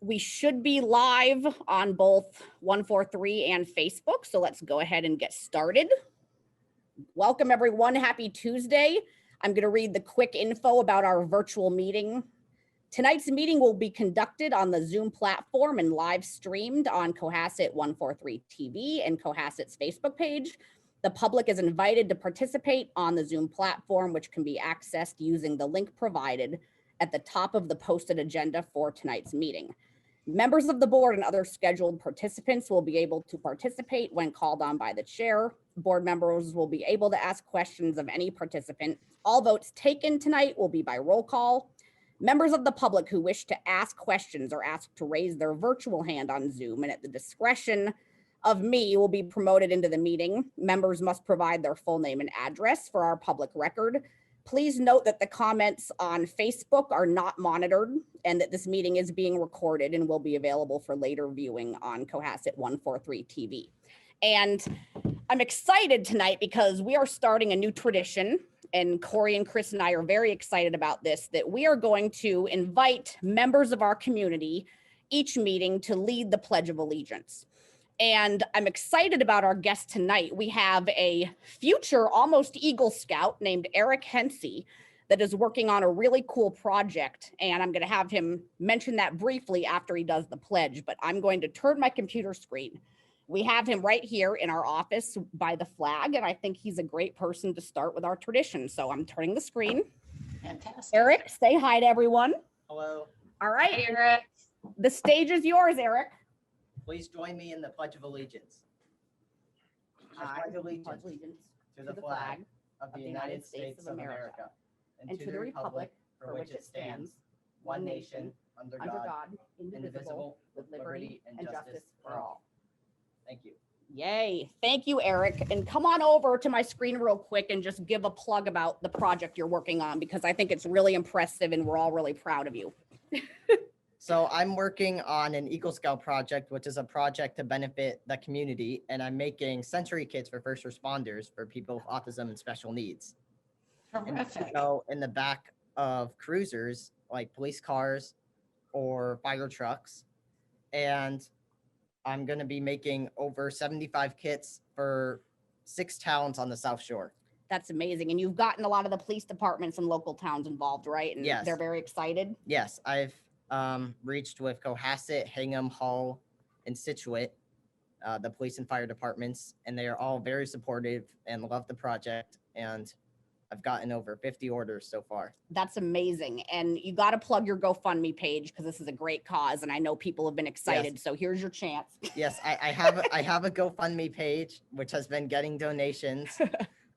We should be live on both 143 and Facebook, so let's go ahead and get started. Welcome everyone, happy Tuesday. I'm going to read the quick info about our virtual meeting. Tonight's meeting will be conducted on the Zoom platform and live streamed on Cohasset 143 TV and Cohasset's Facebook page. The public is invited to participate on the Zoom platform, which can be accessed using the link provided at the top of the posted agenda for tonight's meeting. Members of the board and other scheduled participants will be able to participate when called on by the chair. Board members will be able to ask questions of any participant. All votes taken tonight will be by roll call. Members of the public who wish to ask questions are asked to raise their virtual hand on Zoom, and at the discretion of me will be promoted into the meeting. Members must provide their full name and address for our public record. Please note that the comments on Facebook are not monitored and that this meeting is being recorded and will be available for later viewing on Cohasset 143 TV. And I'm excited tonight because we are starting a new tradition, and Corey and Chris and I are very excited about this, that we are going to invite members of our community each meeting to lead the Pledge of Allegiance. And I'm excited about our guest tonight. We have a future almost Eagle Scout named Eric Hensey that is working on a really cool project. And I'm going to have him mention that briefly after he does the pledge, but I'm going to turn my computer screen. We have him right here in our office by the flag, and I think he's a great person to start with our tradition. So I'm turning the screen. Fantastic. Eric, say hi to everyone. Hello. All right. Hey, Eric. The stage is yours, Eric. Please join me in the Pledge of Allegiance. I pledge allegiance to the flag of the United States of America and to the republic for which it stands, one nation, under God, indivisible, with liberty and justice for all. Thank you. Yay. Thank you, Eric. And come on over to my screen real quick and just give a plug about the project you're working on, because I think it's really impressive and we're all really proud of you. So I'm working on an Eagle Scout project, which is a project to benefit the community, and I'm making sensory kits for first responders for people with autism and special needs. Terrific. So in the back of cruisers, like police cars or fire trucks, and I'm going to be making over 75 kits for 6 towns on the South Shore. That's amazing. And you've gotten a lot of the police departments and local towns involved, right? And Yes. They're very excited. Yes, I've reached with Cohasset, Hingham, Hull, and Scituate, the police and fire departments, and they are all very supportive and love the project. And I've gotten over 50 orders so far. That's amazing. And you got to plug your GoFundMe page because this is a great cause. And I know people have been excited. Yes. So here's your chance. Yes, I have a GoFundMe page, which has been getting donations.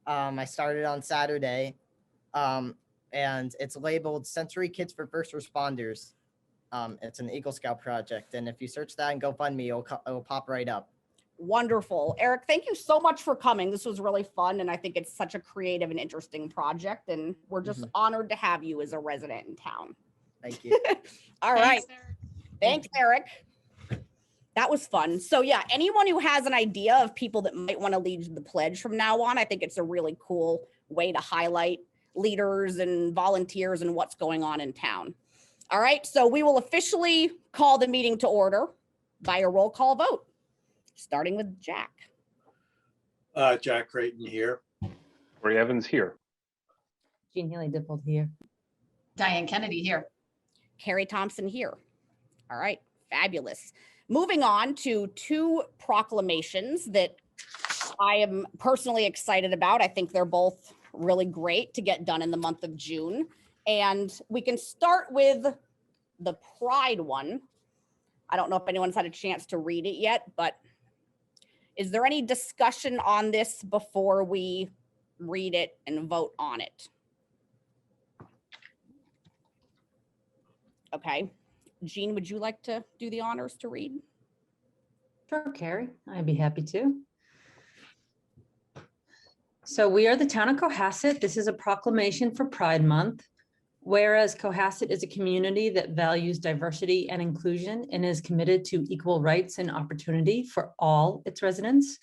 I started on Saturday, and it's labeled Sensory Kits for First Responders. It's an Eagle Scout project. And if you search that in GoFundMe, it'll pop right up. Wonderful. Eric, thank you so much for coming. This was really fun. And I think it's such a creative and interesting project. And we're just honored to have you as a resident in town. Thank you. All right. Thanks, Eric. Thanks, Eric. That was fun. So yeah, anyone who has an idea of people that might want to lead the pledge from now on, I think it's a really cool way to highlight leaders and volunteers and what's going on in town. All right, so we will officially call the meeting to order by a roll call vote, starting with Jack. Jack Creighton here. Corey Evans here. Jean Healy-Dippold here. Diane Kennedy here. Carrie Thompson here. All right, fabulous. Moving on to 2 proclamations that I am personally excited about. I think they're both really great to get done in the month of June. And we can start with the Pride one. I don't know if anyone's had a chance to read it yet, but is there any discussion on this before we read it and vote on it? Okay. Jean, would you like to do the honors to read? Sure, Carrie, I'd be happy to. So we are the town of Cohasset. This is a proclamation for Pride Month. Whereas Cohasset is a community that values diversity and inclusion and is committed to equal rights and opportunity for all its residents.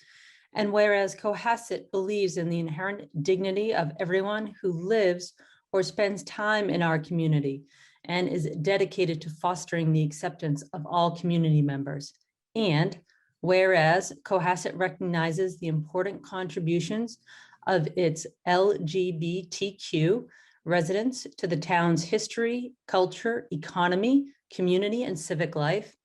And whereas Cohasset believes in the inherent dignity of everyone who lives or spends time in our community and is dedicated to fostering the acceptance of all community members. And whereas Cohasset recognizes the important contributions of its LGBTQ residents to the town's history, culture, economy, community, and civic life.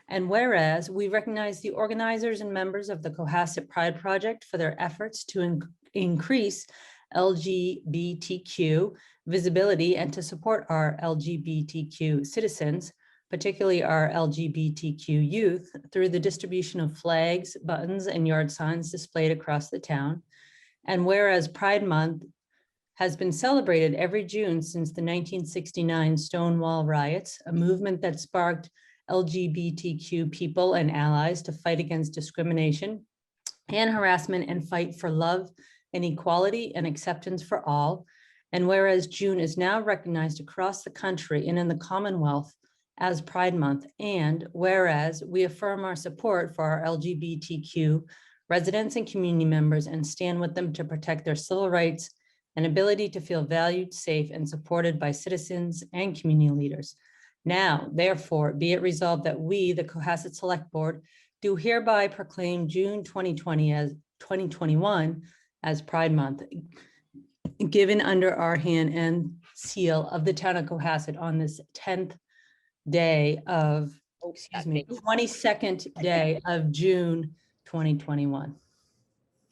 And whereas we recognize the organizers and members of the Cohasset Pride Project for their efforts to increase LGBTQ visibility and to support our LGBTQ citizens, particularly our LGBTQ youth, through the distribution of flags, buttons, and yard signs displayed across the town. And whereas Pride Month has been celebrated every June since the 1969 Stonewall riots, a movement that sparked LGBTQ people and allies to fight against discrimination and harassment and fight for love and equality and acceptance for all. And whereas June is now recognized across the country and in the Commonwealth as Pride Month, and whereas we affirm our support for our LGBTQ residents and community members and stand with them to protect their civil rights and ability to feel valued, safe, and supported by citizens and community leaders. Now, therefore, be it resolved that we, the Cohasset Select Board, do hereby proclaim June 2021 as Pride Month, given under our hand and seal of the town of Cohasset on this 10th day of, excuse me, 22nd day of June 2021.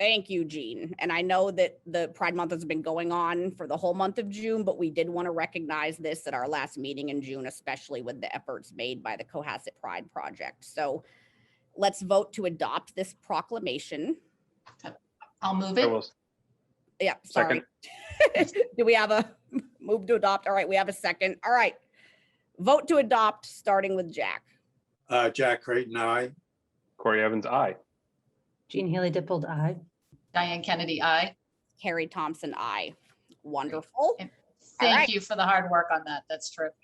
Thank you, Jean. And I know that the Pride Month has been going on for the whole month of June, but we did want to recognize this at our last meeting in June, especially with the efforts made by the Cohasset Pride Project. So let's vote to adopt this proclamation. I'll move I it. will Yeah, sorry. Do we have a move to adopt? All right, we have a second. All right. Vote to adopt, starting with Jack. Jack Creighton, aye. Corey Evans, aye. Jean Haley Dippold, aye. Diane Kennedy, aye. Carrie Thompson, aye. Wonderful. And All right. Thank you for the hard work on that. That's terrific.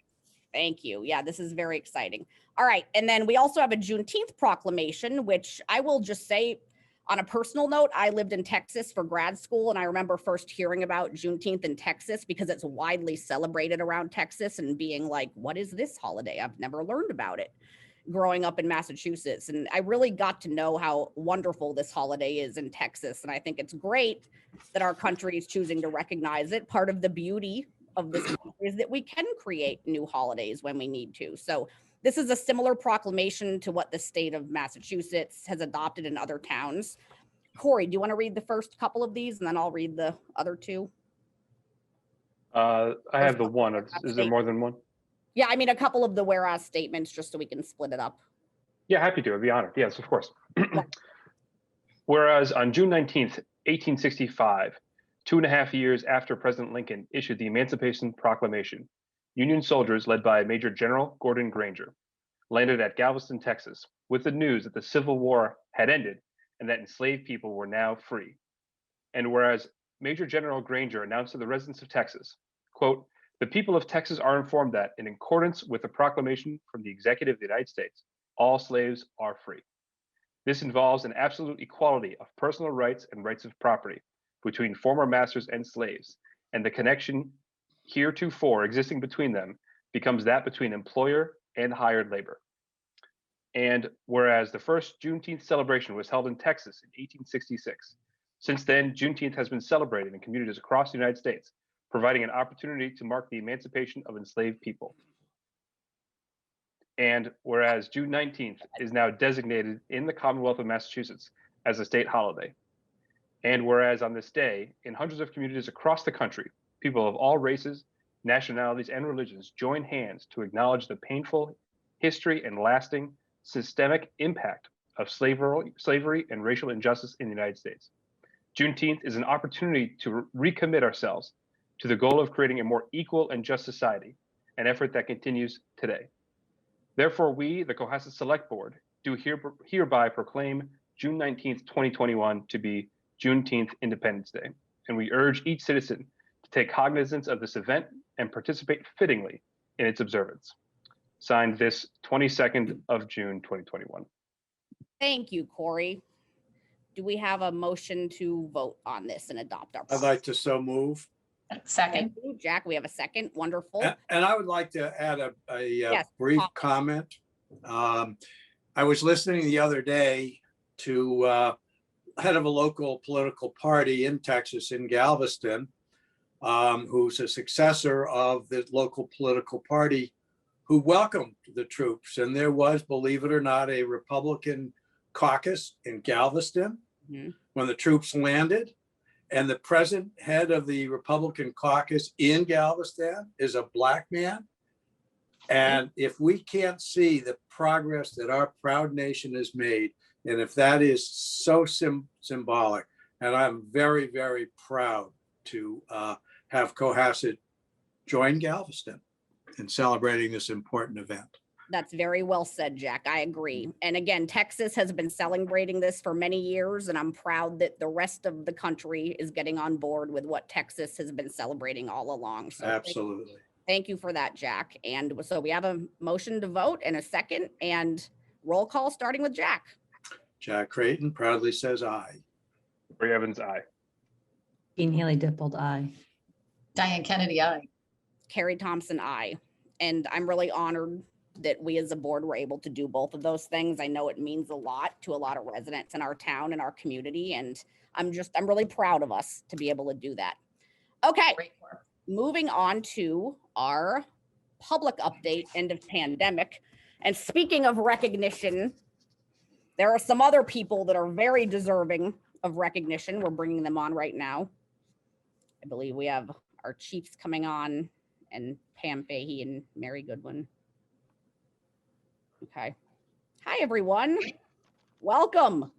Thank you. Yeah, this is very exciting. All right. And then we also have a Juneteenth proclamation, which I will just say on a personal note, I lived in Texas for grad school, and I remember first hearing about Juneteenth in Texas because it's widely celebrated around Texas and being like, what is this holiday? I've never learned about it growing up in Massachusetts. And I really got to know how wonderful this holiday is in Texas. And I think it's great that our country is choosing to recognize it. Part of the beauty of this country is that we can create new holidays when we need to. So this is a similar proclamation to what the state of Massachusetts has adopted in other towns. Corey, do you want to read the first couple of these and then I'll read the other two? I have the one. Is there more than one? Yeah, I mean, a couple of the whereas statements just so we can split it up. Yeah, happy to. I'd be honored. Yes, of course. Whereas on June 19th, 1865, 2.5 years after President Lincoln issued the Emancipation Proclamation, Union soldiers led by Major General Gordon Granger landed at Galveston, Texas, with the news that the Civil War had ended and that enslaved people were now free. And whereas Major General Granger announced to the residents of Texas, quote, "The people of Texas are informed that, in accordance with the proclamation from the Executive of the United States, all slaves are free. This involves an absolute equality of personal rights and rights of property between former masters and slaves, and the connection heretofore existing between them becomes that between employer and hired labor." And whereas the first Juneteenth celebration was held in Texas in 1866, since then, Juneteenth has been celebrated in communities across the United States, providing an opportunity to mark the emancipation of enslaved people. And whereas June 19th is now designated in the Commonwealth of Massachusetts as a state holiday. And whereas on this day, in hundreds of communities across the country, people of all races, nationalities, and religions join hands to acknowledge the painful history and lasting systemic impact of slavery and racial injustice in the United States. Juneteenth is an opportunity to recommit ourselves to the goal of creating a more equal and just society, an effort that continues today. Therefore, we, the Cohasset Select Board, do hereby proclaim June 19th, 2021 to be Juneteenth Independence Day, and we urge each citizen to take cognizance of this event and participate fittingly in its observance. Signed this 22nd of June, 2021. Thank you, Corey. Do we have a motion to vote on this and adopt our I'd policy? like to so move. Second. Thank you, Jack. We have a second. Wonderful. And I would like to add a Yes, brief comment. comment. I was listening the other day to head of a local political party in Texas, in Galveston, who's a successor of the local political party, who welcomed the troops. And there was, believe it or not, a Republican caucus in Galveston Mhm. when the troops landed. And the present head of the Republican caucus in Galveston is a Black man. And if we can't see the progress that our proud nation has made, and if that is so symbolic, and I'm very, very proud to have Cohasset join Galveston in celebrating this important event. That's very well said, Jack. I agree. And again, Texas has been celebrating this for many years, and I'm proud that the rest of the country is getting on board with what Texas has been celebrating all along. So Absolutely. thank you for that, Jack. And so we have a motion to vote and a second, and roll call starting with Jack. Jack Creighton proudly says aye. Ray Evans, aye. Jean Haley Dippled, aye. Diane Kennedy, aye. Carrie Thompson, aye. And I'm really honored that we as a board were able to do both of those things. I know it means a lot to a lot of residents in our town and our community, and I'm really proud of us to be able to do that. Okay, Great work. moving on to our public update, end of pandemic. And speaking of recognition, there are some other people that are very deserving of recognition. We're bringing them on right now. I believe we have our chiefs coming on, and Pam Fahey and Mary Goodwin. Okay. Hi, everyone. Welcome.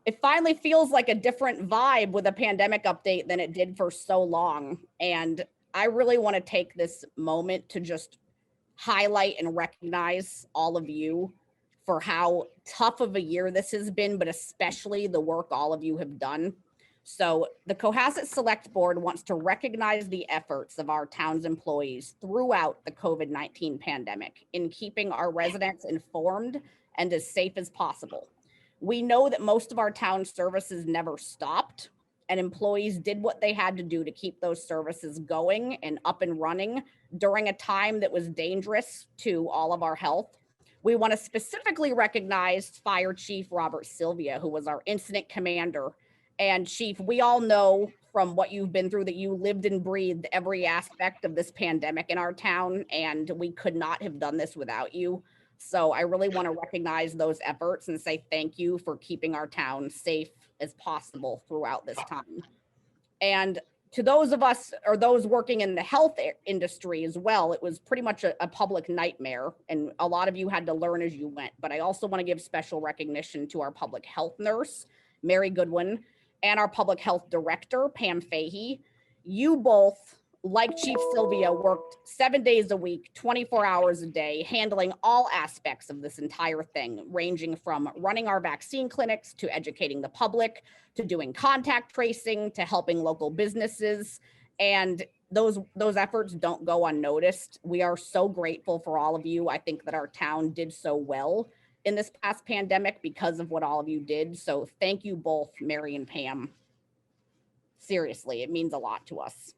It finally feels like a different vibe with a pandemic update than it did for so long. And I really want to take this moment to just highlight and recognize all of you for how tough of a year this has been, but especially the work all of you have done. So the Cohasset Select Board wants to recognize the efforts of our town's employees throughout the COVID-19 pandemic in keeping our residents informed and as safe as possible. We know that most of our town services never stopped, and employees did what they had to do to keep those services going and up and running during a time that was dangerous to all of our health. We want to specifically recognize Fire Chief Robert Sylvia, who was our incident commander. And Chief, we all know from what you've been through that you lived and breathed every aspect of this pandemic in our town, and we could not have done this without you. So I really want to recognize those efforts and say thank you for keeping our town safe as possible throughout this time. And to those of us or those working in the health industry as well, it was pretty much a public nightmare, and a lot of you had to learn as you went. But I also want to give special recognition to our public health nurse, Mary Goodwin, and our public health director, Pam Fahey. You both, like Chief Sylvia, worked 7 days a week, 24 hours a day, handling all aspects of this entire thing, ranging from running our vaccine clinics to educating the public, to doing contact tracing, to helping local businesses. And those efforts don't go unnoticed. We are so grateful for all of you. I think that our town did so well in this past pandemic because of what all of you did. So thank you both, Mary and Pam. Seriously, it means a lot to us.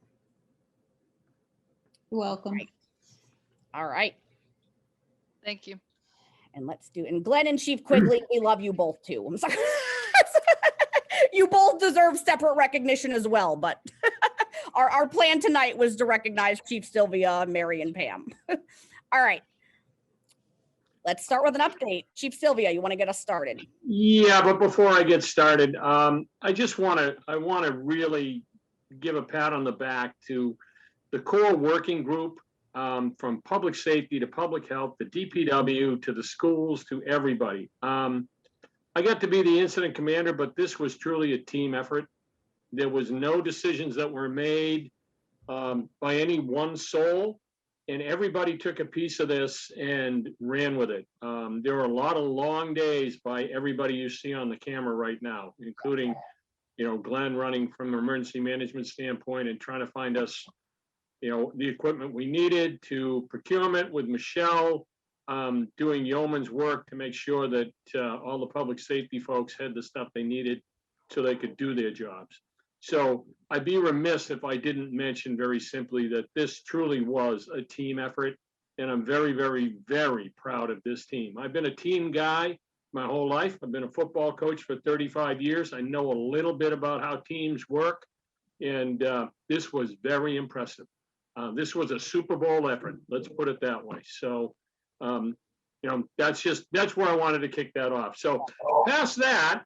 You're welcome. Right. All right. Thank you. And let's do, and Glenn and Chief Quigley, we love you both too. I'm sorry. You both deserve separate recognition as well, but our plan tonight was to recognize Chief Sylvia, Mary, and Pam. All right. Let's start with an update. Chief Sylvia, you want to get us started? Yeah, but before I get started, I want to really give a pat on the back to the core working group, from public safety to public health, the DPW to the schools to everybody. I got to be the incident commander, but this was truly a team effort. There was no decisions that were made by any one soul, and everybody took a piece of this and ran with it. There were a lot of long days by everybody you see on the camera right now, including, Glenn running from an emergency management standpoint and trying to find us, the equipment we needed, to procurement with Michelle, doing yeoman's work to make sure that all the public safety folks had the stuff they needed so they could do their jobs. So I'd be remiss if I didn't mention very simply that this truly was a team effort. And I'm very, very, very proud of this team. I've been a team guy my whole life. I've been a football coach for 35 years. I know a little bit about how teams work. And this was very impressive. This was a Super Bowl effort. Let's put it that way. So, that's where I wanted to kick that off. So past that,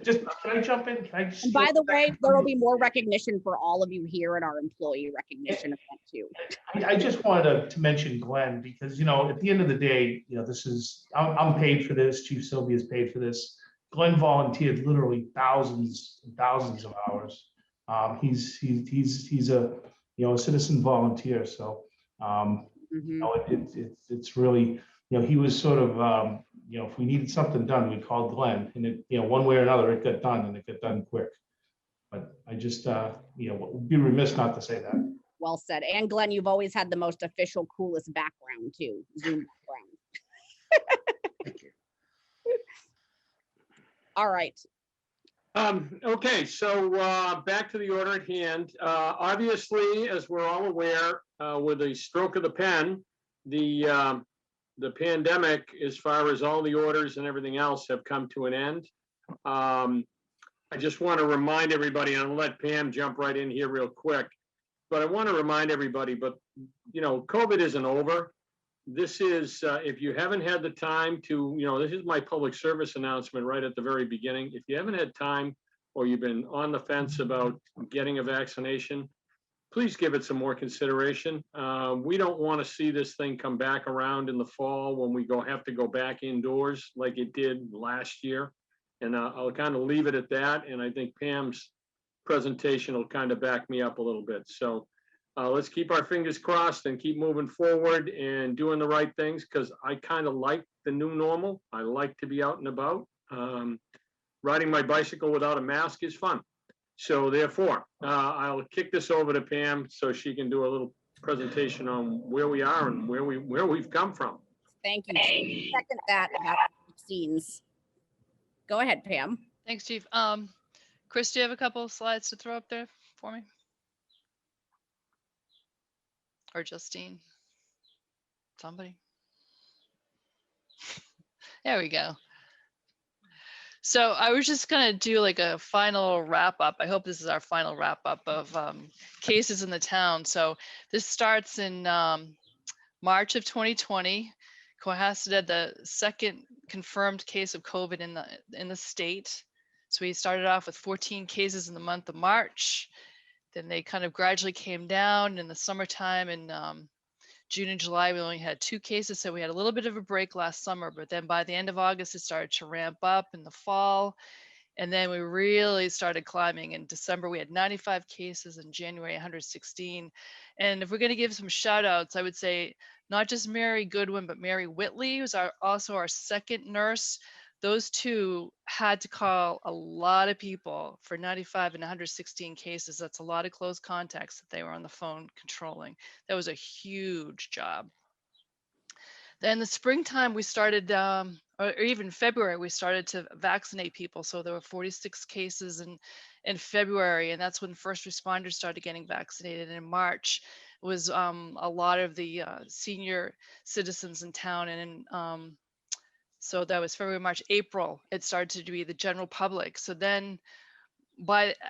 Just, can I jump in? Can I just? And by the way, there will be more recognition for all of you here in our employee recognition event too. I just wanted to mention Glenn because, at the end of the day, this is, I'm paid for this, Chief Sylvia is paid for this. Glenn volunteered literally thousands and thousands of hours. He's a, a citizen volunteer. So, it's really, he was sort of, if we needed something done, we called Glenn, and it, one way or another, it got done, and it got done quick. But I just, would be remiss not to say that. Well said. And Glenn, you've always had the most official, coolest background too, Zoom background. Thank you. All right. Okay, so back to the order at hand. Obviously, as we're all aware, with a stroke of the pen, the pandemic, as far as all the orders and everything else, have come to an end. I just want to remind everybody, and I'll let Pam jump right in here real quick, but I want to remind everybody, COVID isn't over. This is, if you haven't had the time to, this is my public service announcement right at the very beginning. If you haven't had time, or you've been on the fence about getting a vaccination, please give it some more consideration. We don't want to see this thing come back around in the fall when we have to go back indoors like it did last year. And I'll kind of leave it at that. And I think Pam's presentation will kind of back me up a little bit. So let's keep our fingers crossed and keep moving forward and doing the right things, because I kind of like the new normal. I like to be out and about. Riding my bicycle without a mask is fun. So therefore, I'll kick this over to Pam so she can do a little presentation on where we are and where we've come from. Thank you. Second that about vaccines. Go ahead, Pam. Thanks, Chief. Chris, do you have a couple of slides to throw up there for me? Or Justine? Somebody? There we go. So I was just going to do like a final wrap up. I hope this is our final wrap up of cases in the town. So this starts in March of 2020. Cohasset had the second confirmed case of COVID in the state. So we started off with 14 cases in the month of March. Then they kind of gradually came down in the summertime. In June and July, we only had 2 cases. So we had a little bit of a break last summer, but then by the end of August, it started to ramp up in the fall. And then we really started climbing. In December, we had 95 cases, in January, 116. And if we're going to give some shout outs, I would say not just Mary Goodwin, but Mary Whitley, who's also our second nurse. Those two had to call a lot of people for 95 and 116 cases. That's a lot of close contacts that they were on the phone controlling. That was a huge job. Then the springtime, we started, or even February, we started to vaccinate people. So there were 46 cases in February, and that's when first responders started getting vaccinated. And in March was a lot of the senior citizens in town. And so that was February, March, April, it started to be the general public. So then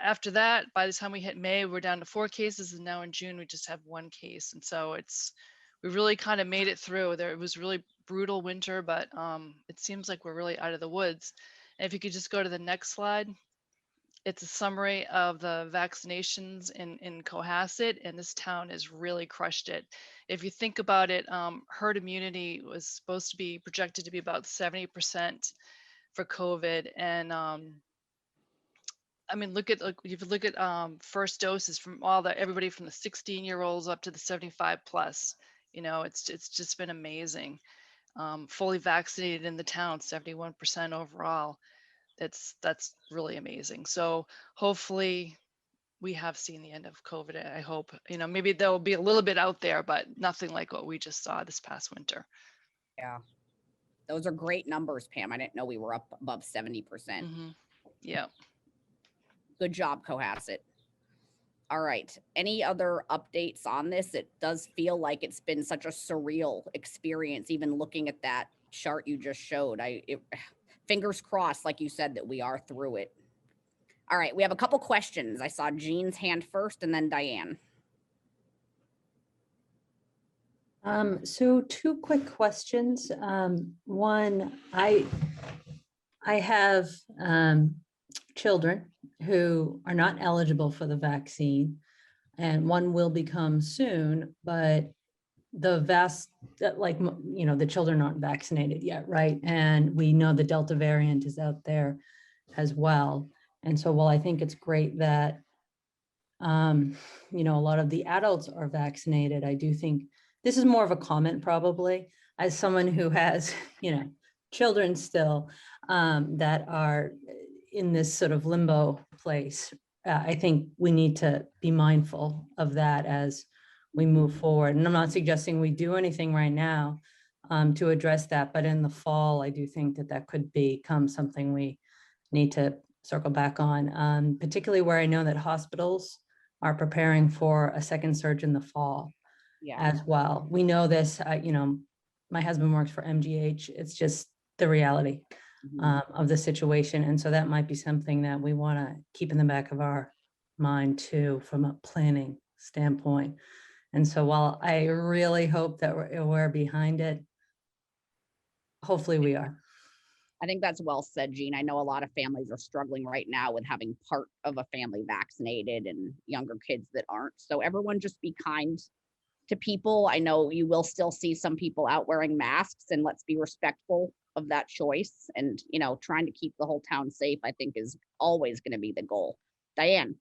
after that, by the time we hit May, we're down to 4 cases. And now in June, we just have 1 case. And so we really kind of made it through. It was really brutal winter, but it seems like we're really out of the woods. And if you could just go to the next slide. It's a summary of the vaccinations in Cohasset, and this town has really crushed it. If you think about it, herd immunity was supposed to be projected to be about 70% for COVID. And I mean, if you look at first doses from everybody from the 16-year-olds up to the 75 plus, it's just been amazing. Fully vaccinated in the town, 71% overall. That's really amazing. So hopefully we have seen the end of COVID. I hope, maybe there will be a little bit out there, but nothing like what we just saw this past winter. Yeah. Those are great numbers, Pam. I didn't know we were up above 70%. Mm-hmm. Yeah. Good job, Cohasset. All right. Any other updates on this? It does feel like it's been such a surreal experience, even looking at that chart you just showed. Fingers crossed, like you said, that we are through it. All right. We have a couple questions. I saw Jean's hand first and then Diane. So 2 quick questions. One, I have children who are not eligible for the vaccine, and one will become soon, but the the children aren't vaccinated yet, right? And we know the Delta variant is out there as well. And so while I think it's great that, a lot of the adults are vaccinated, I do think this is more of a comment probably as someone who has, children still that are in this sort of limbo place. I think we need to be mindful of that as we move forward. And I'm not suggesting we do anything right now to address that, but in the fall, I do think that could become something we need to circle back on, particularly where I know that hospitals are preparing for a second surge in the fall as well. We know this, my husband works for MGH. It's just the reality of the situation. And so that might be something that we want to keep in the back of our mind too, from a planning standpoint. And so while I really hope that we're behind it, hopefully we are. I think that's well said, Jean. I know a lot of families are struggling right now with having part of a family vaccinated and younger kids that aren't. So everyone just be kind to people. I know you will still see some people out wearing masks, and let's be respectful of that choice. And, trying to keep the whole town safe, I think, is always going to be the goal. Diane.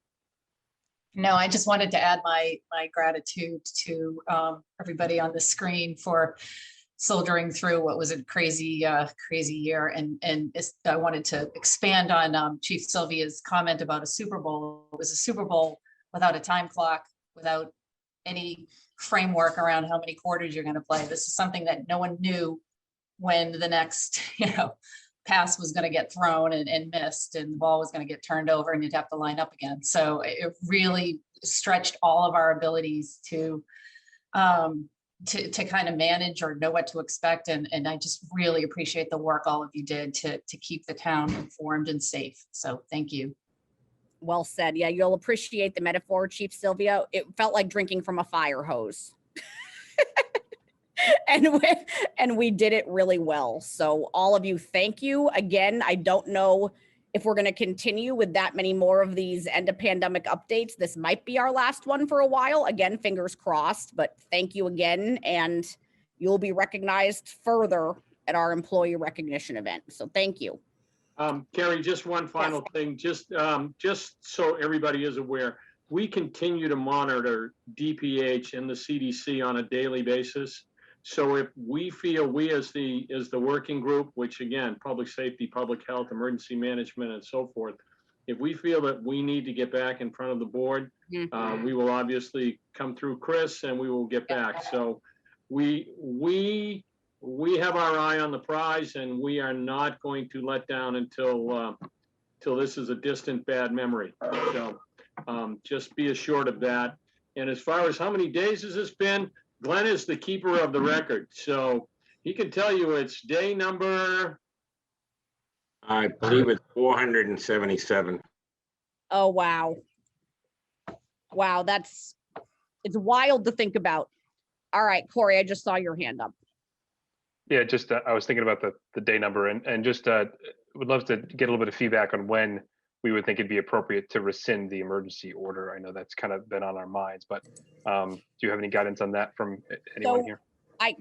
No, I just wanted to add my gratitude to everybody on the screen for soldiering through what was a crazy year. And I wanted to expand on Chief Sylvia's comment about a Super Bowl. It was a Super Bowl without a time clock, without any framework around how many quarters you're going to play. This is something that no one knew when the next, pass was going to get thrown and missed, and the ball was going to get turned over and you'd have to line up again. So it really stretched all of our abilities to kind of manage or know what to expect. And I just really appreciate the work all of you did to keep the town informed and safe. So thank you. Well said. Yeah, you'll appreciate the metaphor, Chief Sylvia. It felt like drinking from a fire hose. And we did it really well. So all of you, thank you. Again, I don't know if we're going to continue with that many more of these end of pandemic updates. This might be our last one for a while. Again, fingers crossed, but thank you again. And you'll be recognized further at our employee recognition event. So thank you. Carrie, just one final thing, just so everybody is aware, we continue to monitor DPH and the CDC on a daily basis. So if we feel, we as the working group, which again, public safety, public health, emergency management, and so forth, if we feel that we need to get back in front of the board, we will obviously come through Chris and we will get back. So we have our eye on the prize, and we are not going to let down until this is a distant bad memory. So just be assured of that. And as far as how many days has this been, Glenn is the keeper of the record, so he can tell you it's day number. I believe it's 477. Oh, wow. Wow, it's wild to think about. All right, Corey, I just saw your hand up. Yeah, just I was thinking about the day number and just would love to get a little bit of feedback on when we would think it'd be appropriate to rescind the emergency order. I know that's kind of been on our minds, but do you have any guidance on that from anyone here?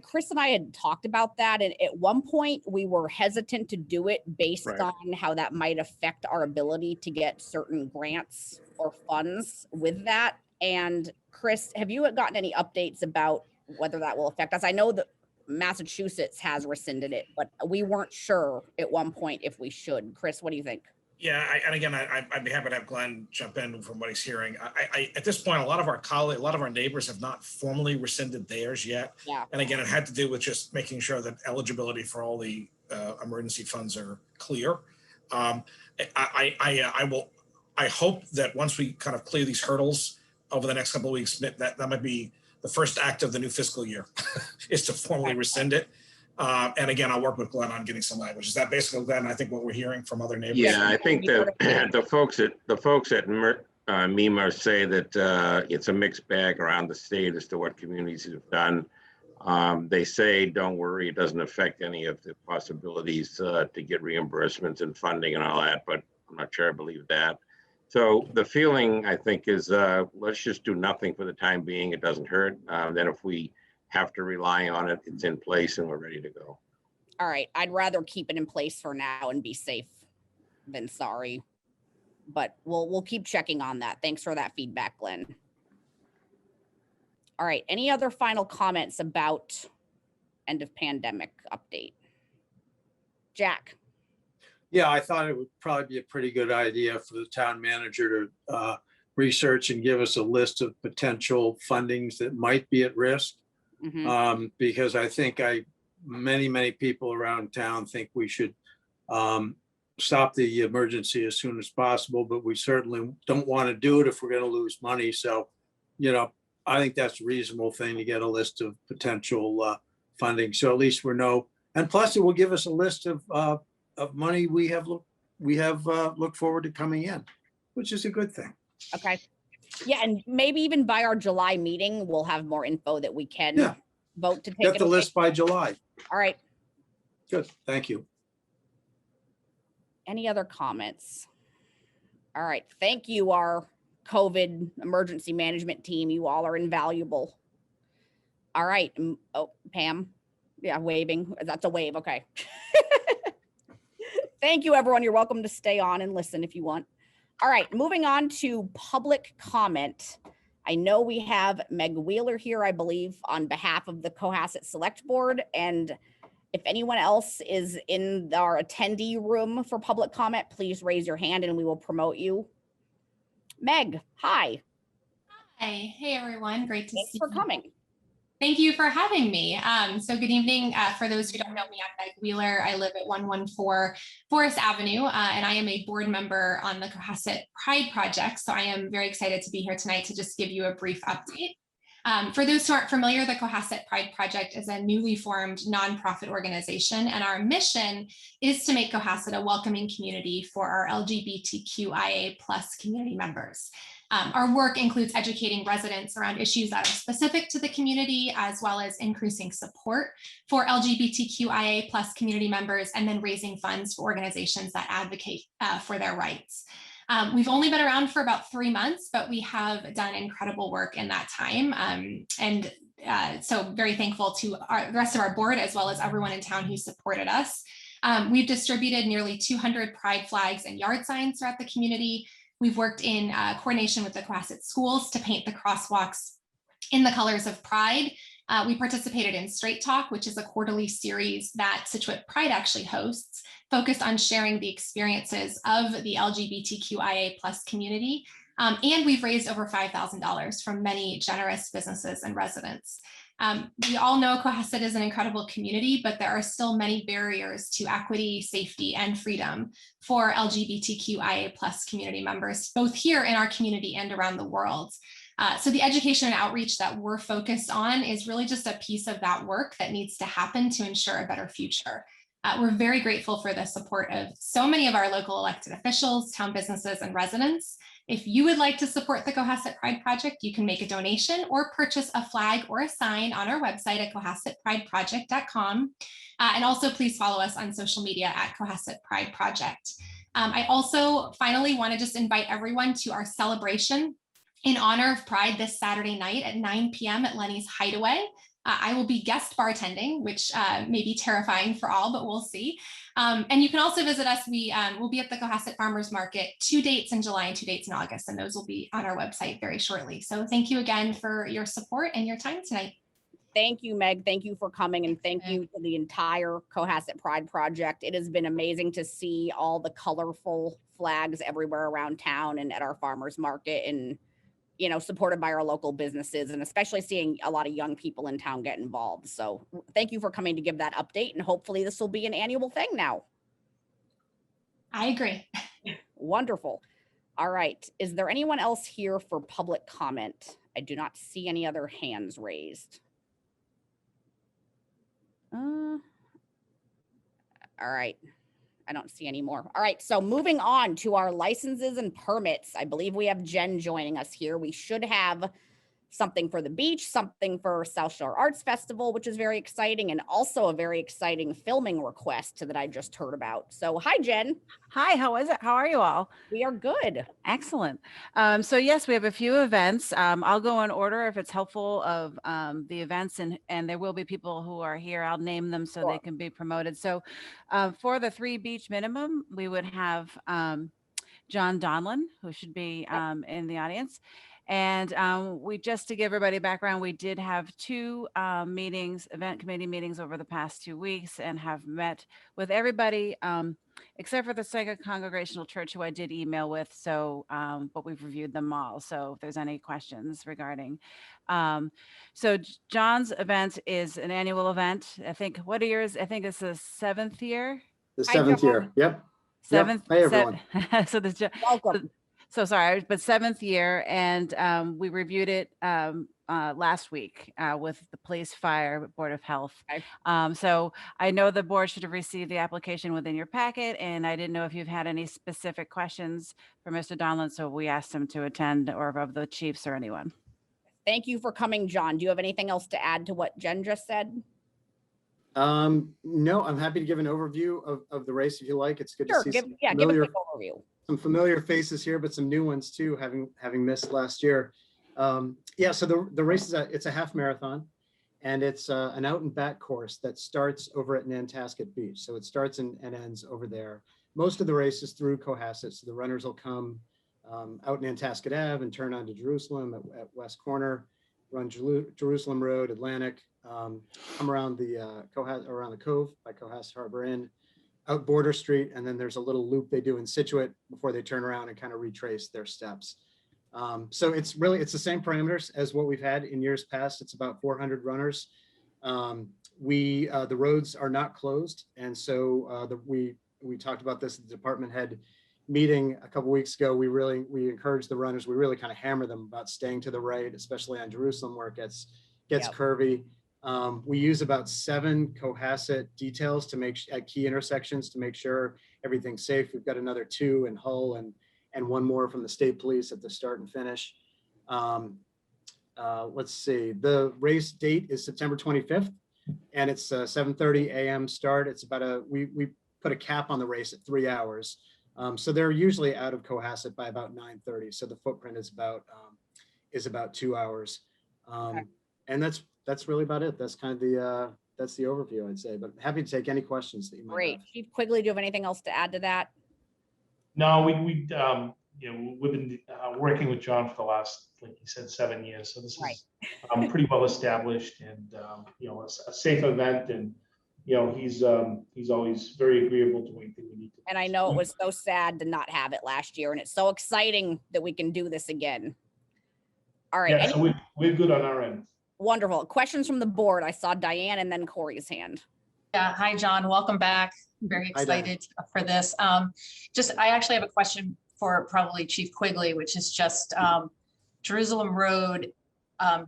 Chris and I had talked about that, and at one point we were hesitant to do it based on how that might affect our ability to get certain grants or funds with that. And Chris, have you gotten any updates about whether that will affect us? I know that Massachusetts has rescinded it, but we weren't sure at one point if we should. Chris, what do you think? Yeah, and again, I'd be happy to have Glenn jump in from what he's hearing. At this point, a lot of our neighbors have not formally rescinded theirs yet. Yeah. And again, it had to do with just making sure that eligibility for all the emergency funds are clear. I will I hope that once we kind of clear these hurdles over the next couple of weeks, that might be the first act of the new fiscal year is to formally rescind it. And again, I'll work with Glenn on getting some language. Is that basically, Glenn, I think what we're hearing from other neighbors? Yeah, I think the folks at MEMA say that it's a mixed bag around the state as to what communities have done. They say, don't worry, it doesn't affect any of the possibilities to get reimbursements and funding and all that, but I'm not sure I believe that. So the feeling, I think, is let's just do nothing for the time being. It doesn't hurt. Then if we have to rely on it, it's in place and we're ready to go. All right. I'd rather keep it in place for now and be safe than sorry. But we'll keep checking on that. Thanks for that feedback, Glenn. All right. Any other final comments about end of pandemic update? Jack. Yeah, I thought it would probably be a pretty good idea for the town manager to research and give us a list of potential fundings that might be at risk. Mhm. Because I think many people around town think we should stop the emergency as soon as possible, but we certainly don't want to do it if we're going to lose money. So, I think that's a reasonable thing to get a list of potential funding. So at least we know, and plus it will give us a list of money we have looked forward to coming in, which is a good thing. Okay. Yeah, and maybe even by our July meeting, we'll have more info that we can vote to take. Get the list by July. All right. Good. Thank you. Any other comments? All right. Thank you, our COVID emergency management team. You all are invaluable. All right. Oh, Pam. Yeah, waving. That's a wave. Okay. Thank you, everyone. You're welcome to stay on and listen if you want. All right. Moving on to public comment. I know we have Meg Wheeler here, I believe, on behalf of the Cohasset Select Board. And if anyone else is in our attendee room for public comment, please raise your hand and we will promote you. Meg, hi. Hi. Hey, everyone. Great to see you. Thanks for coming. Thank you for having me. So good evening. For those who don't know me, I'm Meg Wheeler. I live at 114 Forest Avenue, and I am a board member on the Cohasset Pride Project. So I am very excited to be here tonight to just give you a brief update. For those who aren't familiar, the Cohasset Pride Project is a newly formed nonprofit organization, and our mission is to make Cohasset a welcoming community for our LGBTQIA+ community members. Our work includes educating residents around issues that are specific to the community, as well as increasing support for LGBTQIA+ community members, and then raising funds for organizations that advocate for their rights. We've only been around for about 3 months, but we have done incredible work in that time. So very thankful to the rest of our board, as well as everyone in town who supported us. We've distributed nearly 200 pride flags and yard signs throughout the community. We've worked in coordination with the Cohasset schools to paint the crosswalks in the colors of pride. We participated in Straight Talk, which is a quarterly series that Scituate Pride actually hosts, focused on sharing the experiences of the LGBTQIA+ community. And we've raised over $5,000 from many generous businesses and residents. We all know Cohasset is an incredible community, but there are still many barriers to equity, safety, and freedom for LGBTQIA+ community members, both here in our community and around the world. So the education and outreach that we're focused on is really just a piece of that work that needs to happen to ensure a better future. We're very grateful for the support of so many of our local elected officials, town businesses, and residents. If you would like to support the Cohasset Pride Project, you can make a donation or purchase a flag or a sign on our website at cohassetprideproject.com. And also please follow us on social media at Cohasset Pride Project. I also finally want to just invite everyone to our celebration in honor of Pride this Saturday night at 9 p.m. at Lenny's Hideaway. I will be guest bartending, which may be terrifying for all, but we'll see. And you can also visit us. We will be at the Cohasset Farmers Market 2 dates in July and 2 dates in August, and those will be on our website very shortly. So thank you again for your support and your time tonight. Thank you, Meg. Thank you for coming, and thank you to the entire Cohasset Pride Project. It has been amazing to see all the colorful flags everywhere around town and at our farmers market, and supported by our local businesses, and especially seeing a lot of young people in town get involved. So thank you for coming to give that update, and hopefully this will be an annual thing now. I agree. Wonderful. All right. Is there anyone else here for public comment? I do not see any other hands raised. All right. I don't see any more. All right. So moving on to our licenses and permits. I believe we have Jen joining us here. We should have something for the beach, something for South Shore Arts Festival, which is very exciting, and also a very exciting filming request that I just heard about. So hi, Jen. Hi, how is it? How are you all? We are good. Excellent. So yes, we have a few events. I'll go in order if it's helpful of the events, and there will be people who are here. I'll name them so they can be promoted. So for the 3 beach minimum, we would have John Donlin, who should be in the audience. And we, just to give everybody background, we did have 2 meetings, event committee meetings over the past 2 weeks, and have met with everybody except for the Second Congregational Church, who I did email with. So, but we've reviewed them all. So if there's any questions regarding. So John's event is an annual event. I think, what are yours? I think it's the 7th year. The 7th year. Yep. 7th. Yep. Hi, everyone. So the welcome. So sorry, but 7th year, and we reviewed it last week with the Police Fire Board of Health. Okay. So I know the board should have received the application within your packet, and I didn't know if you've had any specific questions for Mr. Donlin, so we asked him to attend, or of the chiefs or anyone. Thank you for coming, John. Do you have anything else to add to what Jen just said? No, I'm happy to give an overview of the race if you like. It's good to see Give some a familiar, quick overview. some familiar faces here, but some new ones too, having missed last year. Yeah, so the race is it's a half marathon, and it's an out and back course that starts over at Nantasket Beach. So it starts and ends over there. Most of the race is through Cohasset, so the runners will come out Nantasket Ave and turn onto Jerusalem at West Corner, run Jerusalem Road, Atlantic, come around the around the Cove by Cohasset Harbor Inn, out Border Street, and then there's a little loop they do in Scituate before they turn around and kind of retrace their steps. So it's the same parameters as what we've had in years past. It's about 400 runners. The roads are not closed, and so we talked about this at the department head meeting a couple weeks ago. We encourage the runners. We really kind of hammer them about staying to the right, especially on Jerusalem where it gets curvy. We use about 7 Cohasset details to at key intersections to make sure everything's safe. We've got another 2 in Hull and 1 more from the state police at the start and finish. Let's see, the race date is September 25th, and it's a 7:30 a.m. start. It's about we put a cap on the race at 3 hours. So they're usually out of Cohasset by about 9:30. So the footprint is about 2 hours. And that's really about it. That's kind of that's the overview, I'd say, but happy to take any questions that you might Great. have. Chief Quigley, do you have anything else to add to that? No, we've been working with John for the last, like you said, 7 years. So this is pretty well established, and a safe event, and he's always very agreeable to anything we need to. And I know it was so sad to not have it last year, and it's so exciting that we can do this again. All right. Yeah, so we're good on our end. Wonderful. Questions from the board. I saw Diane and then Corey's hand. Yeah, hi, John. Welcome back. Very excited for this. I actually have a question for probably Chief Quigley, which is just Jerusalem Road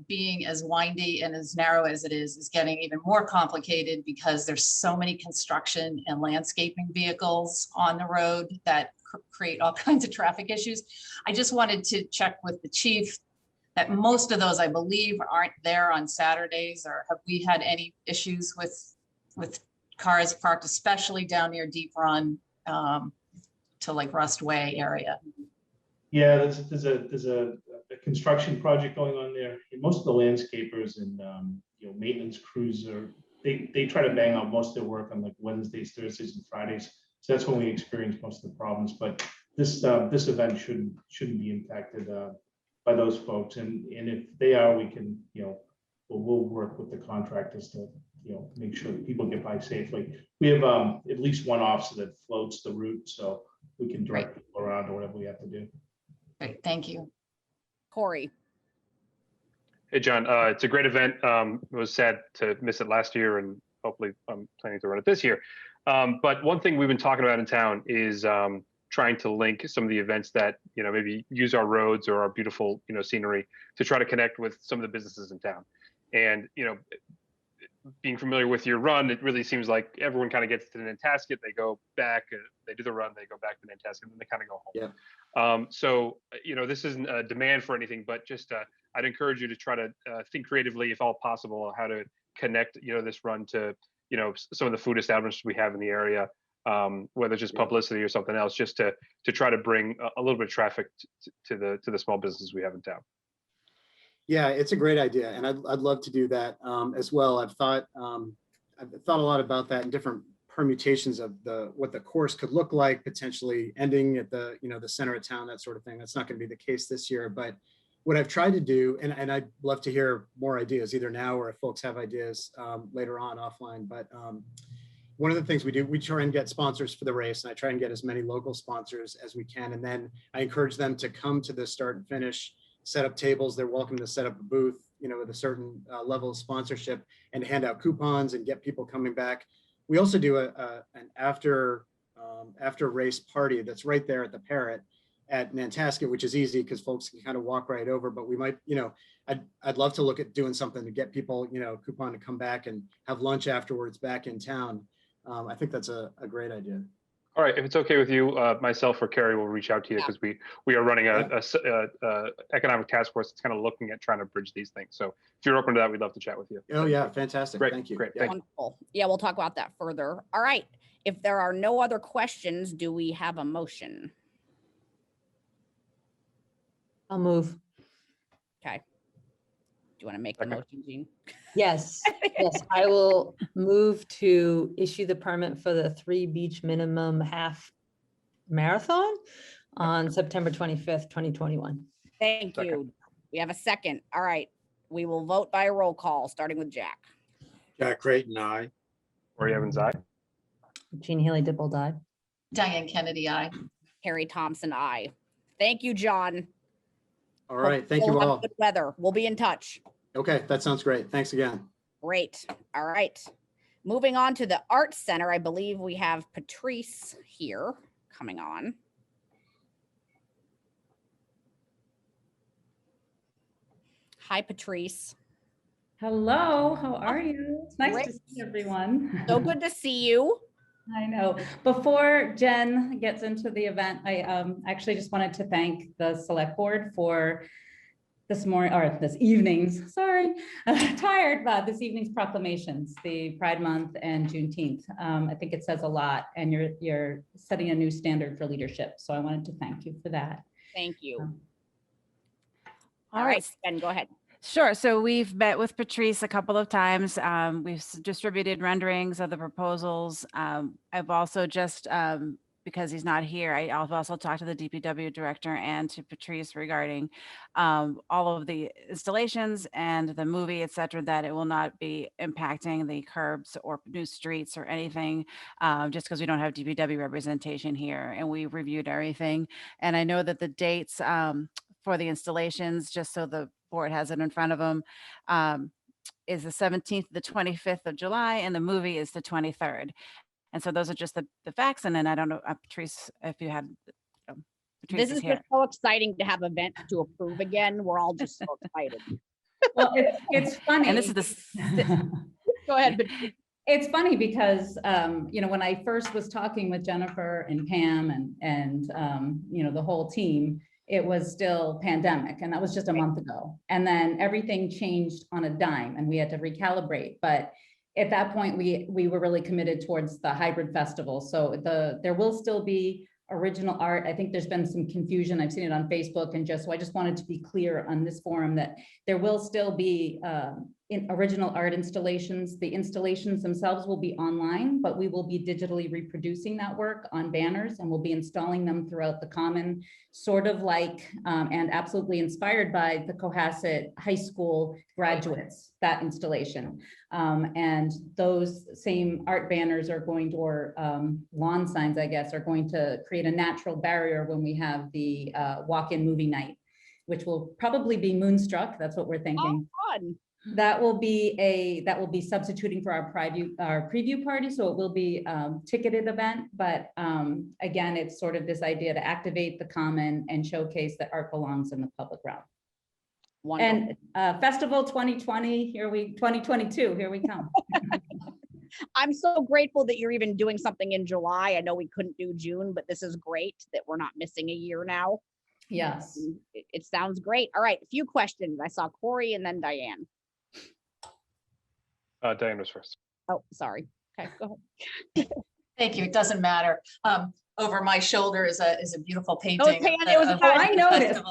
being as windy and as narrow as it is getting even more complicated because there's so many construction and landscaping vehicles on the road that create all kinds of traffic issues. I just wanted to check with the chief that most of those, I believe, aren't there on Saturdays, or have we had any issues with cars parked, especially down near Deep Run to like Rust Way area? Yeah, there's a construction project going on there. And most of the landscapers and maintenance crews they try to bang out most of their work on like Wednesdays, Thursdays, and Fridays. So that's when we experience most of the problems. But this event shouldn't be impacted by those folks, and if they are, we can we'll work with the contractors to make sure that people get by safely. We have at least one officer that floats the route, so we can direct people around or whatever we have to do. Great, thank you. Corey. Hey, John, it's a great event. It was sad to miss it last year, and hopefully I'm planning to run it this year. But one thing we've been talking about in town is trying to link some of the events that, maybe use our roads or our beautiful, scenery to try to connect with some of the businesses in town. And, being familiar with your run, it really seems like everyone kind of gets to Nantasket, they go back, they do the run, they go back to Nantasket, and then they kind of go home. Yeah. So, this isn't a demand for anything, but just I'd encourage you to try to think creatively, if all possible, how to connect, this run to, some of the food establishments we have in the area, whether it's just publicity or something else, just to try to bring a little bit of traffic to the small businesses we have in town. Yeah, it's a great idea, and I'd love to do that as well. I've thought a lot about that in different permutations of what the course could look like, potentially ending at the center of town, that sort of thing. That's not going to be the case this year, but what I've tried to do, and I'd love to hear more ideas either now or if folks have ideas later on offline. But one of the things we do, we try and get sponsors for the race, and I try and get as many local sponsors as we can, and then I encourage them to come to the start and finish, set up tables. They're welcome to set up a booth, with a certain level of sponsorship, and hand out coupons and get people coming back. We also do an after race party that's right there at the Parrot at Nantasket, which is easy because folks can kind of walk right over. But we might, I'd love to look at doing something to get people, coupon to come back and have lunch afterwards back in town. I think that's a great idea. All right, if it's okay with you, myself or Carrie will reach out to you, because we are running a economic task force that's kind of looking at trying to bridge these things. So if you're open to that, we'd love to chat with you. Oh yeah, fantastic. Great, thank you. Great, Yeah. thank you. Wonderful. Yeah, we'll talk about that further. All right. If there are no other questions, do we have a motion? I'll move. Okay. Do you want to make the motion, Jean? Yes, yes, I will move to issue the permit for the 3 Beach Minimum Half Marathon on September 25th, 2021. Thank you. We have a second. All right. We will vote by a roll call, starting with Jack. Jack Creighton, aye. Corey Evans, aye. Jean Haley Dipple died. Diane Kennedy, aye. Carrie Thompson, aye. Thank you, John. All right, thank you We'll have all. good weather. We'll be in touch. Okay, that sounds great. Thanks again. Great. All right. Moving on to the Art Center, I believe we have Patrice here coming on. Hi, Patrice. Hello, how are you? It's nice Great. to see everyone. So good to see you. I know. Before Jen gets into the event, I actually just wanted to thank the select board for this morning or this evening's, sorry, tired, but this evening's proclamations, the Pride Month and Juneteenth. I think it says a lot, and you're setting a new standard for leadership. So I wanted to thank you for that. Thank you. All right, Sven, go ahead. Sure. So we've met with Patrice a couple of times. We've distributed renderings of the proposals. I've also just, because he's not here, I've also talked to the DPW director and to Patrice regarding all of the installations and the movie, et cetera, that it will not be impacting the curbs or new streets or anything, just because we don't have DPW representation here. And we reviewed everything. And I know that the dates for the installations, just so the board has it in front of them, is the 17th, the 25th of July, and the movie is the 23rd. And so those are just the facts. And then I don't know, Patrice, if you had, Patrice This is here. just so exciting to have events to approve again. We're all just so excited. Well, it's funny. And this is the, Go ahead. It's funny because, when I first was talking with Jennifer and Pam and the whole team, it was still pandemic, and that was just a month ago. And then everything changed on a dime and we had to recalibrate. But at that point, we were really committed towards the hybrid festival. So there will still be original art. I think there's been some confusion. I've seen it on Facebook, and so I just wanted to be clear on this forum that there will still be original art installations. The installations themselves will be online, but we will be digitally reproducing that work on banners, and we'll be installing them throughout the common, sort of like, and absolutely inspired by the Cohasset High School graduates, that installation. And those same art banners are going to, or lawn signs, I guess, are going to create a natural barrier when we have the walk-in movie night, which will probably be Moonstruck. That's what we're thinking. Oh, fun. That will be substituting for our preview party. So it will be ticketed event, but again, it's sort of this idea to activate the common and showcase that art belongs in the public realm. Wonderful. And Festival 2022, here we come. I'm so grateful that you're even doing something in July. I know we couldn't do June, but this is great that we're not missing a year now. Yes. It sounds great. All right, a few questions. I saw Corey and then Diane. Diane was first. Oh, sorry. Okay, go ahead. Thank you. It doesn't matter. Over my shoulder is a beautiful painting. I noticed.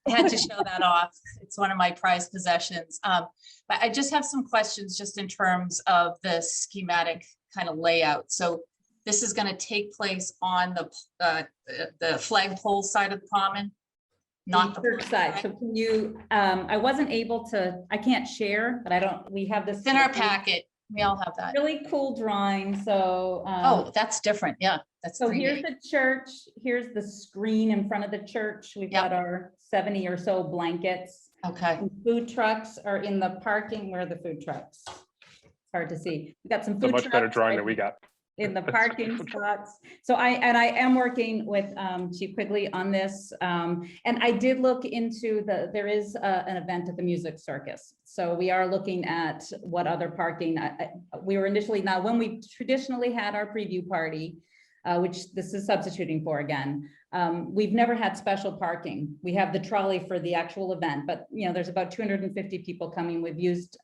I had to show that off. It's one of my prized possessions. But I just have some questions just in terms of the schematic kind of layout. So this is going to take place on the flagpole side of the common, not the church side. So can you, I wasn't able to, I can't share, but we have this. It's in our packet. We all have that. Really cool drawing. So. Oh, that's different. Yeah. That's so 3D. Here's the church. Here's the screen in front of the church. We've got our 70 or so blankets. Okay. And food trucks are in the parking. Where are the food trucks? It's hard to see. We've got some food It's a much trucks better drawing than we got. in the parking spots. So I am working with Chief Quigley on this. And I did look into there is an event at the Music Circus. So we are looking at what other parking, we were initially, now when we traditionally had our preview party, which this is substituting for again, we've never had special parking. We have the trolley for the actual event, but there's about 250 people coming. We've used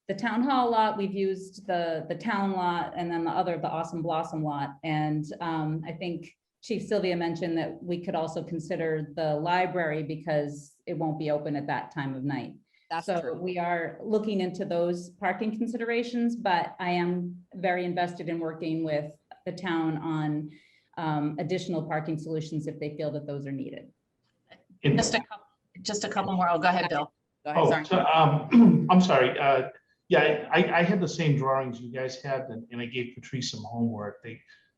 the town hall lot, we've used the town lot, and then the Awesome Blossom lot. And I think Chief Sylvia mentioned that we could also consider the library because it won't be open at that time of night. That's so true. We are looking into those parking considerations, but I am very invested in working with the town on additional parking solutions if they feel that those are needed. Just a couple more. Oh, go ahead, Bill. Go ahead. Oh, Sorry. so, I'm sorry. Yeah, I had the same drawings you guys had, and I gave Patrice some homework.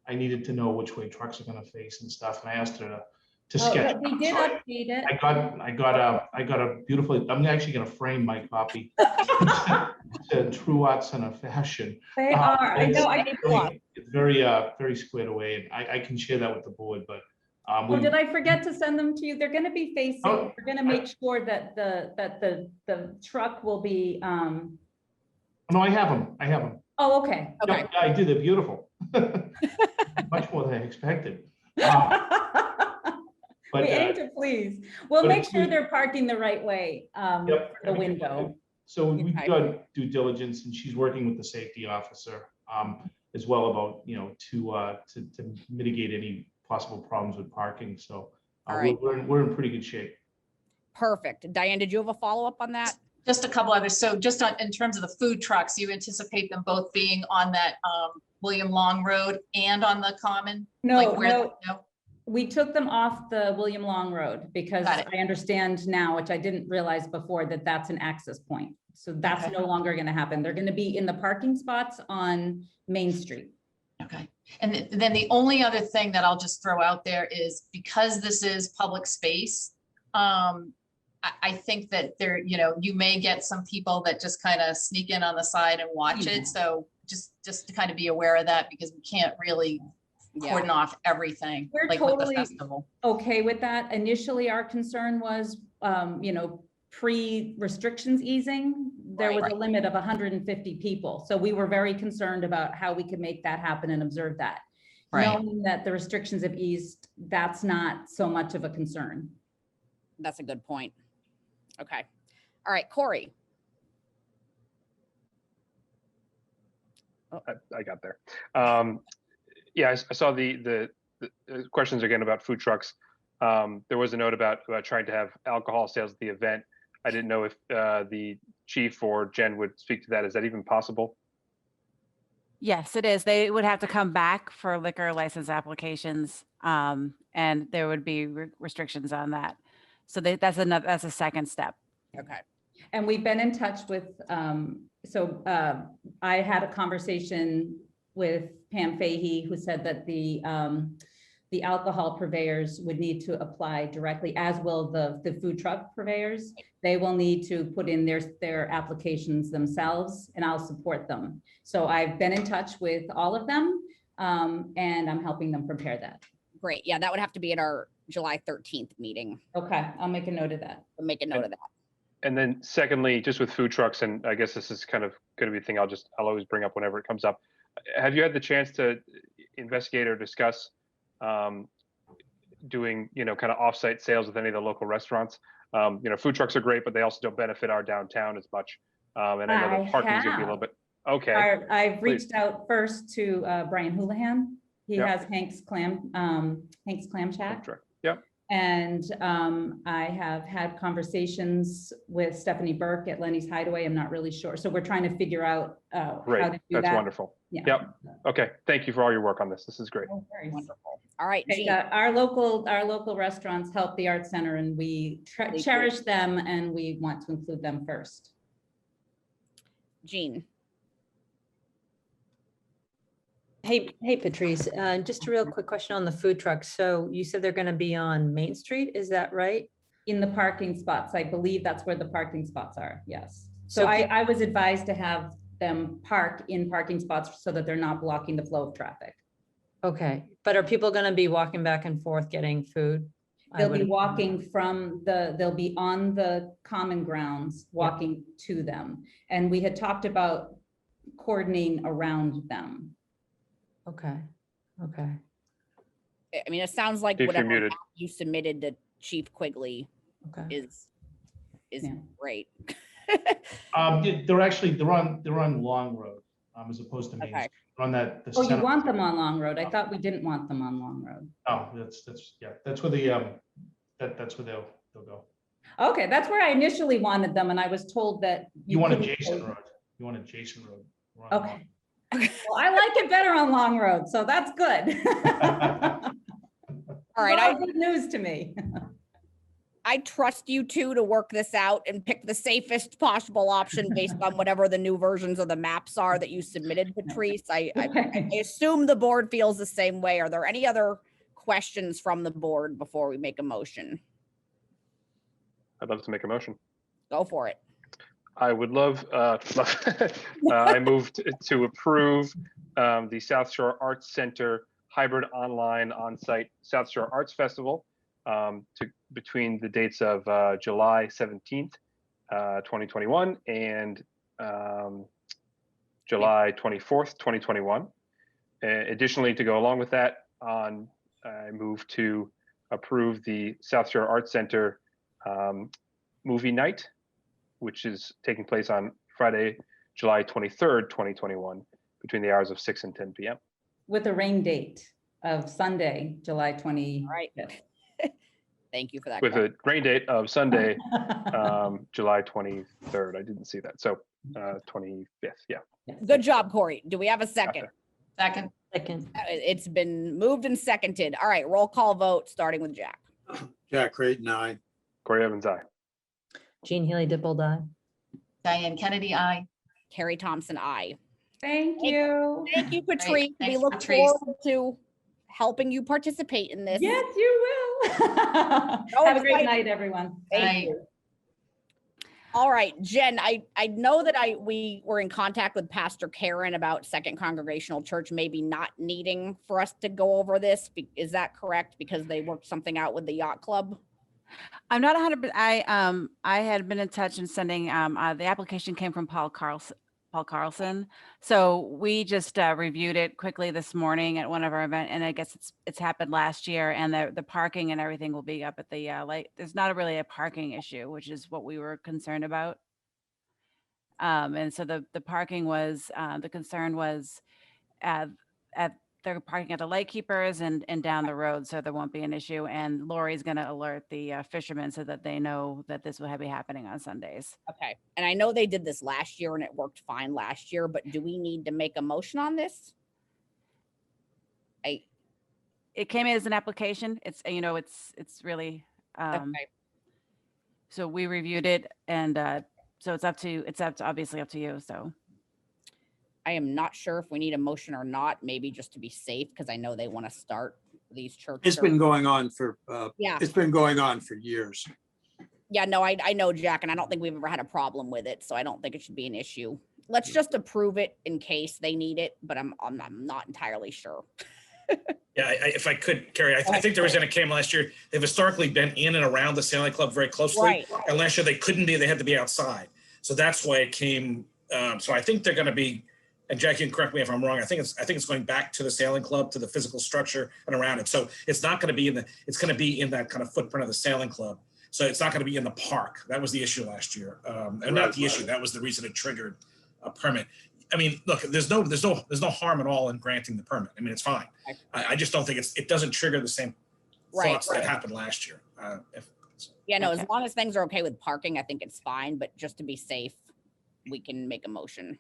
I needed to know which way trucks are going to face and stuff, and I asked her to sketch. We did update it. I got a beautiful. I'm actually going to frame my copy. To True Art Center fashion. They are. I know. It's very squared away, and I can share that with the board. But did I forget to send them to you? They're going to be facing. We're going to make sure that the truck will be. No, I have them. Oh, okay. Okay. Yeah, I did. They're beautiful. Much more than I expected. But, we aim to please. We'll make sure they're parking the right way for the window. So we've done due diligence, and she's working with the safety officer as well about to mitigate any possible problems with parking. So we're in pretty good shape. Perfect. Diane, did you have a follow-up on that? Just a couple others. So just in terms of the food trucks, you anticipate them both being on that William Long Road and on the common? No. We took them off the William Long Road because I understand now, which I didn't realize before, that that's an access point. So that's no longer going to happen. They're going to be in the parking spots on Main Street. Okay. And then the only other thing that I'll just throw out there is because this is public space, I think that you may get some people that just kind of sneak in on the side and watch it. So just to kind of be aware of that, because we can't really cordon off everything. We're like totally with the festival. Okay with that. Initially, our concern was, pre-restrictions easing, there was a limit of 150 people. So we were very concerned about how we could make that happen and observe that. Knowing that the restrictions have eased, that's not so much of a concern. That's a good point. Okay. All right, Corey. I got there. Yeah, I saw the questions again about food trucks. There was a note about trying to have alcohol sales at the event. I didn't know if the chief or Jen would speak to that. Is that even possible? Yes, it is. They would have to come back for liquor license applications, and there would be restrictions on that. So that's a second step. Okay. And we've been in touch with, I had a conversation with Pam Fahey, who said that the the alcohol purveyors would need to apply directly, as will the food truck purveyors. They will need to put in their applications themselves, and I'll support them. So I've been in touch with all of them, and I'm helping them prepare that. Great. Yeah, that would have to be at our July 13th meeting. Okay, I'll make a note of that. We'll make a note of that. And then secondly, just with food trucks, and I guess this is kind of going to be a thing I'll always bring up whenever it comes up. Have you had the chance to investigate or discuss doing, kind of offsite sales with any of the local restaurants? Food trucks are great, but they also don't benefit our downtown as much. And I know the parking is going to be a little bit, okay. I've Please. reached out first to Brian Houlihan. He Yep. has Hank's Clam Shack. Sure. Yep. And I have had conversations with Stephanie Burke at Lenny's Hideaway. I'm not really sure. So we're trying to figure out how to Great. do That's that. wonderful. Yeah. Yep. Okay. Thank you for all your work on this. This is great. No worries. Wonderful. All right, Okay, Jean. our local restaurants help the Arts Center, and we They do. cherish them, and we want to include them first. Jean. Hey, Patrice, just a real quick question on the food trucks. So you said they're going to be on Main Street, is that right? In the parking spots, I believe that's where the parking spots are, yes. So So I was advised to have them park in parking spots so that they're not blocking the flow of traffic. Okay, but are people going to be walking back and forth getting food? I They'll be would- walking they'll be on the common grounds, walking to them. And we had talked about coordinating around them. Okay, okay. I mean, it sounds like Chief, you're whatever muted. map you submitted to Chief Quigley Okay. is Yeah. great. They're on Long Road, as opposed to Main Okay. Street. They're on that. the Oh, you center- want them on Long Road? I thought we didn't want them on Long Road. Oh, that's where that's where they'll go. Okay, that's where I initially wanted them, and I was told that. You want couldn't adjacent go- road. You want adjacent road. We're on Okay. Well, I like it better on Long Road, so that's good. All right, It's all good news to me. I trust you two to work this out and pick the safest possible option based on whatever the new versions of the maps are that you submitted, Patrice. I assume the board feels the same way. Are there any other questions from the board before we make a motion? I'd love to make a motion. Go for it. I would love, I moved to approve the South Shore Arts Center hybrid online on-site South Shore Arts Festival between the dates of July 17th, 2021 and July 24th, 2021. Additionally, to go along with that, I move to approve the South Shore Arts Center movie night, which is taking place on Friday, July 23rd, 2021, between the hours of 6 and 10 p.m. With a rain date of Sunday, July 20. All right. Thank you for that. With a rain date of Sunday, July 23rd. I didn't see that. So 25th, yeah. Good job, Corey. Do we have a second? Second. Second. It's been moved and seconded. All right, roll call vote, starting with Jack. Jack Creighton, aye. Corey Evans, aye. Jean Healy Dipple aye. Diane Kennedy, aye. Carrie Thompson, aye. Thank you. Thank you, Patrice. We Thanks, look Patrice. forward to helping you participate in this. Yes, you will. Have a great exciting. night, everyone. Thank Aye. you. All right, Jen, I know that we were in contact with Pastor Karen about Second Congregational Church maybe not needing for us to go over this. Is that correct? Because they worked something out with the yacht club? I'm not 100%. I had been in touch and sending, the application came from Paul Carlson. So we just reviewed it quickly this morning at one of our events, and I guess it's happened last year, and the parking and everything will be up at the there's not really a parking issue, which is what we were concerned about. And so the parking was the concern was at they're parking at the Lightkeepers and down the road, so there won't be an issue. And Lori's going to alert the fishermen so that they know that this will be happening on Sundays. Okay. And I know they did this last year and it worked fine last year, but do we need to make a motion on this? It came in as an application. It's it's really Okay. so we reviewed it, and so it's obviously up to you. So I am not sure if we need a motion or not, maybe just to be safe, because I know they want to start these church. It's been going on for, Yeah. it's been going on for years. Yeah, no, I know, Jack, and I don't think we've ever had a problem with it, so I don't think it should be an issue. Let's just approve it in case they need it, but I'm not entirely sure. Yeah, if I could, Carrie, I think the reason it came last year, they've historically been in and around the Sailing Club very closely. Right. And last year they couldn't be, they had to be outside. So that's why it came, so I think they're gonna be, and Jack, you can correct me if I'm wrong, I think it's going back to the Sailing Club, to the physical structure and around it. So it's not gonna be it's gonna be in that kind of footprint of the Sailing Club. So it's not gonna be in the park. That was the issue last year. And not the issue, that was the reason it triggered a permit. I mean, look, there's no harm at all in granting the permit. I mean, it's fine. I just don't think it doesn't trigger the same thoughts that happened last year. Yeah, no, as long as things are okay with parking, I think it's fine, but just to be safe, we can make a motion.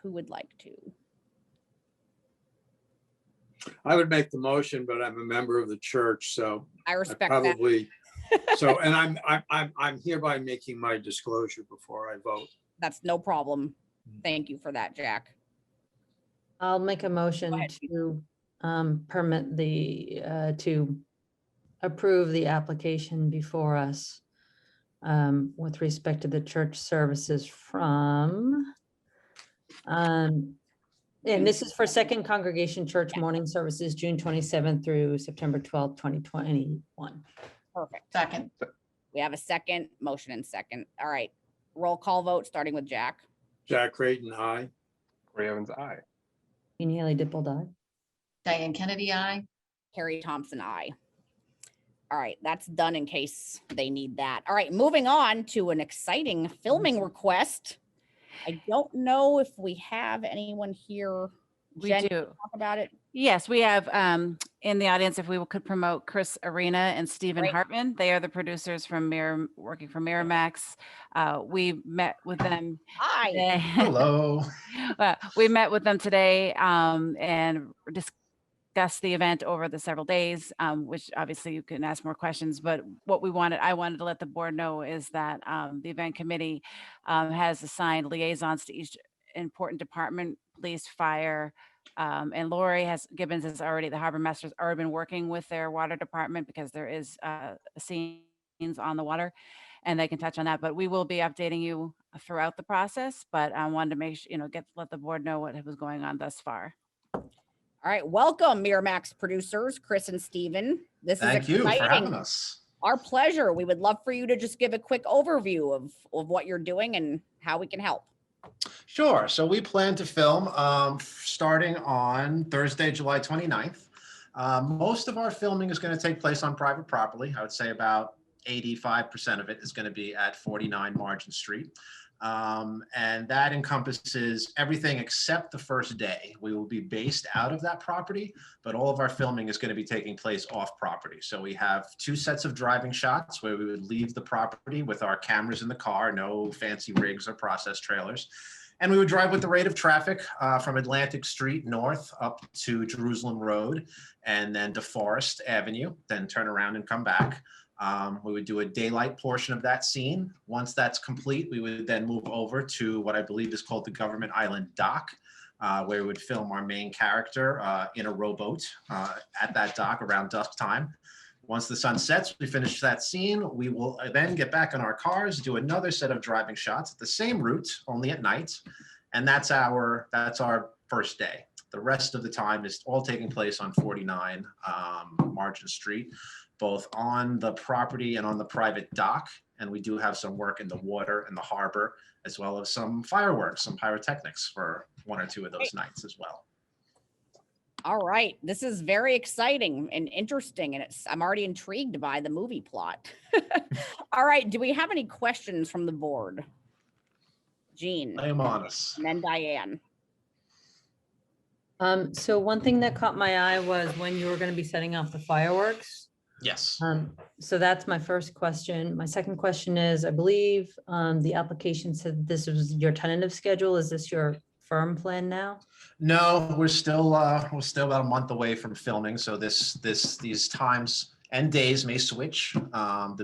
Who would like to? I would make the motion, but I'm a member of the church, so I I respect that. probably, so, and I'm hereby making my disclosure before I vote. That's no problem. Thank you for that, Jack. I'll make a motion to permit to approve the application before us with respect to the church services from, and this is for Second Congregation Church morning services, June 27th through September 12th, 2021. Perfect. Second. We have a second, motion and second. All right. Roll call vote, starting with Jack. Jack Creighton, aye. Corey Evans, aye. Jeannie Haley Dipple die. Diane Kennedy, aye. Carrie Thompson, aye. All right, that's done in case they need that. All right, moving on to an exciting filming request. I don't know if we have anyone here. We Jen, do. can you talk about it. Yes, we have in the audience, if we could promote Chris Arena and Stephen Great. Hartman. They are the producers from working for Miramax. We met with them. Hi. today. Hello. We met with them today and discussed the event over the several days, which obviously you can ask more questions. But what I wanted to let the board know is that the event committee has assigned liaisons to each important department, police, fire, and Lori Gibbons has already, the harbor master's already been working with their water department because there is scenes on the water and they can touch on that, but we will be updating you throughout the process, but I wanted to make sure, let the board know what was going on thus far. All right, welcome Miramax producers, Chris and Stephen. This Thank is you for exciting. having us. Our pleasure. We would love for you to just give a quick overview of what you're doing and how we can help. Sure. So we plan to film starting on Thursday, July 29th. Most of our filming is going to take place on private property. I would say about 85% of it is going to be at 49 Margin Street. And that encompasses everything except the first day. We will be based out of that property, but all of our filming is going to be taking place off property. So we have 2 sets of driving shots where we would leave the property with our cameras in the car, no fancy rigs or process trailers. And we would drive with the rate of traffic from Atlantic Street north up to Jerusalem Road and then to Forest Avenue, then turn around and come back. We would do a daylight portion of that scene. Once that's complete, we would then move over to what I believe is called the Government Island Dock, where we would film our main character in a rowboat at that dock around dusk time. Once the sun sets, we finish that scene. We will then get back in our cars, do another set of driving shots at the same route, only at night. And that's our first day. The rest of the time is all taking place on 49 Margin Street, both on the property and on the private dock. And we do have some work in the water and the harbor, as well as some fireworks, some pyrotechnics for 1 or 2 of those nights as well. All right, this is very exciting and interesting, and I'm already intrigued by the movie plot. All right, do we have any questions from the board? Jean. I am honest. And then Diane. So one thing that caught my eye was when you were going to be setting off the fireworks. Yes. So that's my first question. My second question is, I believe the application said this was your tentative schedule. Is this your firm plan now? No, we're still about a month away from filming. So these times and days may switch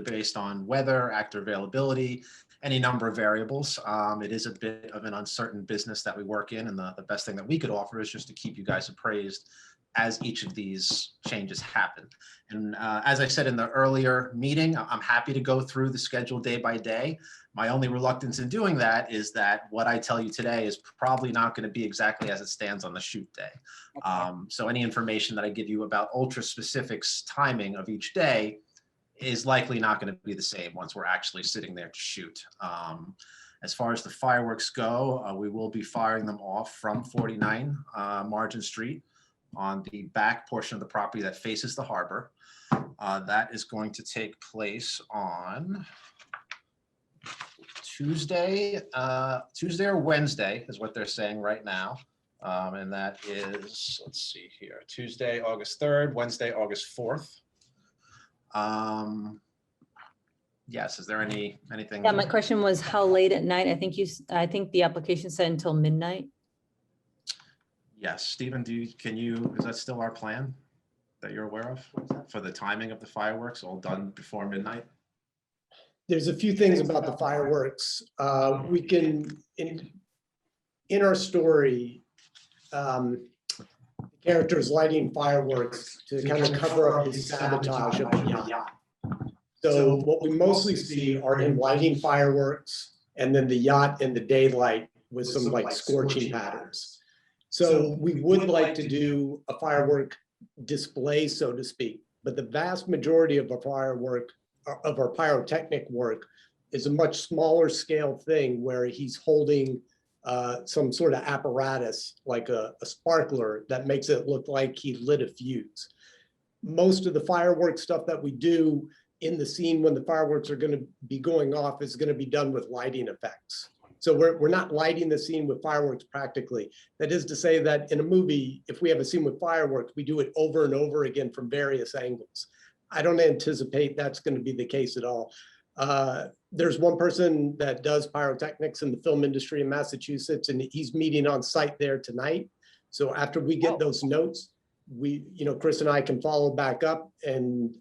based on weather, actor availability, any number of variables. It is a bit of an uncertain business that we work in, and the best thing that we could offer is just to keep you guys appraised as each of these changes happen. And as I said in the earlier meeting, I'm happy to go through the schedule day by day. My only reluctance in doing that is that what I tell you today is probably not going to be exactly as it stands on the shoot day. So any information that I give you about ultra specifics timing of each day is likely not going to be the same once we're actually sitting there to shoot. As far as the fireworks go, we will be firing them off from 49 Margin Street on the back portion of the property that faces the harbor. That is going to take place on Tuesday or Wednesday is what they're saying right now. And that is, let's see here, Tuesday, August 3rd, Wednesday, August 4th. Yes, is there anything? Yeah, my question was how late at night? I think the application said until midnight. Yes, Stephen, is that still our plan that you're aware of for the timing of the fireworks, all done before midnight? There's a few things about the fireworks. We can, in our story, the character's lighting fireworks to kind of cover up his sabotage of the yacht. So what we mostly see are him lighting fireworks and then the yacht in the daylight with some like scorching patterns. So we would like to do a firework display, so to speak, but the vast majority of our pyrotechnic work is a much smaller scale thing where he's holding some sort of apparatus like a sparkler that makes it look like he lit a fuse. Most of the fireworks stuff that we do in the scene when the fireworks are going to be going off is going to be done with lighting effects. So we're not lighting the scene with fireworks practically. That is to say that in a movie, if we have a scene with fireworks, we do it over and over again from various angles. I don't anticipate that's going to be the case at all. There's one person that does pyrotechnics in the film industry in Massachusetts, and he's meeting on site there tonight. So after we get those notes, Chris and I can follow back up and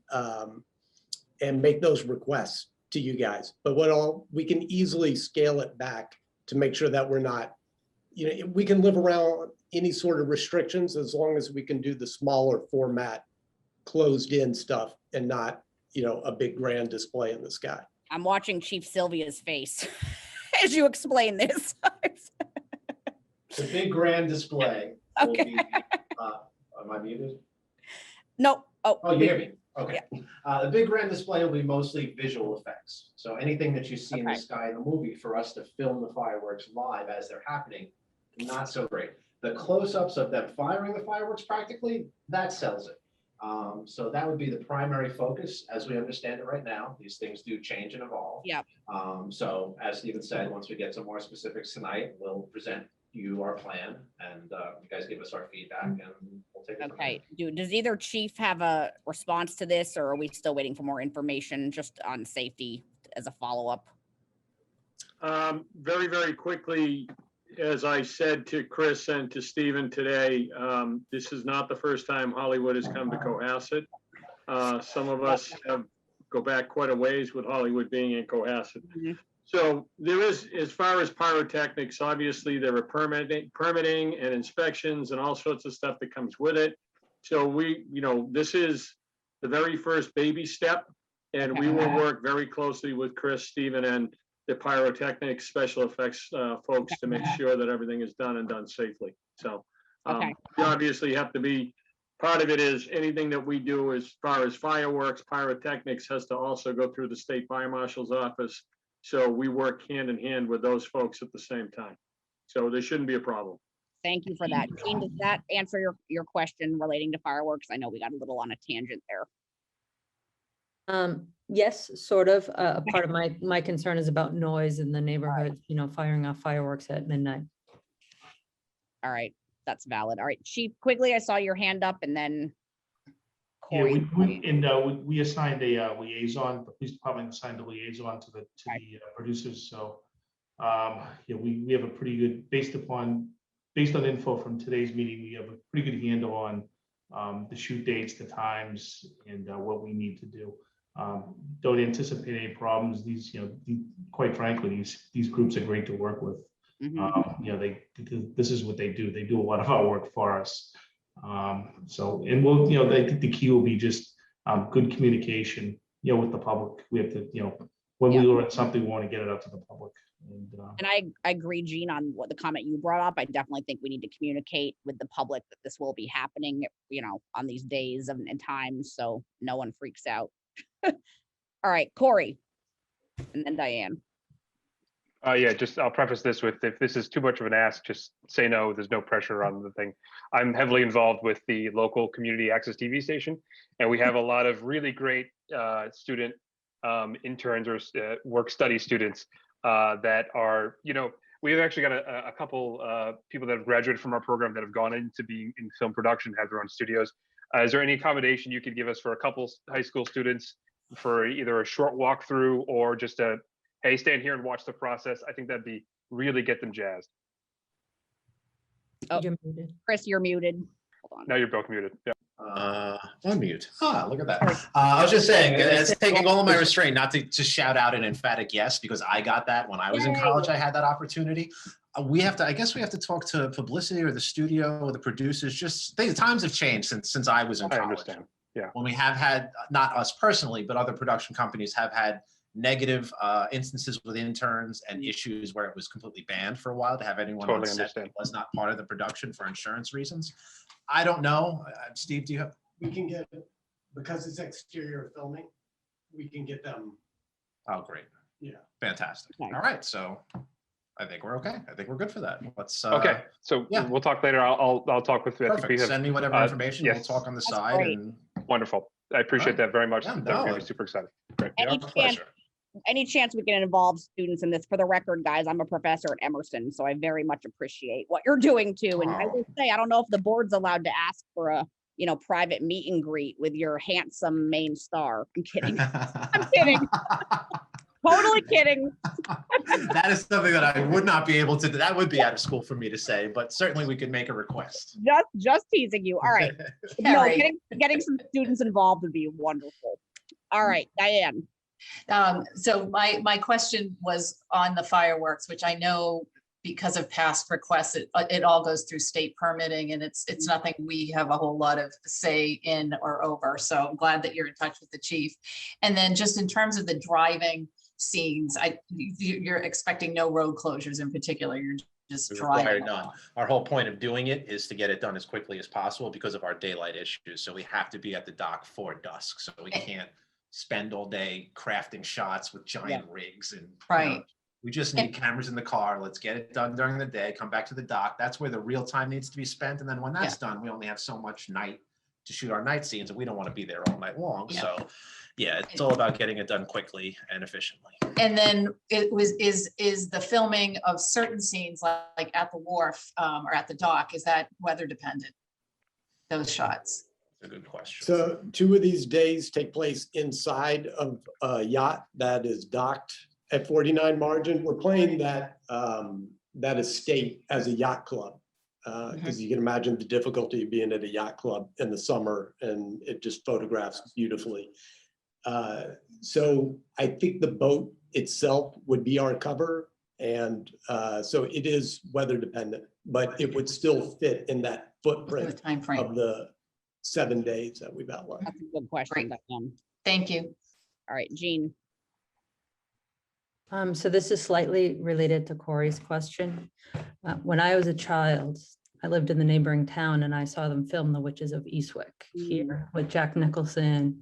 make those requests to you guys. But we can easily scale it back to make sure that we're not, we can live around any sort of restrictions as long as we can do the smaller format, closed in stuff and not, a big grand display in the sky. I'm watching Chief Sylvia's face as you explain this. The big grand display. Okay. Will be, am I muted? No. Oh, you hear me? Okay. The big grand display will be mostly visual effects. So anything that you see in the sky in the movie, for us to film the fireworks live as they're happening, not so great. The close-ups of them firing the fireworks practically, that sells it. So that would be the primary focus as we understand it right now. These things do change and evolve. Yeah. So as Stephen said, once we get some more specifics tonight, we'll present you our plan and you guys give us our feedback and we'll take it from there. Does either chief have a response to this, or are we still waiting for more information just on safety as a follow-up? Very, very quickly, as I said to Chris and to Stephen today, this is not the first time Hollywood has come to Cohasset. Some of us go back quite a ways with Hollywood being in Cohasset. Mm-hmm. So there is, as far as pyrotechnics, obviously there are permitting and inspections and all sorts of stuff that comes with it. So this is the very first baby step, and we will work very closely with Chris, Stephen, and the pyrotechnics, special effects folks to make sure that everything is done and done safely. So we obviously have to be, part of it is anything that we do as far as fireworks, pyrotechnics has to also go through the state fire marshal's office. So we work hand in hand with those folks at the same time. So there shouldn't be a problem. Thank you for that. Jean, does that answer your question relating to fireworks? I know we got a little on a tangent there. Yes, sort of. Part of my concern is about noise in the neighborhood, firing off fireworks at midnight. All right, that's valid. All right, Chief, quickly, I saw your hand up and then Yeah, we assigned a liaison. The police department assigned a liaison to the producers. So we have a pretty good, based on info from today's meeting, we have a pretty good handle on the shoot dates, the times, and what we need to do. Don't anticipate any problems. These, quite frankly, these groups are great to work with. This is what they do. They do a lot of our work for us. And we'll, I think the key will be just good communication, with the public. We have to, when we learn something, we want to get it out to the public. And I agree, Gene, on what the comment you brought up. I definitely think we need to communicate with the public that this will be happening, on these days and times, so no one freaks out. All right, Corey, and then Diane. I'll preface this with, if this is too much of an ask, just say no. There's no pressure on the thing. I'm heavily involved with the local community access TV station, and we have a lot of really great student interns or work study students that are, we've actually got a couple people that have graduated from our program that have gone into being in film production, have their own studios. Is there any accommodation you could give us for a couple high school students for either a short walkthrough or just hey, stand here and watch the process? I think that'd be really get them jazzed. Oh, You're muted. Chris, you're muted. Hold on. Now you're both muted. Yeah. Unmute. Look at that. I was just saying, it's taking all of my restraint not to shout out an emphatic yes, because I got that when I was in college. I had that opportunity. I guess we have to talk to publicity or the studio or the producers. Times have changed since I was in college. I understand. Yeah. When we have had, not us personally, but other production companies have had negative instances with interns and issues where it was completely banned for a while to have anyone on set that was not part of the production for insurance reasons. I don't know. Steve, do you have? We can get, because it's exterior filming, we can get them. Oh, great. Yeah. Fantastic. Okay. All right. So I think we're okay. I think we're good for that. Let's. Okay. So we'll talk later. I'll talk with you. Perfect. Send me whatever information. Yes. We'll talk on the side. Great. And Wonderful. I appreciate that very much. Yeah, I'm no. really super excited. Great. Any chance we can involve students in this? For the record, guys, I'm a professor at Emerson, so I very much appreciate what you're doing too. And I will say, I don't know if the board's allowed to ask for a, private meet and greet with your handsome main star. I'm kidding. I'm kidding. Totally kidding. That is something that I would not be able to do. That would be out of school for me to say, but certainly we could make a request. Just teasing you. All right. No, getting some students involved would be wonderful. All right, Diane. So my question was on the fireworks, which I know because of past requests, it all goes through state permitting, and it's nothing we have a whole lot of say in or over. So I'm glad that you're in touch with the chief. And then just in terms of the driving scenes, you're expecting no road closures in particular. You're just driving. None. Our whole point of doing it is to get it done as quickly as possible because of our daylight issues. So we have to be at the dock for dusk. So we can't spend all day crafting shots with giant rigs and we just need cameras in the car. Let's get it done during the day, come back to the dock. That's where the real time needs to be spent. And then when that's done, we only have so much night to shoot our night scenes and we don't want to be there all night long. So it's all about getting it done quickly and efficiently. And then is the filming of certain scenes like at the wharf or at the dock, is that weather dependent? Those shots? A good question. So 2 of these days take place inside of a yacht that is docked at 49 Margin. We're playing that estate as a yacht club because you can imagine the difficulty of being at a yacht club in the summer, and it just photographs beautifully. So I think the boat itself would be our cover, and so it is weather dependent, but it would still fit in that footprint of the 7 days that we've outlined. That's a good question. Thank you. All right, Jean. So this is slightly related to Corey's question. When I was a child, I lived in the neighboring town and I saw them film The Witches of Eastwick here with Jack Nicholson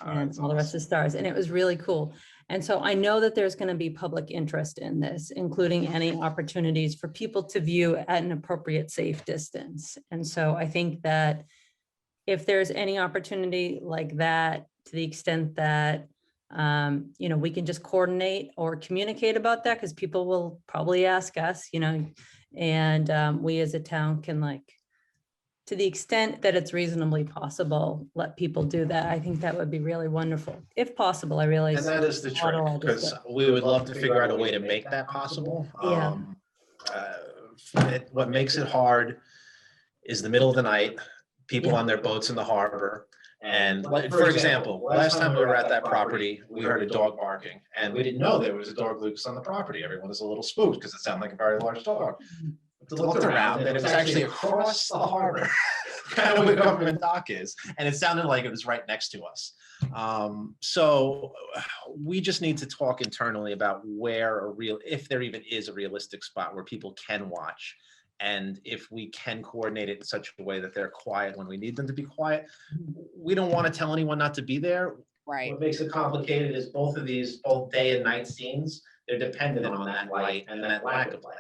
and all the rest of the stars. And it was really cool. And so I know that there's going to be public interest in this, including any opportunities for people to view at an appropriate safe distance. And so I think that if there's any opportunity like that, to the extent that we can just coordinate or communicate about that, because people will probably ask us, and we as a town can, to the extent that it's reasonably possible, let people do that. I think that would be really wonderful, if possible. I realize. And that is the trick, because we would love to figure out a way to make that possible. What makes it hard is the middle of the night, people on their boats in the harbor. And for example, last time we were at that property, we heard a dog barking and we didn't know there was a dog loose on the property. Everyone was a little spooked because it sounded like a very large dog. We looked around and it was actually across the harbor, kind of where the government dock is. And it sounded like it was right next to us. So we just need to talk internally about if there even is a realistic spot where people can watch. And if we can coordinate it in such a way that they're quiet when we need them to be quiet. We don't want to tell anyone not to be there. Right. What makes it complicated is both day and night scenes, they're dependent on that light and that lack of light.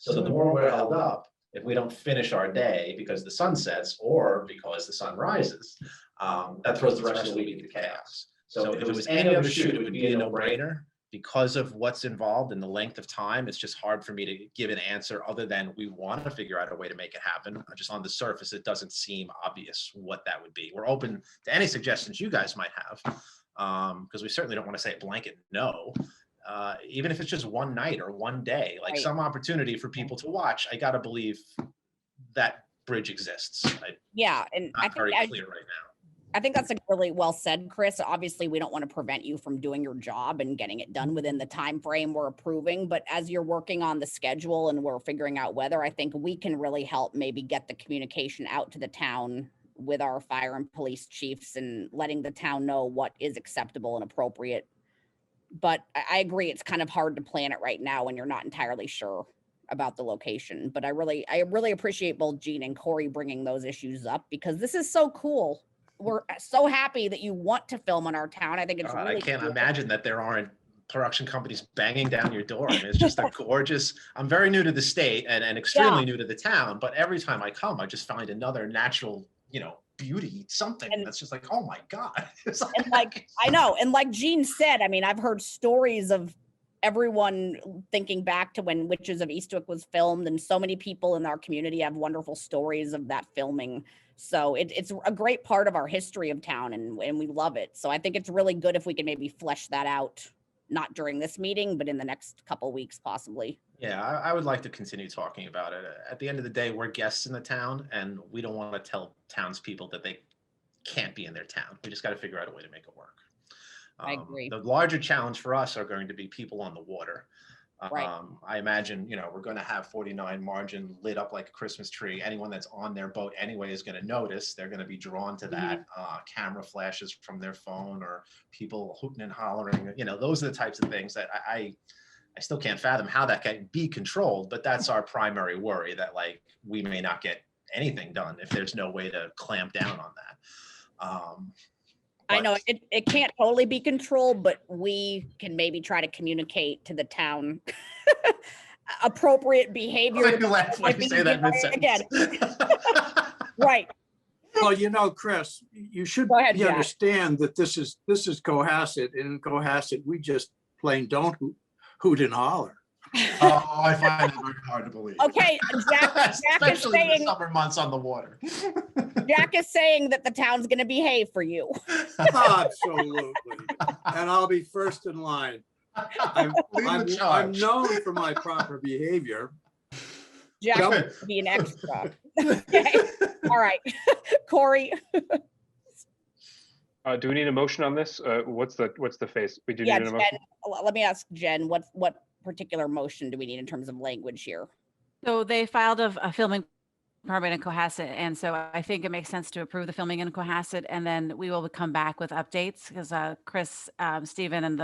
So the more we're held up, if we don't finish our day because the sun sets or because the sun rises, that throws the rest of the week into chaos. So if it was any other shoot, it would be a no-brainer. Because of what's involved and the length of time, it's just hard for me to give an answer other than we want to figure out a way to make it happen. Just on the surface, it doesn't seem obvious what that would be. We're open to any suggestions you guys might have, because we certainly don't want to say a blanket no. Even if it's just one night or one day, like some opportunity for people to watch, I got to believe that bridge exists. Yeah, and I think very clear right now. I think that's really well said, Chris. Obviously, we don't want to prevent you from doing your job and getting it done within the time frame we're approving. But as you're working on the schedule and we're figuring out whether, I think we can really help maybe get the communication out to the town with our fire and police chiefs and letting the town know what is acceptable and appropriate. But I agree, it's kind of hard to plan it right now when you're not entirely sure about the location. But I really appreciate both Gene and Corey bringing those issues up because this is so cool. We're so happy that you want to film in our town. I think it's really I can't cool. imagine that there aren't production companies banging down your door. I mean, it's just a gorgeous, I'm very new to the state and extremely new to the town, but every time I come, I just find another natural, beauty, something that's just like, oh my God. And I know. And like Gene said, I mean, I've heard stories of everyone thinking back to when Witches of Eastwick was filmed, and so many people in our community have wonderful stories of that filming. So it's a great part of our history of town and we love it. So I think it's really good if we can maybe flesh that out, not during this meeting, but in the next couple of weeks, possibly. Yeah, I would like to continue talking about it. At the end of the day, we're guests in the town and we don't want to tell townspeople that they can't be in their town. We just got to figure out a way to make it work. I agree. The larger challenge for us are going to be people on the water. Right. I imagine, we're going to have 49 Margin lit up like a Christmas tree. Anyone that's on their boat anyway is going to notice. They're going to be drawn to that. Camera flashes from their phone or people hooting and hollering. Those are the types of things that I still can't fathom how that can be controlled. But that's our primary worry, that we may not get anything done if there's no way to clamp down on that. I know it can't totally be controlled, but we can maybe try to communicate to the town appropriate behavior. Make me laugh when you say that mid-sentence. Again. Right. Well, Chris, you should understand that this is Cohasset, and in Cohasset, we just plain don't hoot and holler. Oh, I find it very hard to believe. Okay, Jack is Especially in saying the summer months on the water. Jack is saying that the town's going to behave for you. Absolutely, and I'll be first in line. I'm known for my proper behavior. Jack will be an extra. Okay, all right, Corey. Do we need a motion on this? What's the phase? We do need a motion. Jen, let me ask Jen, what particular motion do we need in terms of language here? So they filed a filming permit in Cohasset, and so I think it makes sense to approve the filming in Cohasset, and then we will come back with updates because Chris, Stephen, and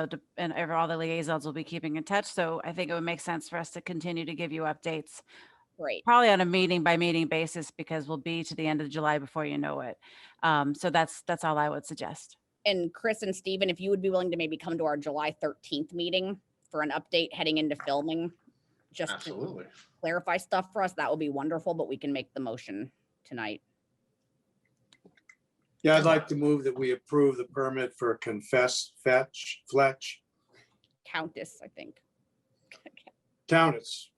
all the liaisons will be keeping in touch. So I think it would make sense for us to continue to give you updates. Great. Probably on a meeting by meeting basis because we'll be to the end of July before you know it. So that's all I would suggest. And Chris and Stephen, if you would be willing to maybe come to our July 13th meeting for an update heading into filming, just Absolutely. to clarify stuff for us, that would be wonderful, but we can make the motion tonight. Yeah, I'd like to move that we approve the permit for Fletch. Countess, I think. Countess.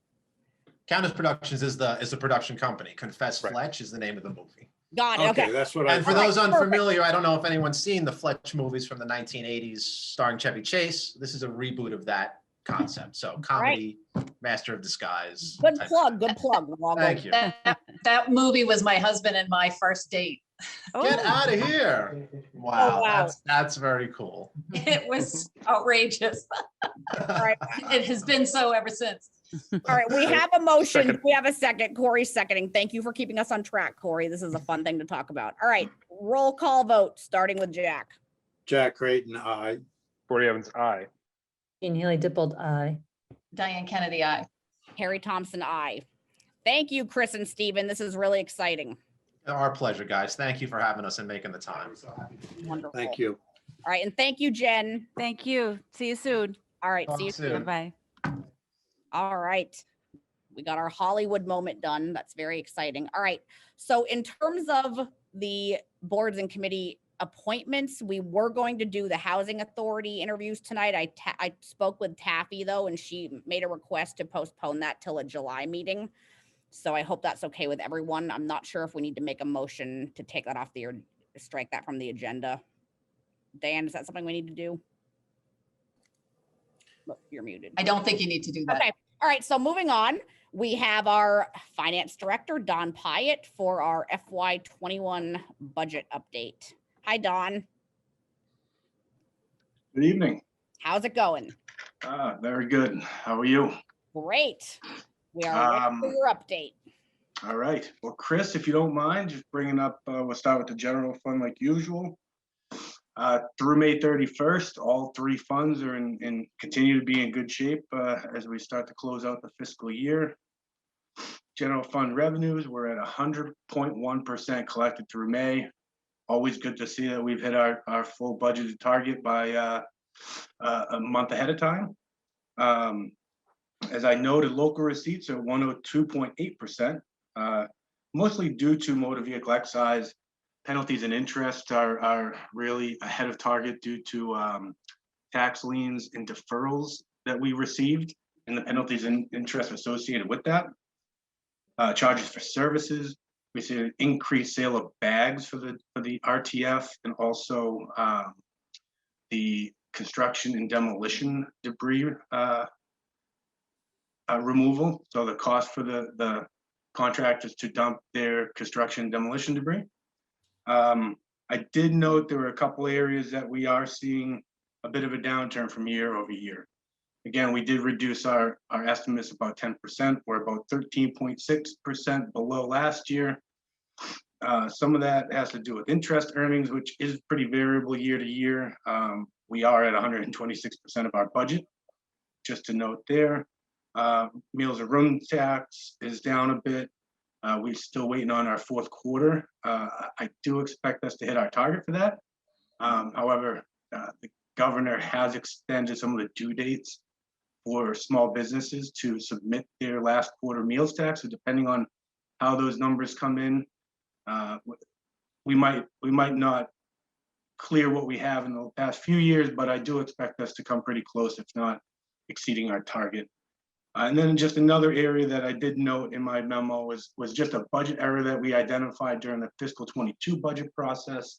Countess Productions is the production company. Fletch is the name of the movie. Got it. Okay. That's what And for those unfamiliar, I don't know if anyone's seen the Fletch movies from the 1980s starring Chevy Chase. This is a reboot of that concept. So comedy, Master of Disguise. Good plug. Good plug. Thank you. That movie was my husband and my first date. Get Oh. out of here. Wow, wow. that's very cool. It was outrageous. All right. It has been so ever since. All right, we have a motion. Second. We have a second. Corey's seconding. Thank you for keeping us on track, Corey. This is a fun thing to talk about. All right, roll call vote, starting with Jack. Jack Creighton, aye. Corey Evans, aye. Jean Haley Dippled, aye. Diane Kennedy, aye. Harry Thompson, aye. Thank you, Chris and Steven. This is really exciting. Our pleasure, guys. Thank you for having us and making the time. Wonderful. Thank you. All right, and thank you, Jen. Thank you. See you soon. All right, Talk see you soon. Bye-bye. All right. We got our Hollywood moment done. That's very exciting. All right. So in terms of the boards and committee appointments, we were going to do the housing authority interviews tonight. I spoke with Taffy though, and she made a request to postpone that till a July meeting. So I hope that's okay with everyone. I'm not sure if we need to make a motion to take that off the, or strike that from the agenda. Dan, is that something we need to do? Look, you're muted. I don't think you need to do that. Okay. All right. So moving on, we have our finance director, Don Pyatt, for our FY21 budget update. Hi, Don. Good evening. How's it going? Very good. How are you? Great. We are ready for your update. All right. Well, Chris, if you don't mind, just bringing up, we'll start with the general fund like usual. Through May 31st, all three funds are in continue to be in good shape as we start to close out the fiscal year. General fund revenues, we're at 100.1% collected through May. Always good to see that we've hit our full budgeted target by a month ahead of time. As I noted, local receipts are 102.8%, mostly due to motor vehicle excise. Penalties and interest are really ahead of target due to tax liens and deferrals that we received and the penalties and interest associated with that. Charges for services, we see an increased sale of bags for the RTF and also the construction and demolition debris removal. So the cost for the contractors to dump their construction and demolition debris. I did note there were a couple areas that we are seeing a bit of a downturn from year over year. Again, we did reduce our estimates about 10%. We're about 13.6% below last year. Some of that has to do with interest earnings, which is pretty variable year to year. We are at 126% of our budget, just to note there. Meals and room tax is down a bit. We're still waiting on our fourth quarter. I do expect us to hit our target for that. However, the governor has extended some of the due dates for small businesses to submit their last quarter meals tax. So depending on how those numbers come in, we might not clear what we have in the past few years, but I do expect us to come pretty close, if not exceeding our target. And then just another area that I did note in my memo was just a budget error that we identified during the fiscal 22 budget process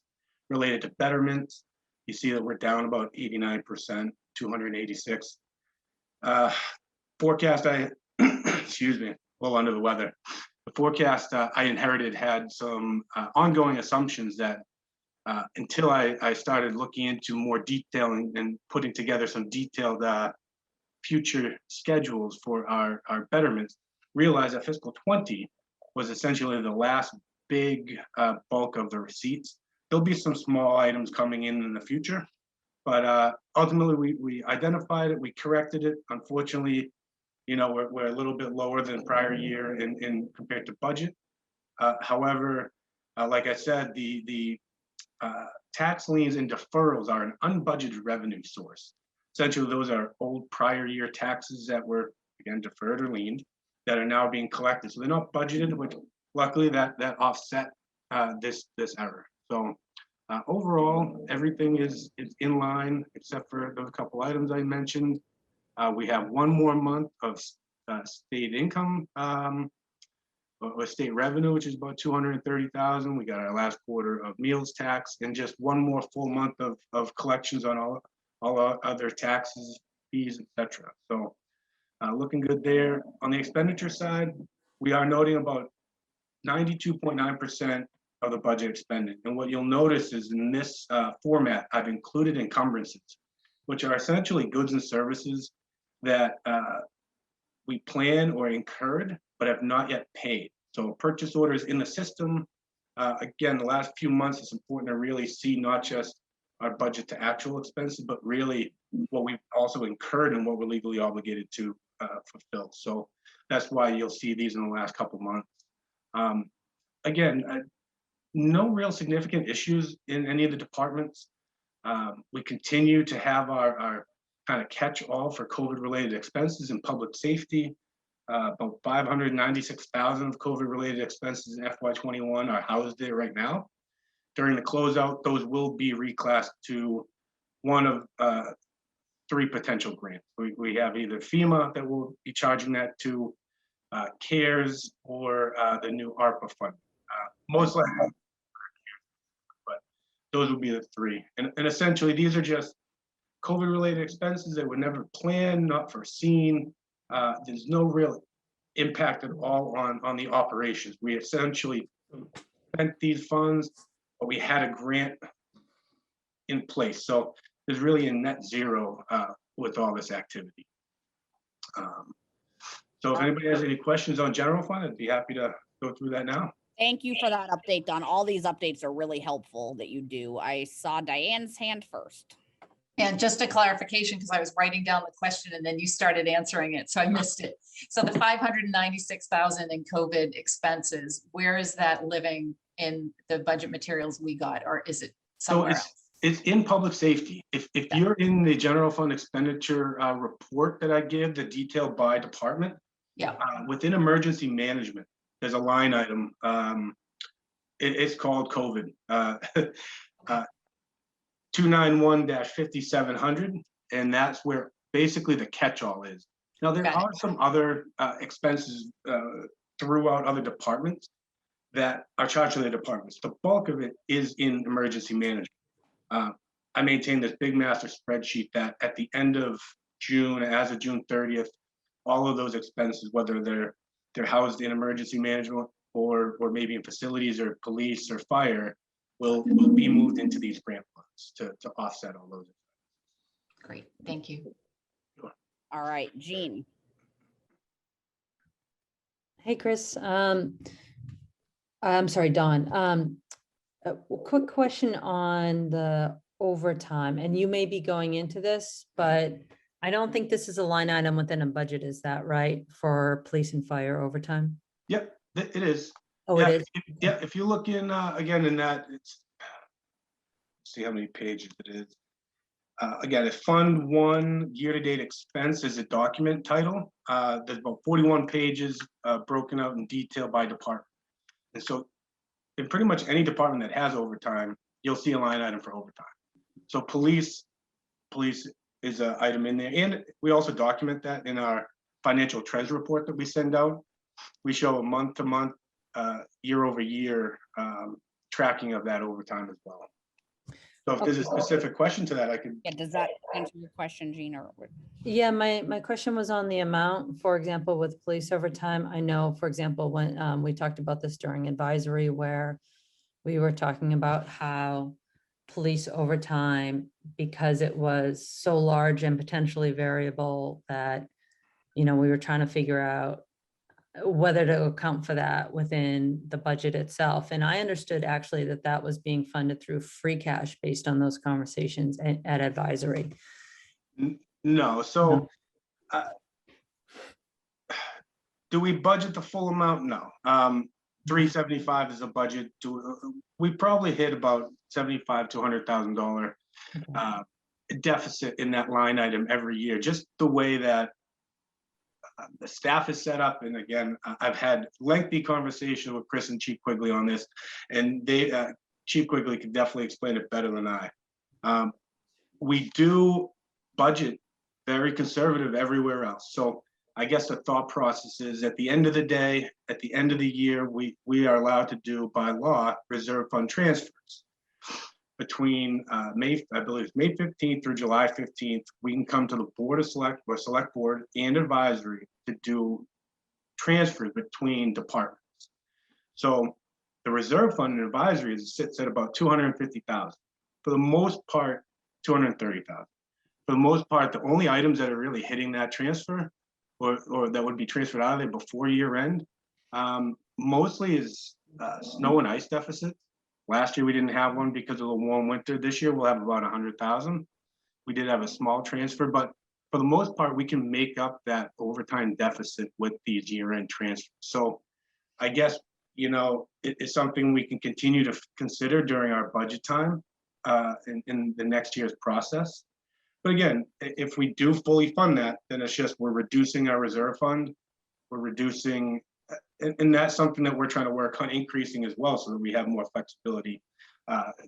related to betterments. You see that we're down about 89%, 286. Forecast, excuse me, a little under the weather. The forecast I inherited had some ongoing assumptions that until I started looking into more detail and putting together some detailed future schedules for our betterments, realized that fiscal 20 was essentially the last big bulk of the receipts. There'll be some small items coming in the future, but ultimately we identified it, we corrected it. Unfortunately, you know, we're a little bit lower than prior year in compared to budget. However, like I said, the tax liens and deferrals are an unbudgeted revenue source. Essentially, those are old prior year taxes that were, again, deferred or liened that are now being collected. So they're not budgeted, which luckily that offset this error. So overall, everything is in line except for those couple items I mentioned. We have one more month of state income or state revenue, which is about 230,000. We got our last quarter of meals tax and just one more full month of collections on all our other taxes, fees, etc. So looking good there. On the expenditure side, we are noting about 92.9% of the budget expended. And what you'll notice is in this format, I've included encumbrances, which are essentially goods and services that we plan or incurred, but have not yet paid. So purchase orders in the system. Again, the last few months, it's important to really see not just our budget to actual expenses, but really what we've also incurred and what we're legally obligated to fulfill. So that's why you'll see these in the last couple months. Again, no real significant issues in any of the departments. We continue to have our kind of catch-all for COVID-related expenses in public safety. About 596,000 of COVID-related expenses in FY21 are housed there right now. During the closeout, those will be reclassed to one of 3 potential grants. We have either FEMA that will be charging that to, CARES, or the new ARPA fund. Most likely, but those will be the 3. And essentially, these are just COVID-related expenses that were never planned, not foreseen. There's no real impact at all on the operations. We essentially spent these funds, but we had a grant in place. So there's really a net zero with all this activity. So if anybody has any questions on general fund, I'd be happy to go through that now. Thank you for that update, Don. All these updates are really helpful that you do. I saw Diane's hand first. And just a clarification, because I was writing down the question and then you started answering it, so I missed it. So the 596,000 in COVID expenses, where is that living in the budget materials we got, or is it somewhere else? It's in public safety. If you're in the general fund expenditure report that I give, the detail by department, within emergency management, there's a line item. It's called COVID. 291-5700, and that's where basically the catch-all is. Now, there are some other expenses throughout other departments that are charged to the departments. The bulk of it is in emergency management. I maintain this big master spreadsheet that at the end of June, as of June 30th, all of those expenses, whether they're housed in emergency management or maybe in facilities or police or fire, will be moved into these grant funds to offset all those. Great, thank you. All right, Jean. Hey, Chris. I'm sorry, Dawn. A quick question on the overtime, and you may be going into this, but I don't think this is a line item within a budget. Is that right, for police and fire overtime? Yep, it is. Oh, yeah, it is? If you look in, again, in that, it's, see how many pages it is. Again, it's Fund 1 year-to-date expense is a document title. There's about 41 pages broken out in detail by department. And so in pretty much any department that has overtime, you'll see a line item for overtime. So police is an item in there. And we also document that in our financial trends report that we send out. We show a month-to-month, year-over-year tracking of that overtime as well. So if there's a specific question to that, I could. Yeah, does that answer your question, Jean? Or Yeah, my question was on the amount. For example, with police overtime, I know, for example, when we talked about this during advisory, where we were talking about how police overtime, because it was so large and potentially variable, that, you know, we were trying to figure out whether to account for that within the budget itself. And I understood actually that that was being funded through free cash based on those conversations at advisory. No, so do we budget the full amount? No. 375 is a budget. We probably hit about $75,000 to $100,000 deficit in that line item every year, just the way that the staff is set up. And again, I've had lengthy conversation with Chris and Chief Quigley on this, and Chief Quigley could definitely explain it better than I. We do budget very conservative everywhere else. So I guess the thought process is, at the end of the day, at the end of the year, we are allowed to do by law reserve fund transfers. Between I believe it's May 15th through July 15th, we can come to the Board of Select Board and Advisory to do transfers between departments. So The reserve fund and advisory sits at about 250,000. For the most part, 230,000. For the most part, the only items that are really hitting that transfer or that would be transferred out of there before year end, mostly is snow and ice deficits. Last year, we didn't have one because of the warm winter. This year, we'll have about 100,000. We did have a small transfer, but for the most part, we can make up that overtime deficit with these year-end transfers. So I guess, you know, it's something we can continue to consider during our budget time in the next year's process. But again, if we do fully fund that, then it's just we're reducing our reserve fund. We're reducing, and that's something that we're trying to work on increasing as well so that we have more flexibility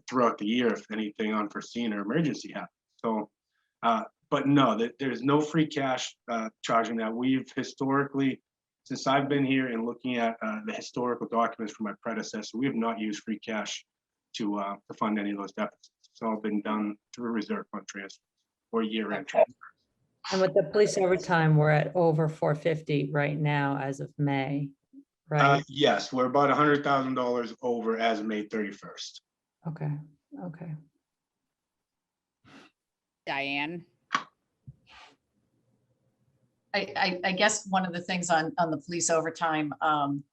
throughout the year if anything unforeseen or emergency happens. So, but no, there's no free cash charging that. We've historically, since I've been here and looking at the historical documents from my predecessor, we have not used free cash to fund any of those deficits. It's all been done through reserve fund transfers or year-end transfers. And with the police overtime, we're at over 450 right now as of May, right? Yes, we're about $100,000 over as of May 31st. Okay, okay. Diane. I guess one of the things on the police overtime, and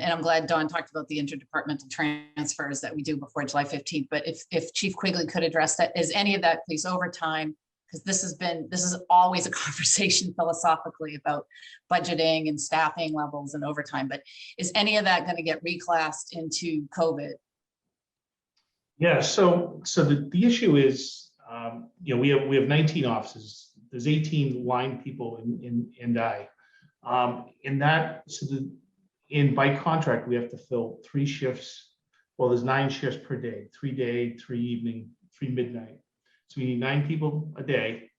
I'm glad Dawn talked about the interdepartmental transfers that we do before July 15th, but if Chief Quigley could address that, is any of that police overtime, because this is always a conversation philosophically about budgeting and staffing levels and overtime, but is any of that going to get reclassed into COVID? Yeah, so the issue is, you know, we have 19 offices. There's 18 line people in I. In that, by contract, we have to fill 3 shifts. Well, there's 9 shifts per day, 3 day, 3 evening, 3 midnight. So we need 9 people a day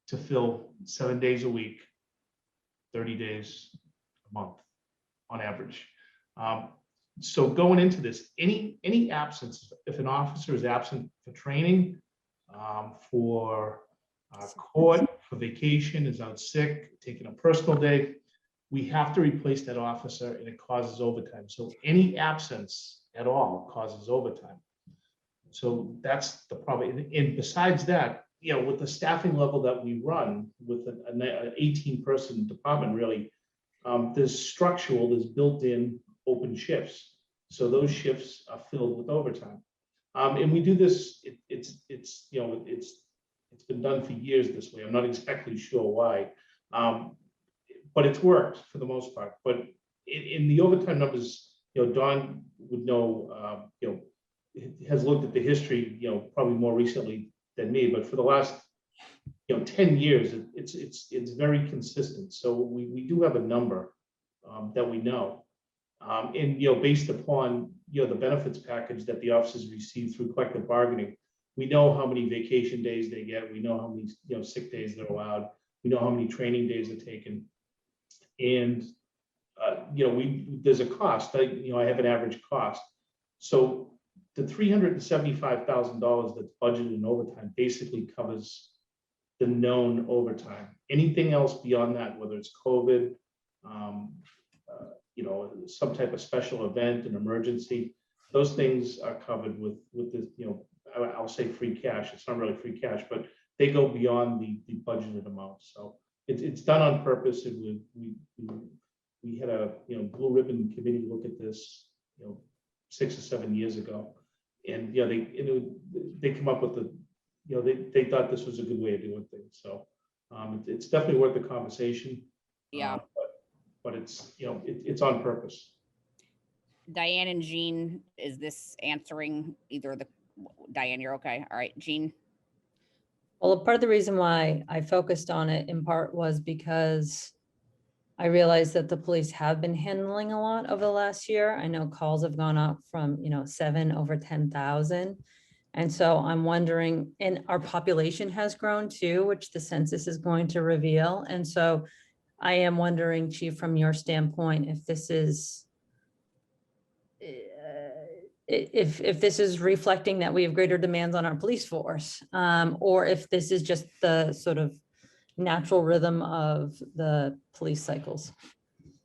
to fill 7 days a week, 30 days a month on average. So going into this, any absence, if an officer is absent for training, for court, for vacation, is out sick, taking a personal day, we have to replace that officer and it causes overtime. So any absence at all causes overtime. So that's the problem. And besides that, you know, with the staffing level that we run with an 18-person department, really, there's structural, there's built-in open shifts. So those shifts are filled with overtime. And we do this, it's you know, it's been done for years this way. I'm not exactly sure why, but it's worked for the most part. But in the overtime numbers, you know, Dawn would know, you know, has looked at the history, you know, probably more recently than me, but for the last, you know, 10 years, it's very consistent. So we do have a number that we know. And, you know, based upon, you know, the benefits package that the officers receive through collective bargaining, we know how many vacation days they get. We know how many, you know, sick days they're allowed. We know how many training days are taken. And, you know, there's a cost. You know, I have an average cost. So the $375,000 that's budgeted in overtime basically covers the known overtime. Anything else beyond that, whether it's COVID, you know, some type of special event, an emergency, those things are covered with the, you know, I'll say free cash. It's not really free cash, but they go beyond the budgeted amount. So it's done on purpose. And we had a, you know, blue ribbon committee look at this, you know, 6 or 7 years ago, and yeah, they come up with the, you know, they thought this was a good way of doing things. So it's definitely worth the conversation. Yeah. But it's, you know, it's on purpose. Diane and Jean, is this answering either the, Diane, you're okay. All right, Jean. Well, part of the reason why I focused on it in part was because I realized that the police have been handling a lot over the last year. I know calls have gone up from, you know, 7 over 10,000. And so I'm wondering, and our population has grown too, which the census is going to reveal. And so I am wondering, Chief, from your standpoint, if this is, if this is reflecting that we have greater demands on our police force, or if this is just the sort of natural rhythm of the police cycles.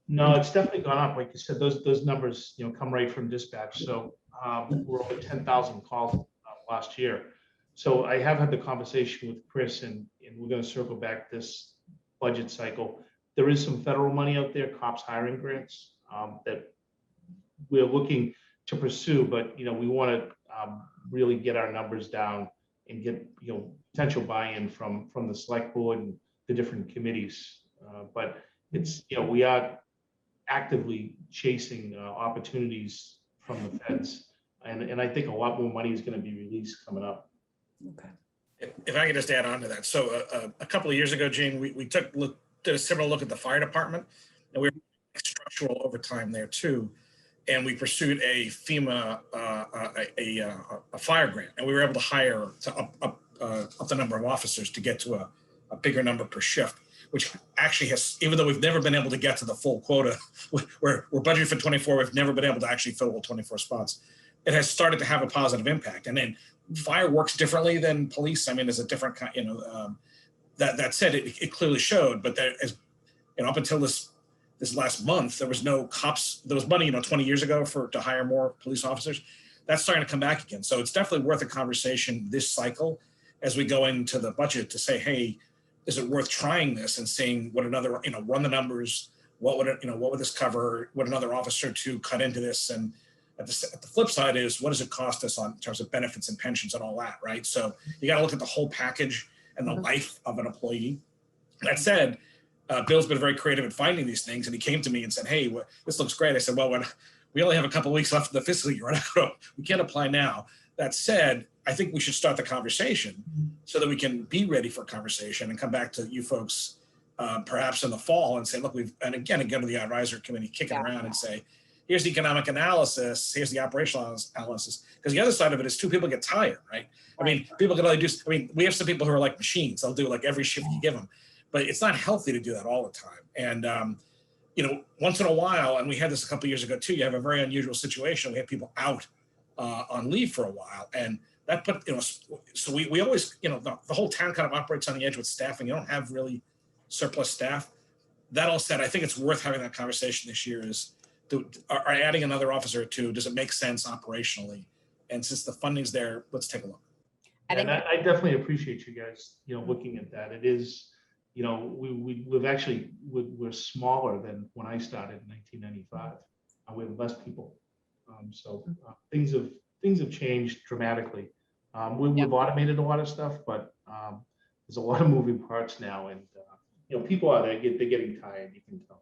No, it's definitely gone up. Like you said, those numbers, come right from dispatch. So we're over 10,000 calls last year. So I have had the conversation with Chris, and we're going to circle back this budget cycle. There is some federal money out there, cops hiring grants, that we're looking to pursue, but we want to really get our numbers down and get potential buy-in from the select board and the different committees. But it's we are actively chasing opportunities from the feds, and I think a lot more money is going to be released coming up. Okay. If I could just add on to that. So a couple of years ago, Gene, we did a similar look at the fire department, and we were structural overtime there too. And we pursued a FEMA, a fire grant, and we were able to hire to up the number of officers to get to a bigger number per shift, which actually has, even though we've never been able to get to the full quota, we're budgeted for 24, we've never been able to actually fill all 24 spots. It has started to have a positive impact. And then fire works differently than police. I mean, there's a different kind, that said, it clearly showed, but there is, up until this last month, there was no cops. There was money, 20 years ago to hire more police officers. That's starting to come back again. So it's definitely worth a conversation this cycle as we go into the budget to say, hey, is it worth trying this and seeing what another, run the numbers? What would it, what would this cover? Would another officer to cut into this? And at the flip side is, what does it cost us in terms of benefits and pensions and all that, right? So you got to look at the whole package and the life of an employee. That said, Bill's been very creative in finding these things, and he came to me and said, hey, this looks great. I said, well, we only have a couple of weeks left of the fiscal year. We can't apply now. That said, I think we should start the conversation so that we can be ready for conversation and come back to you folks perhaps in the fall and say, look, and again, go to the advisory committee, kick it around and say, here's the economic analysis, here's the operational analysis. Because the other side of it is people get tired, right? I mean, people can only do, we have some people who are like machines. They'll do like every shift you give them. But it's not healthy to do that all the time. And, once in a while, and we had this a couple of years ago too, you have a very unusual situation. We have people out on leave for a while. And that put, so we always, the whole town kind of operates on the edge with staffing. You don't have really surplus staff. That all said, I think it's worth having that conversation this year is, are adding another officer or two, does it make sense operationally? And since the funding's there, let's take a look. And I definitely appreciate you guys, looking at that. It is, we've actually, we're smaller than when I started in 1995. We have less people. Things have changed dramatically. We've automated a lot of stuff, but there's a lot of moving parts now, and people are there, they're getting tired, you can tell.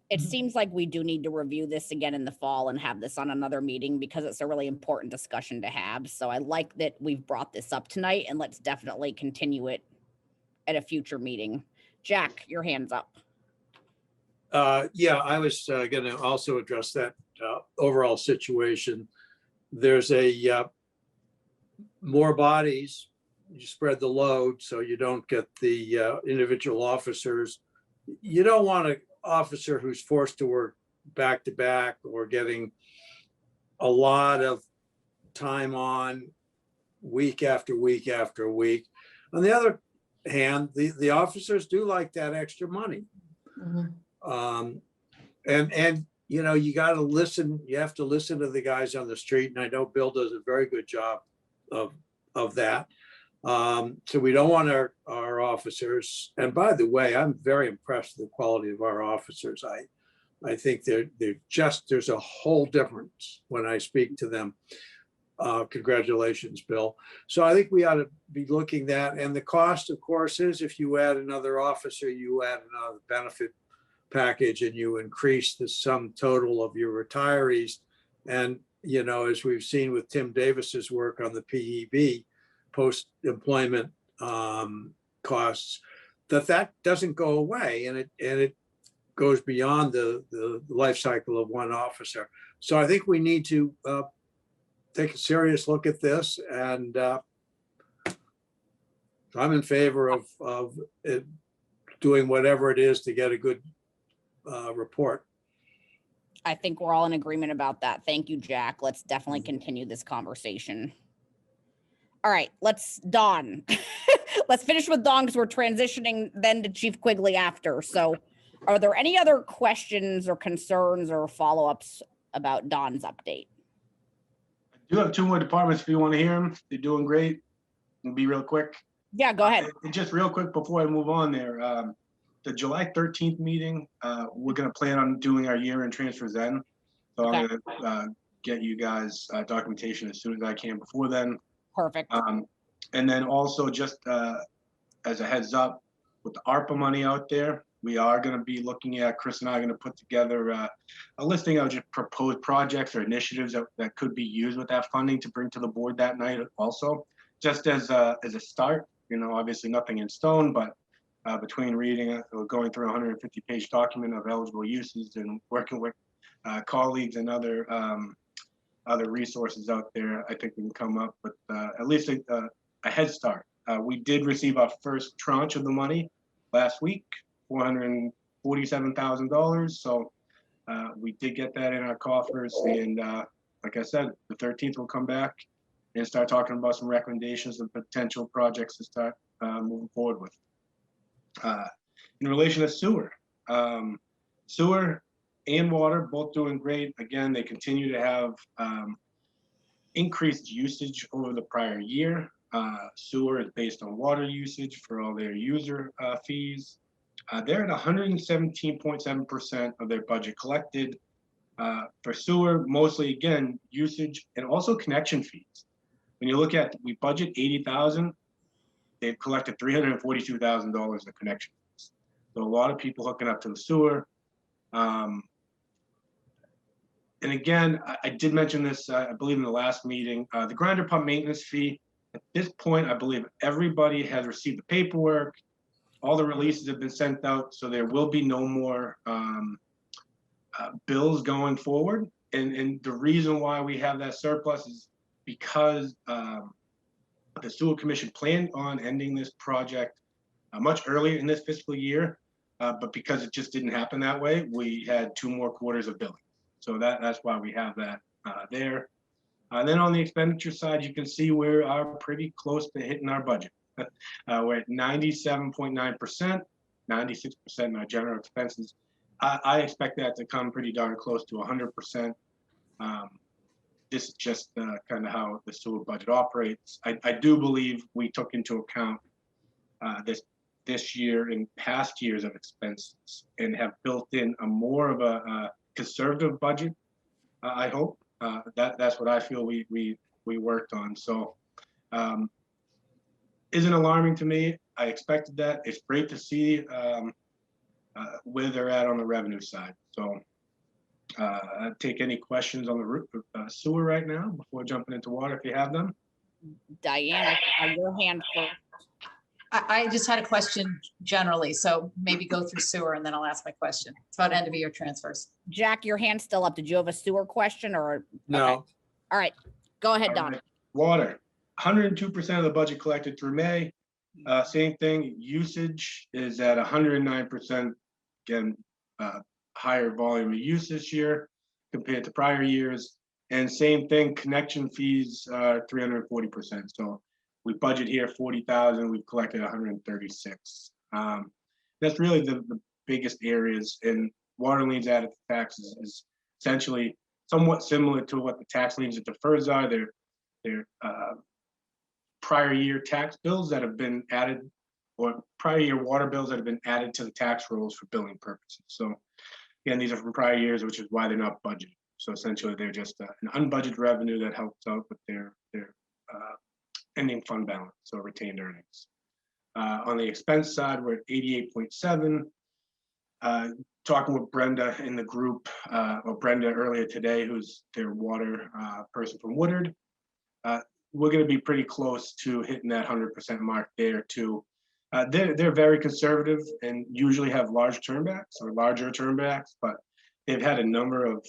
It seems like we do need to review this again in the fall and have this on another meeting because it's a really important discussion to have. So I like that we've brought this up tonight, and let's definitely continue it at a future meeting. Jack, your hand's up. Yeah, I was going to also address that overall situation. There's more bodies, you spread the load so you don't get the individual officers. You don't want an officer who's forced to work back to back or getting a lot of time on week after week after week. On the other hand, the officers do like that extra money. And you got to listen, you have to listen to the guys on the street. And I know Bill does a very good job of that. So we don't want our officers. And by the way, I'm very impressed with the quality of our officers. I think there's a whole difference when I speak to them. Congratulations, Bill. So I think we ought to be looking that. And the cost, of course, is if you add another officer, you add another benefit package and you increase the sum total of your retirees. And, as we've seen with Tim Davis's work on the PEB, post-employment costs, that doesn't go away, and it goes beyond the life cycle of one officer. So I think we need to take a serious look at this, and I'm in favor of it, doing whatever it is to get a good report. I think we're all in agreement about that. Thank you, Jack. Let's definitely continue this conversation. All right, Dawn. Let's finish with Dawn because we're transitioning then to Chief Quigley after. So Are there any other questions or concerns or follow-ups about Don's update? You have two more departments if you want to hear them. They're doing great. It'll be real quick. Yeah, go ahead. And just real quick before I move on there, the July 13th meeting, we're gonna plan on doing our year-end transfers then. So I'm gonna get you guys documentation as soon as I can before then. Perfect. And then also just as a heads up, with the ARPA money out there, we are gonna be looking at, Chris and I are gonna put together a listing of just proposed projects or initiatives that could be used with that funding to bring to the board that night also. Just as a start, you know, obviously nothing in stone, but between reading or going through a 150-page document of eligible uses and working with colleagues and other resources out there, I think we can come up with at least a head start. We did receive our first tranche of the money last week, $447,000. So we did get that in our coffers, and like I said, the 13th will come back and start talking about some recommendations and potential projects to start moving forward with. In relation to sewer, sewer and water both doing great. Again, they continue to have increased usage over the prior year. Sewer is based on water usage for all their user fees. They're at 117.7% of their budget collected. For sewer, mostly again, usage and also connection fees. When you look at, we budget 80,000, they've collected $342,000 of connection fees. So a lot of people hooking up to the sewer. And again, I did mention this, I believe in the last meeting, the grinder pump maintenance fee. At this point, I believe everybody has received the paperwork. All the releases have been sent out, so there will be no more bills going forward. And the reason why we have that surplus is because the Sewer Commission planned on ending this project much earlier in this fiscal year, but because it just didn't happen that way, we had 2 more quarters of billing. So that's why we have that there. Then on the expenditure side, you can see we are pretty close to hitting our budget. We're at 97.9%, 96% in our general expenses. I expect that to come pretty darn close to 100%. This is just kind of how the sewer budget operates. I do believe we took into account this year and past years of expenses and have built in a more of a conservative budget. I hope that's what I feel we worked on. So isn't alarming to me. I expected that. It's great to see where they're at on the revenue side. So I'll take any questions on the sewer right now before jumping into water if you have them. Diane, I saw your hand first. I just had a question generally, so maybe go through sewer and then I'll ask my question. It's about end of year transfers. Jack, your hand's still up. Did you have a sewer question or? No. Okay. All right, go ahead, Don. Water, 102% of the budget collected through May. Same thing, usage is at 109%. Again, higher volume of use this year compared to prior years. And same thing, connection fees are 340%. So we budget here 40,000, we've collected 136. That's really the biggest areas. And water liens added to taxes is essentially somewhat similar to what the tax liens and defers are. They're prior year tax bills that have been added, or prior year water bills that have been added to the tax rolls for billing purposes. So again, these are from prior years, which is why they're not budgeted. So essentially they're just an unbudgeted revenue that helps out with their ending fund balance, so retained earnings. On the expense side, we're at 88.7. Talking with Brenda in the group, or Brenda earlier today, who's their water person from Woodard. We're going to be pretty close to hitting that 100% mark there too. They're very conservative and usually have large turnbacks or larger turnbacks, but they've had a number of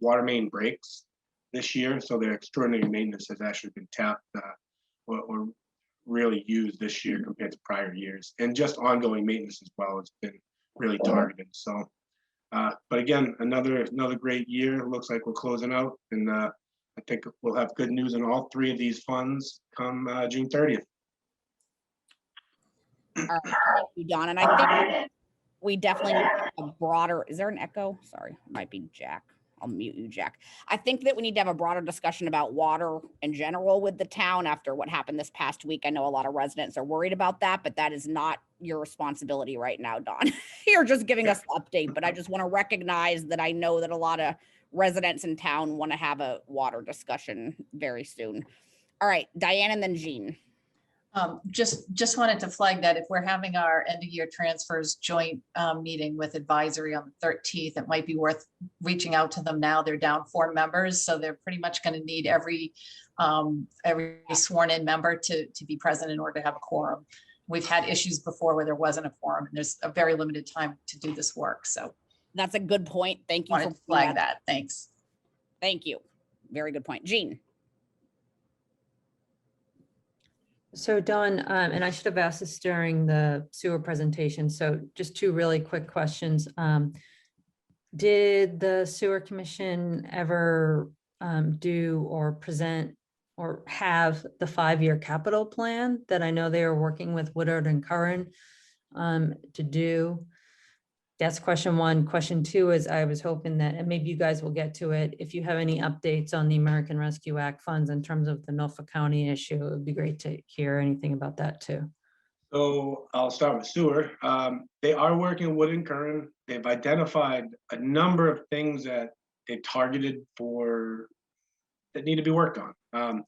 water main breaks this year, so their extraordinary maintenance has actually been tapped or really used this year compared to prior years, and just ongoing maintenance as well has been really targeted. So, but again, another great year. It looks like we're closing out, and I think we'll have good news on all 3 of these funds come June 30th. All right, thank you, Don. And I think we definitely need a broader, is there an echo? Sorry, it might be Jack. I'll mute you, Jack. I think that we need to have a broader discussion about water in general with the town after what happened this past week. I know a lot of residents are worried about that, but that is not your responsibility right now, Don. You're just giving us the update, but I just want to recognize that I know that a lot of residents in town want to have a water discussion very soon. All right, Diane and then Jean. Just wanted to flag that if we're having our end of year transfers joint meeting with advisory on the 13th, it might be worth reaching out to them now. They're down 4 members, so they're pretty much going to need every sworn in member to be present in order to have a quorum. We've had issues before where there wasn't a quorum, and there's a very limited time to do this work. So that's a good point. Thank you for flag that. Thanks. Thank you. Very good point. Jean. So Dawn, and I should have asked this during the sewer presentation. So just 2 really quick questions. Did the sewer commission ever do or present or have the 5-year capital plan that I know they are working with Woodard and Curran to do? That's question 1. Question 2 is I was hoping that, and maybe you guys will get to it, if you have any updates on the American Rescue Act funds in terms of the Norfolk County issue, it would be great to hear anything about that too. So I'll start with sewer. They are working with Wood and Curran. They've identified a number of things that they've targeted for that need to be worked on.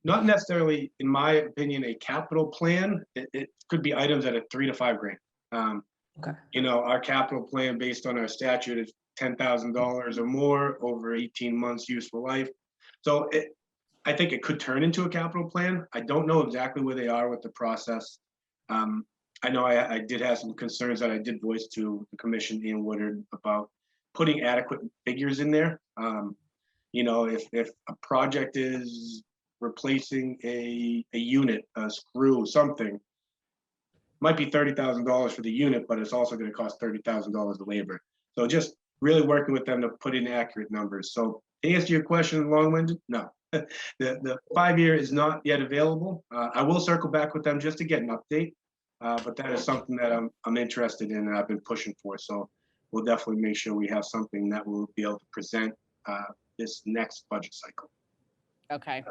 Not necessarily, in my opinion, a capital plan. It could be items that are $3 to $5 grand. Okay. You know, our capital plan based on our statute is $10,000 or more over 18 months useful life. So I think it could turn into a capital plan. I don't know exactly where they are with the process. I know I did have some concerns that I did voice to the commission in Woodard about putting adequate figures in there. You know, if a project is replacing a unit, a screw, something, might be $30,000 for the unit, but it's also going to cost $30,000 of labor. So just really working with them to put in accurate numbers. So to answer your question, long-winded, no. The 5-year is not yet available. I will circle back with them just to get an update, but that is something that I'm interested in and I've been pushing for. So we'll definitely make sure we have something that we'll be able to present this next budget cycle. Okay,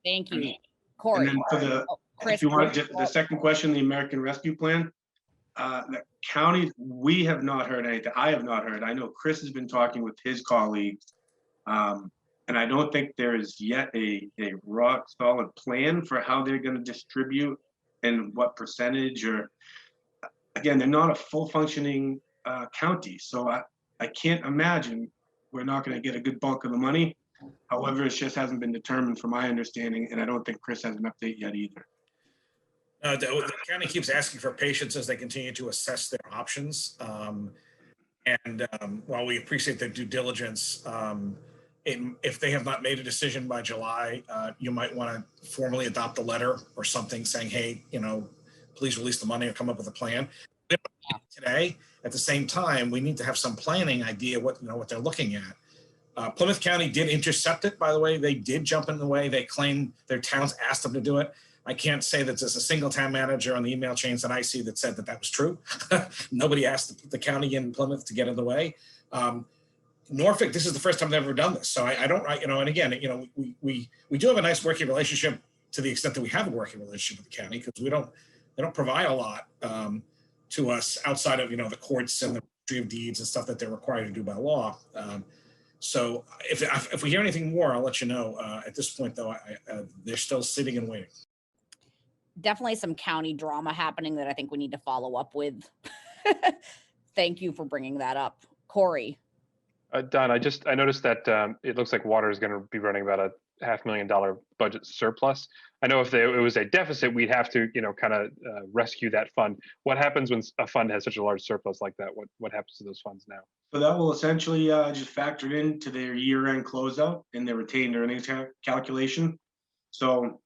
thank you. Corey. And then for the, if you want the second question, the American Rescue Plan, the county, we have not heard anything. I have not heard. I know Chris has been talking with his colleagues, and I don't think there is yet a rock solid plan for how they're going to distribute and what percentage. Or again, they're not a full functioning county, so I can't imagine we're not going to get a good bulk of the money. However, it just hasn't been determined from my understanding, and I don't think Chris has an update yet either. The county keeps asking for patience as they continue to assess their options. While we appreciate their due diligence, if they have not made a decision by July, you might want to formally adopt a letter or something saying, hey, you know, please release the money or come up with a plan. Today, at the same time, we need to have some planning idea what they're looking at. Plymouth County did intercept it, by the way. They did jump in the way. They claim their towns asked them to do it. I can't say that there's a single town manager on the email chains that I see that said that that was true. Nobody asked the county in Plymouth to get in the way. Norfolk, this is the first time they've ever done this. So I don't, and again, we do have a nice working relationship to the extent that we have a working relationship with the county, because they don't provide a lot to us outside of, the courts and the registry of deeds and stuff that they're required to do by law. So if we hear anything more, I'll let you know. At this point, though, they're still sitting and waiting. Definitely some county drama happening that I think we need to follow up with. Thank you for bringing that up. Corey. Don, I noticed that it looks like water is going to be running about a $500,000 budget surplus. I know if it was a deficit, we'd have to, kind of rescue that fund. What happens when a fund has such a large surplus like that? What happens to those funds now? So that will essentially just factor into their year-end closeout and their retained earnings calculation. So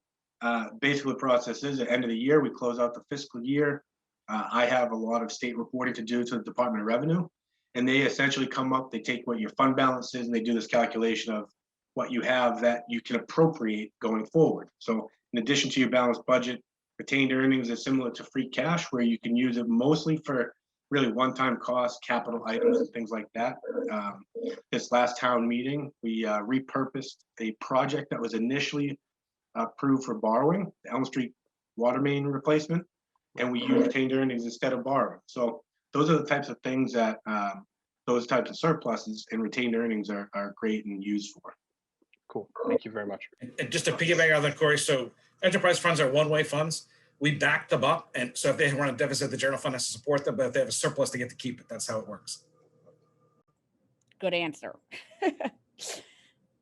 basically the process is at the end of the year, we close out the fiscal year. I have a lot of state reporting to do to the Department of Revenue, and they essentially come up, they take what your fund balance is, and they do this calculation of what you have that you can appropriate going forward. So in addition to your balanced budget, retained earnings is similar to free cash, where you can use it mostly for really one-time costs, capital items and things like that. This last town meeting, we repurposed a project that was initially approved for borrowing, the Elm Street water main replacement, and we used retained earnings instead of borrowing. So those are the types of things that those types of surpluses and retained earnings are great and used for. Cool. Thank you very much. And just to piggyback on that, Corey, so enterprise funds are one-way funds. We back them up. And so if they run a deficit, the general fund has to support them, but if they have a surplus, they get to keep it. That's how it works. Good answer.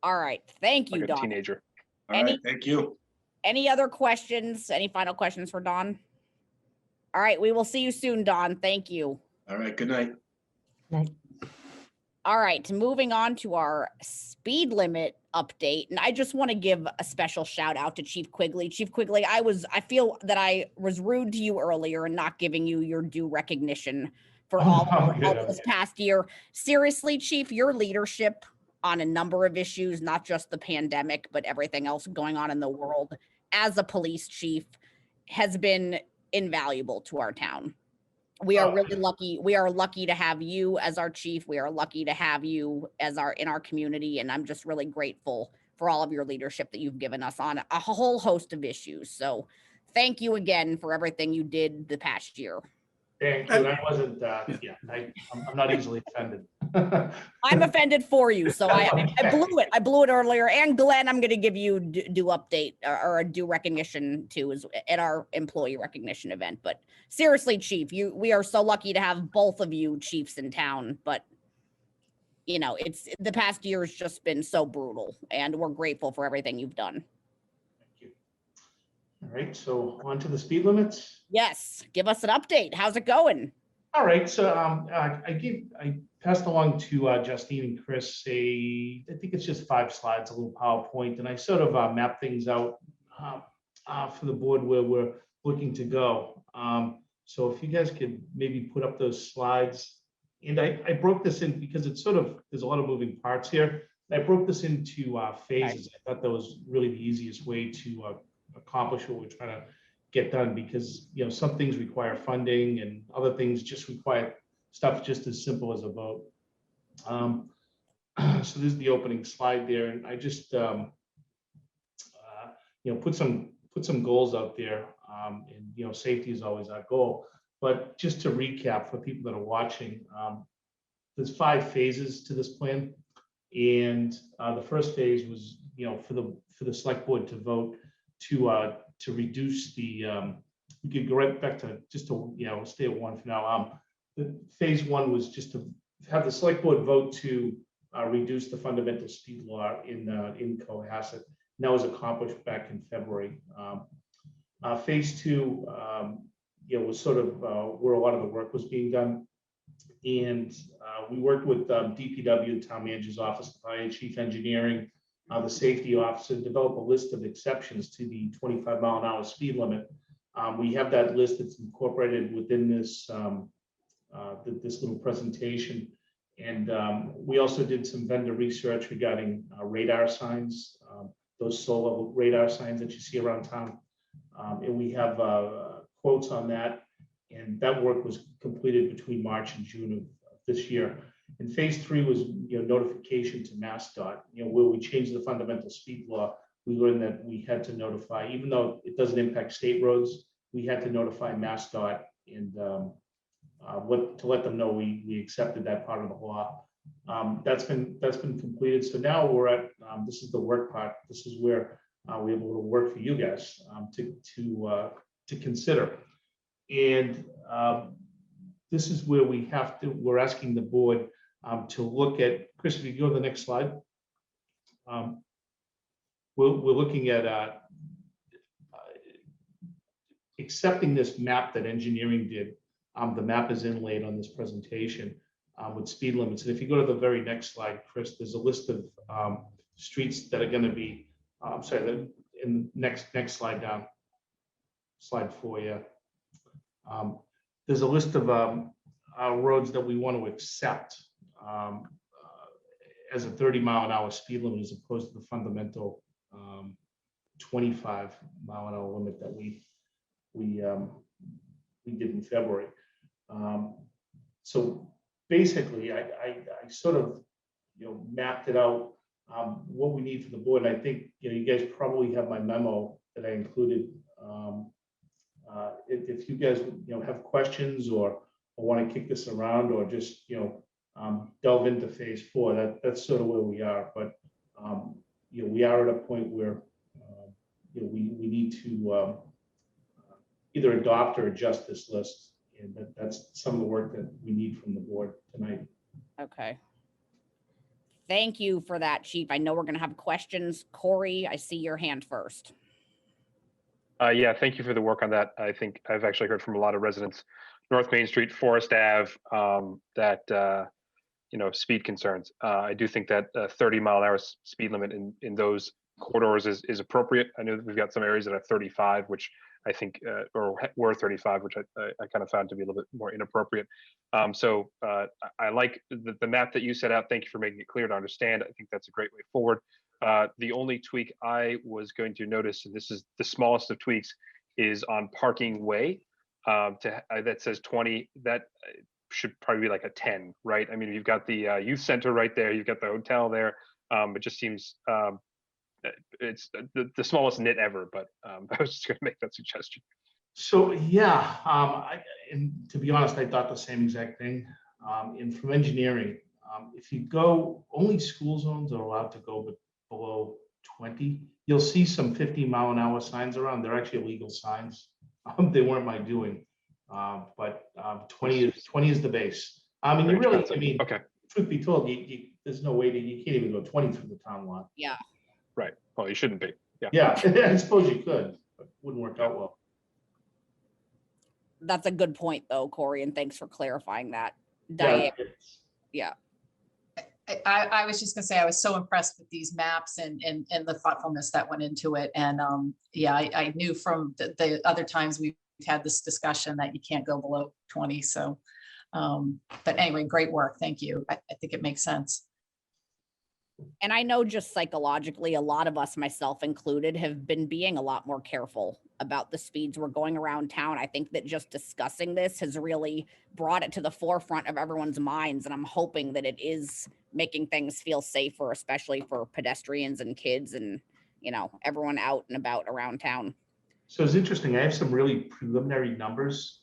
All right. Thank you, Like a Don. teenager. All right, thank you. Any other questions? Any final questions for Don? All right. We will see you soon, Don. Thank you. All right, good night. All right, moving on to our speed limit update. And I just want to give a special shout out to Chief Quigley. Chief Quigley, I feel that I was rude to you earlier and not giving you your due recognition for all of this past year. Seriously, Chief, your leadership on a number of issues, not just the pandemic, but everything else going on in the world as a police chief has been invaluable to our town. We are really lucky. We are lucky to have you as our chief. We are lucky to have you as in our community. And I'm just really grateful for all of your leadership that you've given us on a whole host of issues. So thank you again for everything you did the past year. Thank you. I wasn't, I'm not easily offended. I'm offended for you. So I blew it. I blew it earlier. And Glenn, I'm going to give you due update or a due recognition too, is at our employee recognition event. But seriously, Chief, we are so lucky to have both of you chiefs in town. But you know, it's the past year has just been so brutal, and we're grateful for everything you've done. All right, so on to the speed limits. Yes, give us an update. How's it going? All right, so I passed along to Justine and Chris I think it's just 5 slides, a little PowerPoint, and I sort of mapped things out for the board where we're looking to go. So if you guys could maybe put up those slides, and I broke this in because it's sort of, there's a lot of moving parts here. I broke this into phases. I thought that was really the easiest way to accomplish what we're trying to get done, because you know some things require funding and other things just require stuff just as simple as a vote. So this is the opening slide there, and I just put some goals out there, and you know safety is always our goal. But just to recap for people that are watching, there's 5 phases to this plan, and the first phase was for the select board to vote to reduce the, we could go right back to just to, stay at 1 for now. The phase 1 was just to have the select board vote to reduce the fundamental speed law in Cohasset. And that was accomplished back in February. Phase 2, was sort of where a lot of the work was being done. And we worked with DPW, the town manager's office, the fire chief engineering, the safety officer, develop a list of exceptions to the 25-mile-an-hour speed limit. We have that list that's incorporated within this this little presentation. And we also did some vendor research regarding radar signs, those solar radar signs that you see around town. And we have quotes on that. And that work was completed between March and June of this year. And phase 3 was notification to MassDOT, where we changed the fundamental speed law. We learned that we had to notify, even though it doesn't impact state roads, we had to notify MassDOT and to let them know we accepted that part of the law. That's been completed. So now we're at this is the work part. This is where we have a little work for you guys to consider. And this is where we're asking the board to look at, Chris, if you go to the next slide. We're looking at accepting this map that engineering did. The map is inlaid on this presentation with speed limits. And if you go to the very next slide, Chris, there's a list of streets that are going to be, I'm sorry, in the next slide down, slide 4, yeah. There's a list of roads that we want to accept as a 30-mile-an-hour speed limit as opposed to the fundamental 25-mile-an-hour limit that we did in February. So basically, I sort of, mapped it out, what we need for the board. And I think, you guys probably have my memo that I included. If you guys, have questions or want to kick this around or just, delve into phase 4, that's sort of where we are. But, we are at a point where, we need to either adopt or adjust this list. And that's some of the work that we need from the board tonight. Okay. Thank you for that, Chief. I know we're going to have questions. Corey, I see your hand first. Yeah, thank you for the work on that. I think I've actually heard from a lot of residents, North Main Street, Forest Ave, that, speed concerns. I do think that 30-mile-an-hour speed limit in those corridors is appropriate. I know that we've got some areas that are 35, which I think, or were 35, which I kind of found to be a little bit more inappropriate. So I like the map that you set out. Thank you for making it clear to understand. I think that's a great way forward. The only tweak I was going to notice, and this is the smallest of tweaks, is on parking way. That says 20. That should probably be like a 10, right? I mean, you've got the youth center right there. You've got the hotel there. It just seems it's the smallest nit ever. But I was just going to make that suggestion. So yeah, and to be honest, I thought the same exact thing. And from engineering, if you go, only school zones are allowed to go below 20. You'll see some 50-mile-an-hour signs around. They're actually illegal signs. They weren't my doing, but 20 is the base. I mean, okay. Truth be told, there's no way that you can't even go 20 through the town lot. Yeah. Right. Well, you shouldn't be. Yeah. Yeah, I suppose you could, but it wouldn't work out well. That's a good point, though, Corey, and thanks for clarifying that. Diane. Yeah. I was just gonna say, I was so impressed with these maps and the thoughtfulness that went into it. And yeah, I knew from the other times we've had this discussion that you can't go below 20. So, but anyway, great work. Thank you. I think it makes sense. And I know just psychologically, a lot of us, myself included, have been being a lot more careful about the speeds we're going around town. I think that just discussing this has really brought it to the forefront of everyone's minds. And I'm hoping that it is making things feel safer, especially for pedestrians and kids and, everyone out and about around town. So it's interesting. I have some really preliminary numbers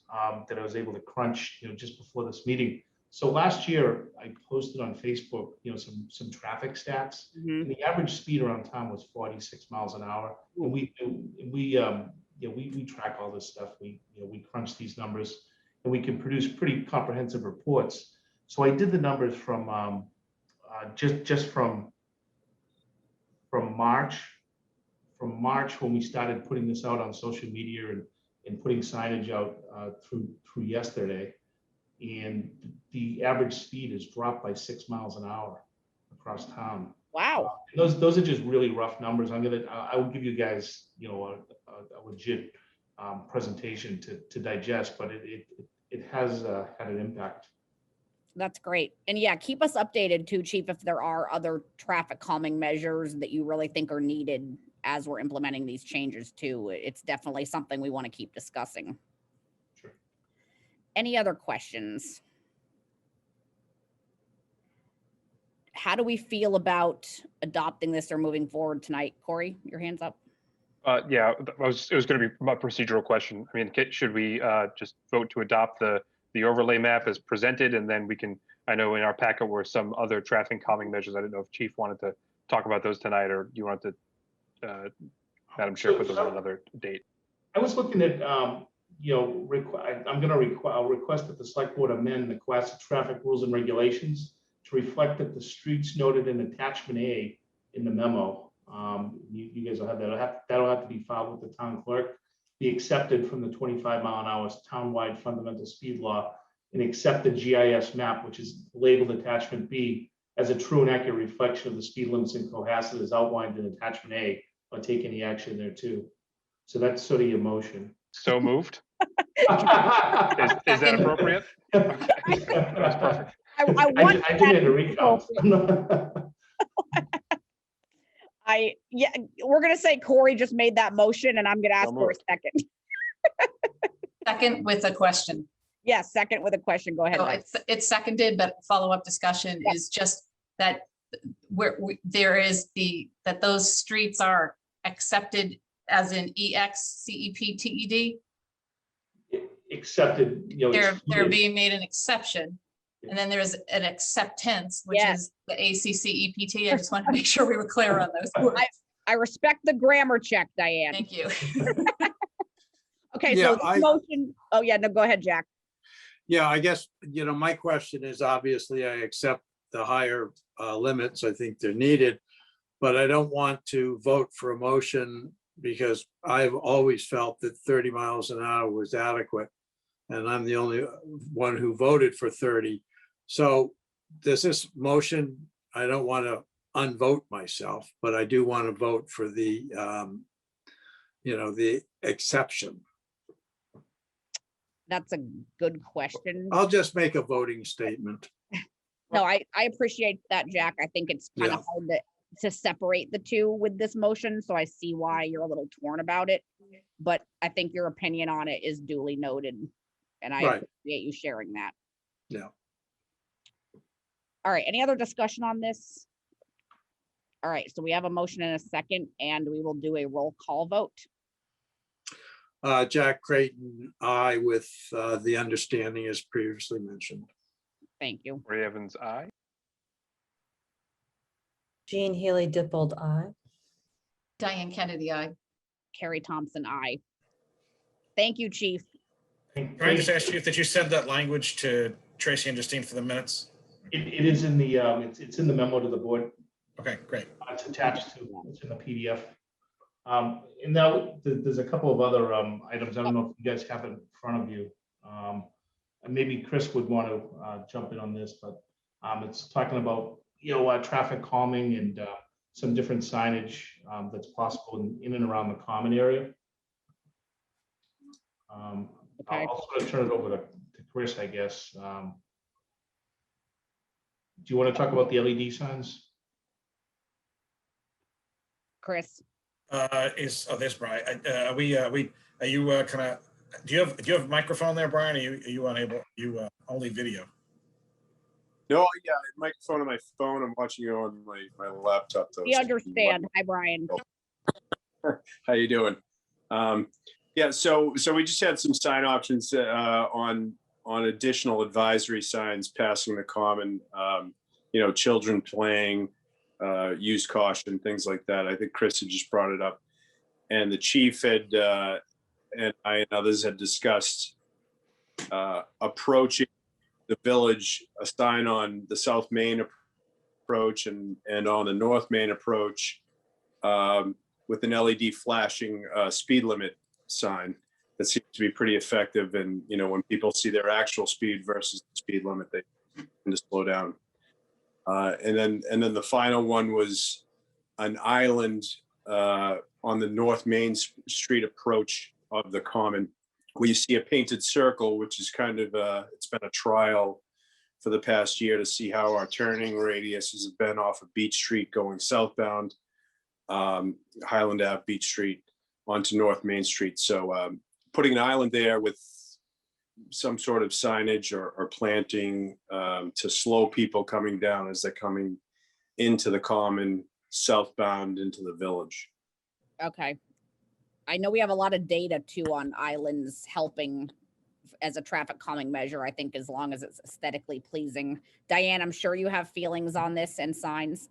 that I was able to crunch, just before this meeting. So last year I posted on Facebook, some traffic stats. And the average speed around town was 46 miles an hour. And we track all this stuff. We crunch these numbers and we can produce pretty comprehensive reports. So I did the numbers from just from March when we started putting this out on social media and putting signage out through yesterday. And the average speed has dropped by 6 miles an hour across town. Wow. Those are just really rough numbers. I will give you guys, a legit presentation to digest, but it has had an impact. That's great. And yeah, keep us updated too, Chief, if there are other traffic calming measures that you really think are needed as we're implementing these changes too. It's definitely something we want to keep discussing. Sure. Any other questions? How do we feel about adopting this or moving forward tonight? Corey, your hand's up. Yeah, it was going to be my procedural question. I mean, should we just vote to adopt the overlay map as presented, and then we can, I know in our packet were some other traffic calming measures. I didn't know if Chief wanted to talk about those tonight, or you wanted to, Madam Chair, put those on another date. I was looking at, I'll request that the select board amend the Cohasset traffic rules and regulations to reflect that the streets noted in attachment A in the memo. You guys will have that. That'll have to be filed with the town clerk, be accepted from the 25-mile-an-hour townwide fundamental speed law, and accept the GIS map, which is labeled attachment B, as a true and accurate reflection of the speed limits in Cohasset as outlined in attachment A, or take any action there too. So that's sort of your motion. So moved. Is that appropriate? Okay. That's perfect. I did it in a recount. We're gonna say Corey just made that motion, and I'm gonna ask for a second. Second with a question. Yes, second with a question. Go ahead. So Mike. it's seconded, but follow-up discussion is just that that those streets are accepted as in EXCEPTED. Accepted, you know. They're excluded. being made an exception. And then there's an acceptance, which is the ACCEPT. I just wanted to make sure we were clear on those. I respect the grammar check, Diane. Thank you. Okay, Yeah, so this motion, oh yeah, no, go ahead, Jack. Yeah, I guess, my question is obviously I accept the higher limits. I think they're needed. But I don't want to vote for a motion because I've always felt that 30 miles an hour was adequate. And I'm the only one who voted for 30. So does this motion, I don't want to unvote myself, but I do want to vote for the, the exception. That's a good question. I'll just make a voting statement. No, I appreciate that, Jack. I think it's kind of hard to separate the two with this motion. So I see why you're a little torn about it. But I think your opinion on it is duly noted. And I appreciate you sharing that. Yeah. All right. Any other discussion on this? All right. So we have a motion and a second, and we will do a roll call vote. Jack Creighton, aye, with the understanding as previously mentioned. Thank you. Ray Evans, aye. Jean Haley Dippold, aye. Diane Kennedy, aye. Carrie Thompson, aye. Thank you, Chief. Can I just ask you that you send that language to Tracy and Justine for the minutes? It is in the, it's in the memo to the board. Okay, great. It's attached to, it's in the PDF. And now there's a couple of other items. I don't know if you guys have it in front of you. And maybe Chris would want to jump in on this, but it's talking about, traffic calming and some different signage that's possible in and around the common area. I'll sort of turn it over to Chris, I guess. Do you want to talk about the LED signs? Chris. There's Brian. Are you kind of, do you have a microphone there, Brian? Are you unable, only video? No, yeah, microphone on my phone. I'm watching you on my laptop though. We understand. Hi, Brian. How you doing? Yeah, so we just had some sign options on additional advisory signs passing the common, children playing, use caution, things like that. I think Chris had just brought it up. And the chief had, and I and others had discussed approaching the village, a sign on the South Main approach and on the North Main approach with an LED flashing speed limit sign that seems to be pretty effective. And, when people see their actual speed versus the speed limit, they tend to slow down. And then the final one was an island on the North Main Street approach of the common, where you see a painted circle, which is kind of it's been a trial for the past year to see how our turning radius has been off of Beach Street going southbound, Highland Ave, Beach Street onto North Main Street. So putting an island there with some sort of signage or planting to slow people coming down as they're coming into the common southbound into the village. Okay. I know we have a lot of data too on islands helping as a traffic calming measure, I think, as long as it's aesthetically pleasing. Diane, I'm sure you have feelings on this and signs.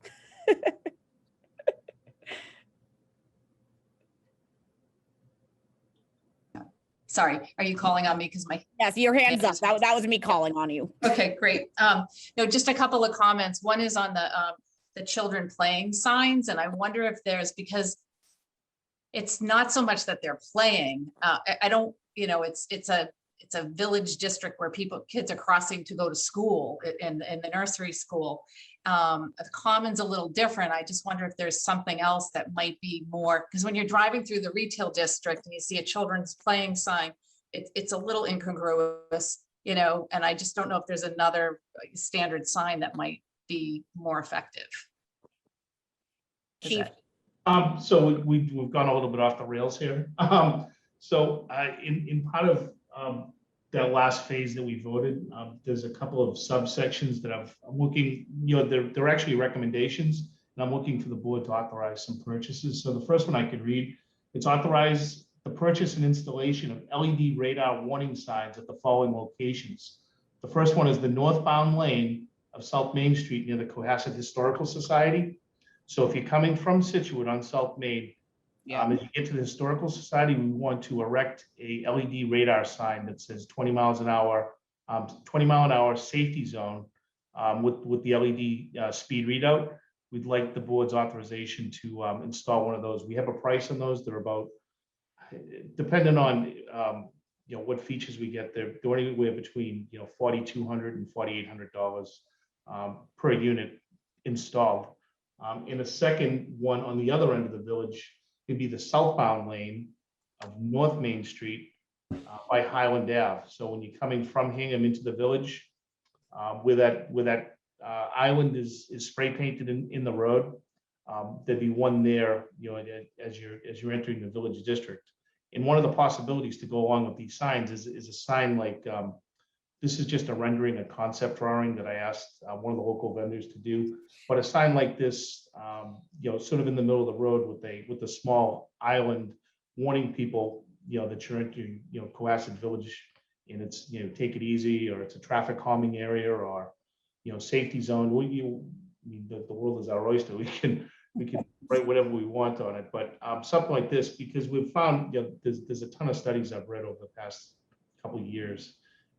Sorry, are you calling on me? Because my yes, your hands up. That was me calling on you. Okay, great. No, just a couple of comments. One is on the children playing signs, and I wonder if there's, because it's not so much that they're playing. I don't, it's a village district where kids are crossing to go to school in the nursery school. The common's a little different. I just wonder if there's something else that might be more, because when you're driving through the retail district and you see a children's playing sign, it's a little incongruous, and I just don't know if there's another standard sign that might be more effective. Chief. So we've gone a little bit off the rails here. So in part of that last phase that we voted, there's a couple of subsections that I'm looking, they're actually recommendations, and I'm looking for the board to authorize some purchases. So the first one I could read, it's authorize the purchase and installation of LED radar warning signs at the following locations. The first one is the northbound lane of South Main Street near the Cohasset Historical Society. So if you're coming from Situate on South Main, as you get to the Historical Society, we want to erect a LED radar sign that says 20 miles an hour, 20 mile an hour safety zone with the LED speed readout. We'd like the board's authorization to install one of those. We have a price on those. They're about, depending on what features we get, they're anywhere between $4,200 and $4,800 per unit installed. In a second one on the other end of the village could be the southbound lane of North Main Street by Highland Ave. So when you're coming from Hingham into the village, where that island is spray painted in the road, there'd be one there, as you're entering the village district. And one of the possibilities to go along with these signs is a sign like, this is just a rendering, a concept drawing that I asked one of the local vendors to do. But a sign like this, sort of in the middle of the road with a small island warning people, that you're entering, Cohasset Village, and it's, take it easy, or it's a traffic calming area, or, safety zone. The world is our oyster. We can write whatever we want on it, but something like this, because we've found, there's a ton of studies I've read over the past couple of years.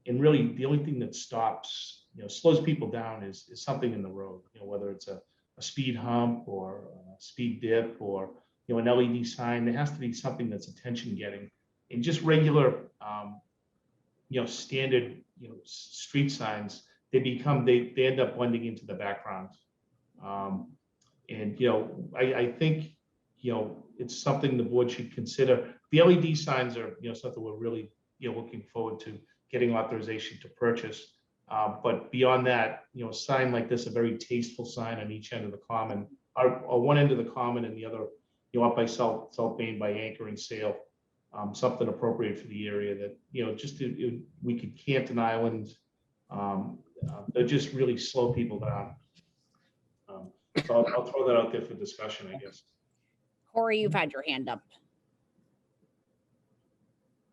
And really, the only thing that stops, slows people down is something in the road, whether it's a speed hump or a speed dip or, an LED sign. There has to be something that's attention getting. And just regular, standard, street signs, they end up blending into the background. And, I think, it's something the board should consider. The LED signs are, something we're really, looking forward to getting authorization to purchase. But beyond that, a sign like this, a very tasteful sign on each end of the common, or one end of the common and the other, up by South Main by Anchor and Sail, something appropriate for the area that, we could Canton Island, they just really slow people down. So I'll throw that out there for discussion, I guess. Corey, you've had your hand up.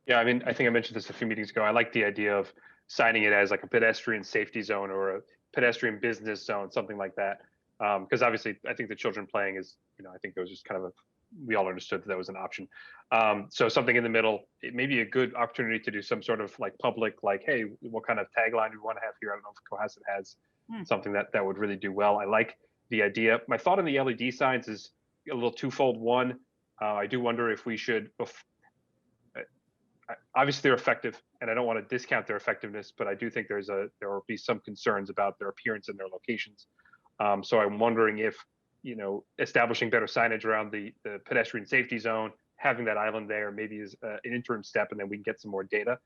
Yeah, I mean, I think I mentioned this a few meetings ago. I like the idea of signing it as like a pedestrian safety zone or a pedestrian business zone, something like that. Because obviously, I think the children playing is, I think it was just kind of we all understood that was an option. So something in the middle, it may be a good opportunity to do some sort of like public, like, hey, what kind of tagline do we want to have here? I don't know if Cohasset has something that would really do well. I like the idea. My thought on the LED signs is a little twofold. One, I do wonder if we should, obviously they're effective and I don't want to discount their effectiveness, but I do think there will be some concerns about their appearance and their locations. So I'm wondering if, establishing better signage around the pedestrian safety zone, having that island there maybe is an interim step, and then we can get some more data.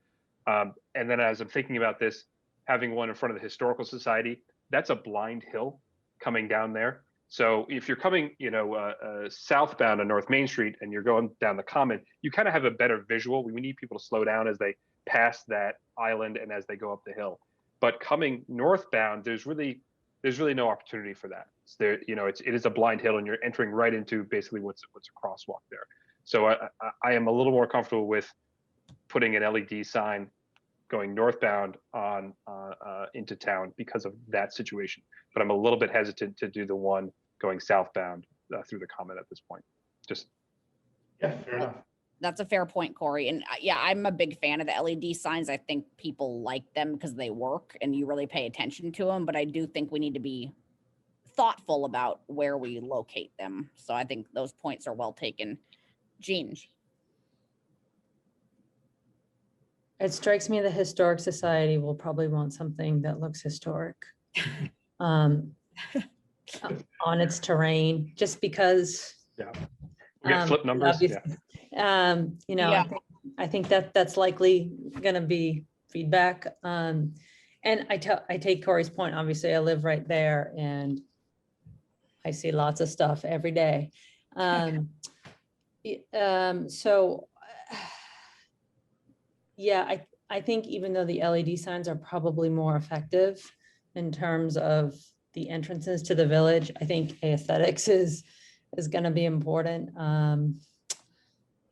And then as I'm thinking about this, having one in front of the Historical Society, that's a blind hill coming down there. So if you're coming, southbound on North Main Street and you're going down the Common, you kind of have a better visual. We need people to slow down as they pass that island and as they go up the hill. But coming northbound, there's really no opportunity for that. So there, it is a blind hill and you're entering right into basically what's a crosswalk there. So I am a little more comfortable with putting an LED sign going northbound on into town because of that situation. But I'm a little bit hesitant to do the one going southbound through the Common at this point. Yeah, fair enough. That's a fair point, Corey. And yeah, I'm a big fan of the LED signs. I think people like them because they work and you really pay attention to them. But I do think we need to be thoughtful about where we locate them. So I think those points are well taken. Jean. It strikes me the Historic Society will probably want something that looks historic on its terrain, just because. Yeah. We get flip numbers. Yeah. I think that's likely going to be feedback. And I take Corey's point. Obviously, I live right there, and I see lots of stuff every day. So, yeah, I think even though the LED signs are probably more effective in terms of the entrances to the village, I think aesthetics is going to be important,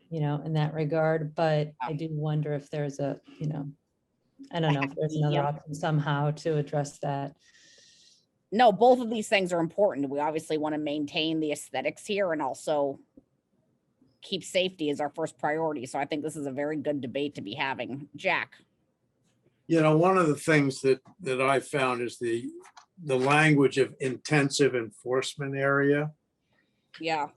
you know, in that regard. But I do wonder if there's a, you know, I don't know if there's another option somehow to address that. No, both of these things are important. We obviously want to maintain the aesthetics here and also keep safety as our first priority. So I think this is a very good debate to be having. Jack. You know, one of the things that I found is the language of intensive enforcement area. Yeah.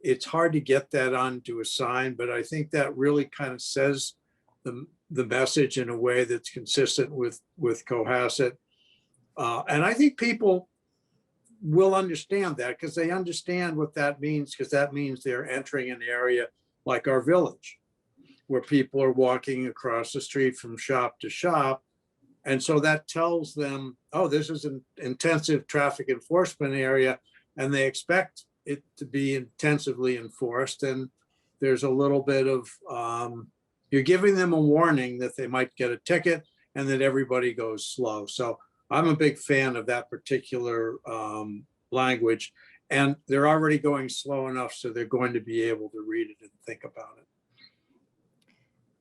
It's hard to get that onto a sign, but I think that really kind of says the message in a way that's consistent with Cohasset. And I think people will understand that because they understand what that means, because that means they're entering an area like our village, where people are walking across the street from shop to shop. And so that tells them, oh, this is an intensive traffic enforcement area, and they expect it to be intensively enforced. And there's a little bit of, you're giving them a warning that they might get a ticket and that everybody goes slow. So I'm a big fan of that particular language, and they're already going slow enough so they're going to be able to read it and think about it.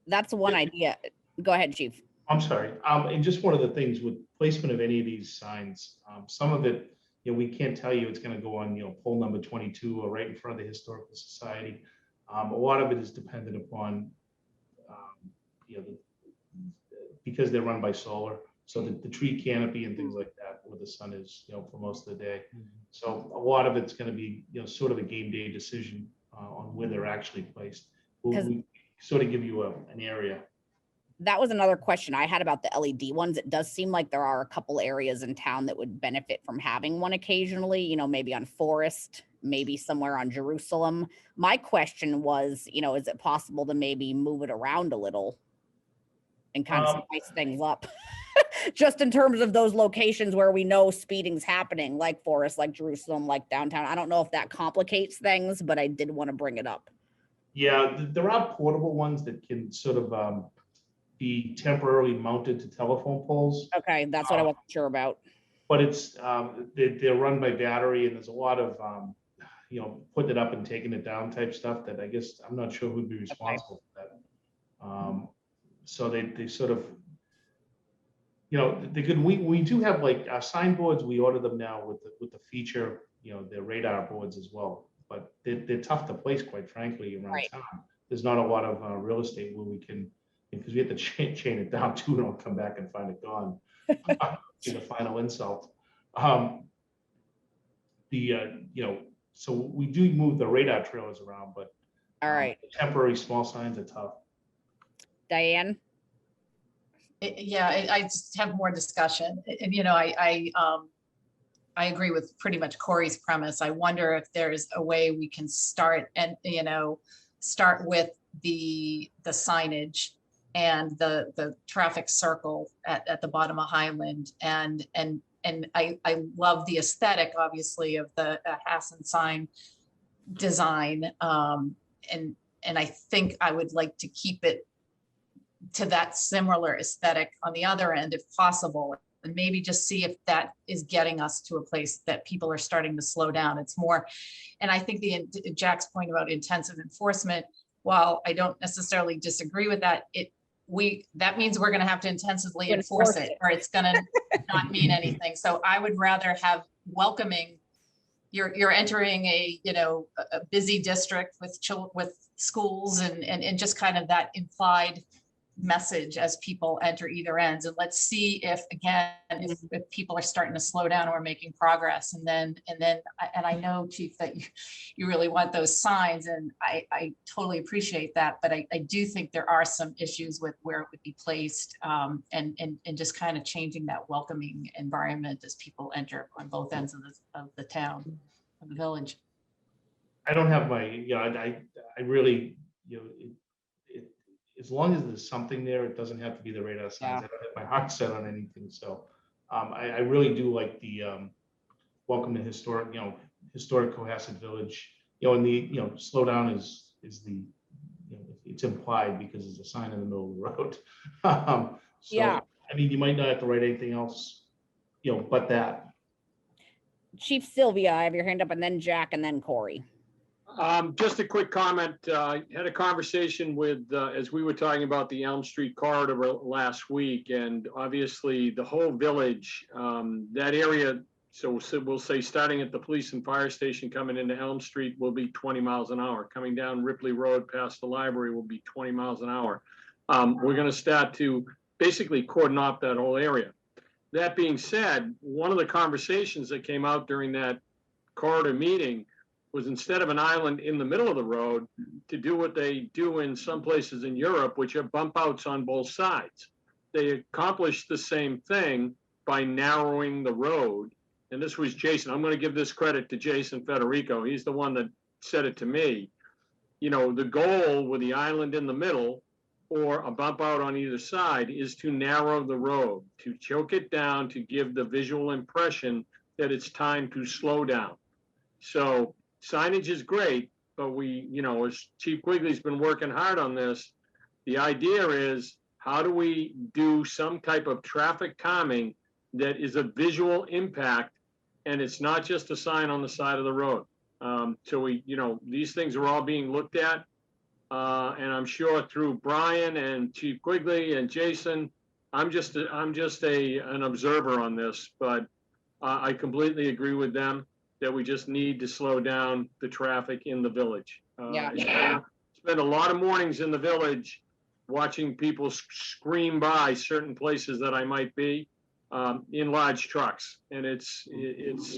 That's one idea. Go ahead, Chief. I'm sorry. And just one of the things with placement of any of these signs, some of it, you know, we can't tell you it's going to go on, you know, pole number 22 or right in front of the Historical Society. A lot of it is dependent upon, you know, because they're run by solar. So the tree canopy and things like that, where the sun is, you know, for most of the day. So a lot of it's going to be, you know, sort of a game day decision on where they're actually placed. We sort of give you an area. That was another question I had about the LED ones. It does seem like there are a couple areas in town that would benefit from having one occasionally, you know, maybe on Forest, maybe somewhere on Jerusalem. My question was, you know, is it possible to maybe move it around a little and kind of spice things up? Just in terms of those locations where we know speeding's happening, like Forest, like Jerusalem, like downtown. I don't know if that complicates things, but I did want to bring it up. Yeah, there are portable ones that can sort of be temporarily mounted to telephone poles. Okay, that's what I wasn't sure about. But it's they're run by battery, and there's a lot of you know, putting it up and taking it down type stuff that I guess I'm not sure who'd be responsible for that. So they sort of, you know, they could, we do have like our signboards, we order them now with the feature, you know, the radar boards as well, but they're tough to place, quite frankly, around town. There's not a lot of real estate where we can, because we have to chain it down too, and I'll come back and find it gone. To the final insult. You know, so we do move the radar trailers around, but all right, temporary small signs are tough. Diane? Yeah, I just have more discussion. And, you know, I agree with pretty much Corey's premise. I wonder if there's a way we can start and, you know, start with the signage and the traffic circle at the bottom of Highland. And I love the aesthetic, obviously, of the Hassan sign design. And I think I would like to keep it to that similar aesthetic on the other end, if possible, and maybe just see if that is getting us to a place that people are starting to slow down. It's more, and I think Jack's point about intensive enforcement, while I don't necessarily disagree with that, that means we're going to have to intensively enforce it, or it's going to not mean anything. So I would rather have welcoming. You're entering a, you know, a busy district with schools and just kind of that implied message as people enter either ends. And let's see if, again, if people are starting to slow down or making progress. And I know, Chief, that you really want those signs, and I totally appreciate that, but I do think there are some issues with where it would be placed, and just kind of changing that welcoming environment as people enter on both ends of the town, of the village. I don't have my, you know, I really, you know, as long as there's something there, it doesn't have to be the radar signs. I don't have my heart set on anything. So I really do like the welcome to historic Cohasset Village. You know, and the, you know, slow down is the, you know, it's implied because there's a sign in the middle of the road. So, Yeah. I mean, you might not have to write anything else, but that. Chief Sylvia, I have your hand up, and then Jack, and then Corey. Just a quick comment. Had a conversation with, as we were talking about the Elm Street corridor last week, and obviously the whole village, that area, so we'll say starting at the police and fire station coming into Elm Street will be 20 miles an hour. Coming down Ripley Road past the library will be 20 miles an hour. We're going to start to basically cordon off that whole area. That being said, one of the conversations that came out during that corridor meeting was, instead of an island in the middle of the road, to do what they do in some places in Europe, which are bump outs on both sides. They accomplished the same thing by narrowing the road. And this was Jason. I'm going to give this credit to Jason Federico. He's the one that said it to me. The goal with the island in the middle or a bump out on either side is to narrow the road, to choke it down, to give the visual impression that it's time to slow down. So signage is great, but as Chief Quigley's been working hard on this, the idea is, how do we do some type of traffic calming that is a visual impact, and it's not just a sign on the side of the road. So these things are all being looked at. And I'm sure through Brian and Chief Quigley and Jason, I'm just an observer on this, but I completely agree with them that we just need to slow down the traffic in the village. I spend a lot of mornings in the village watching people scream by certain places that I might be in large trucks. And it's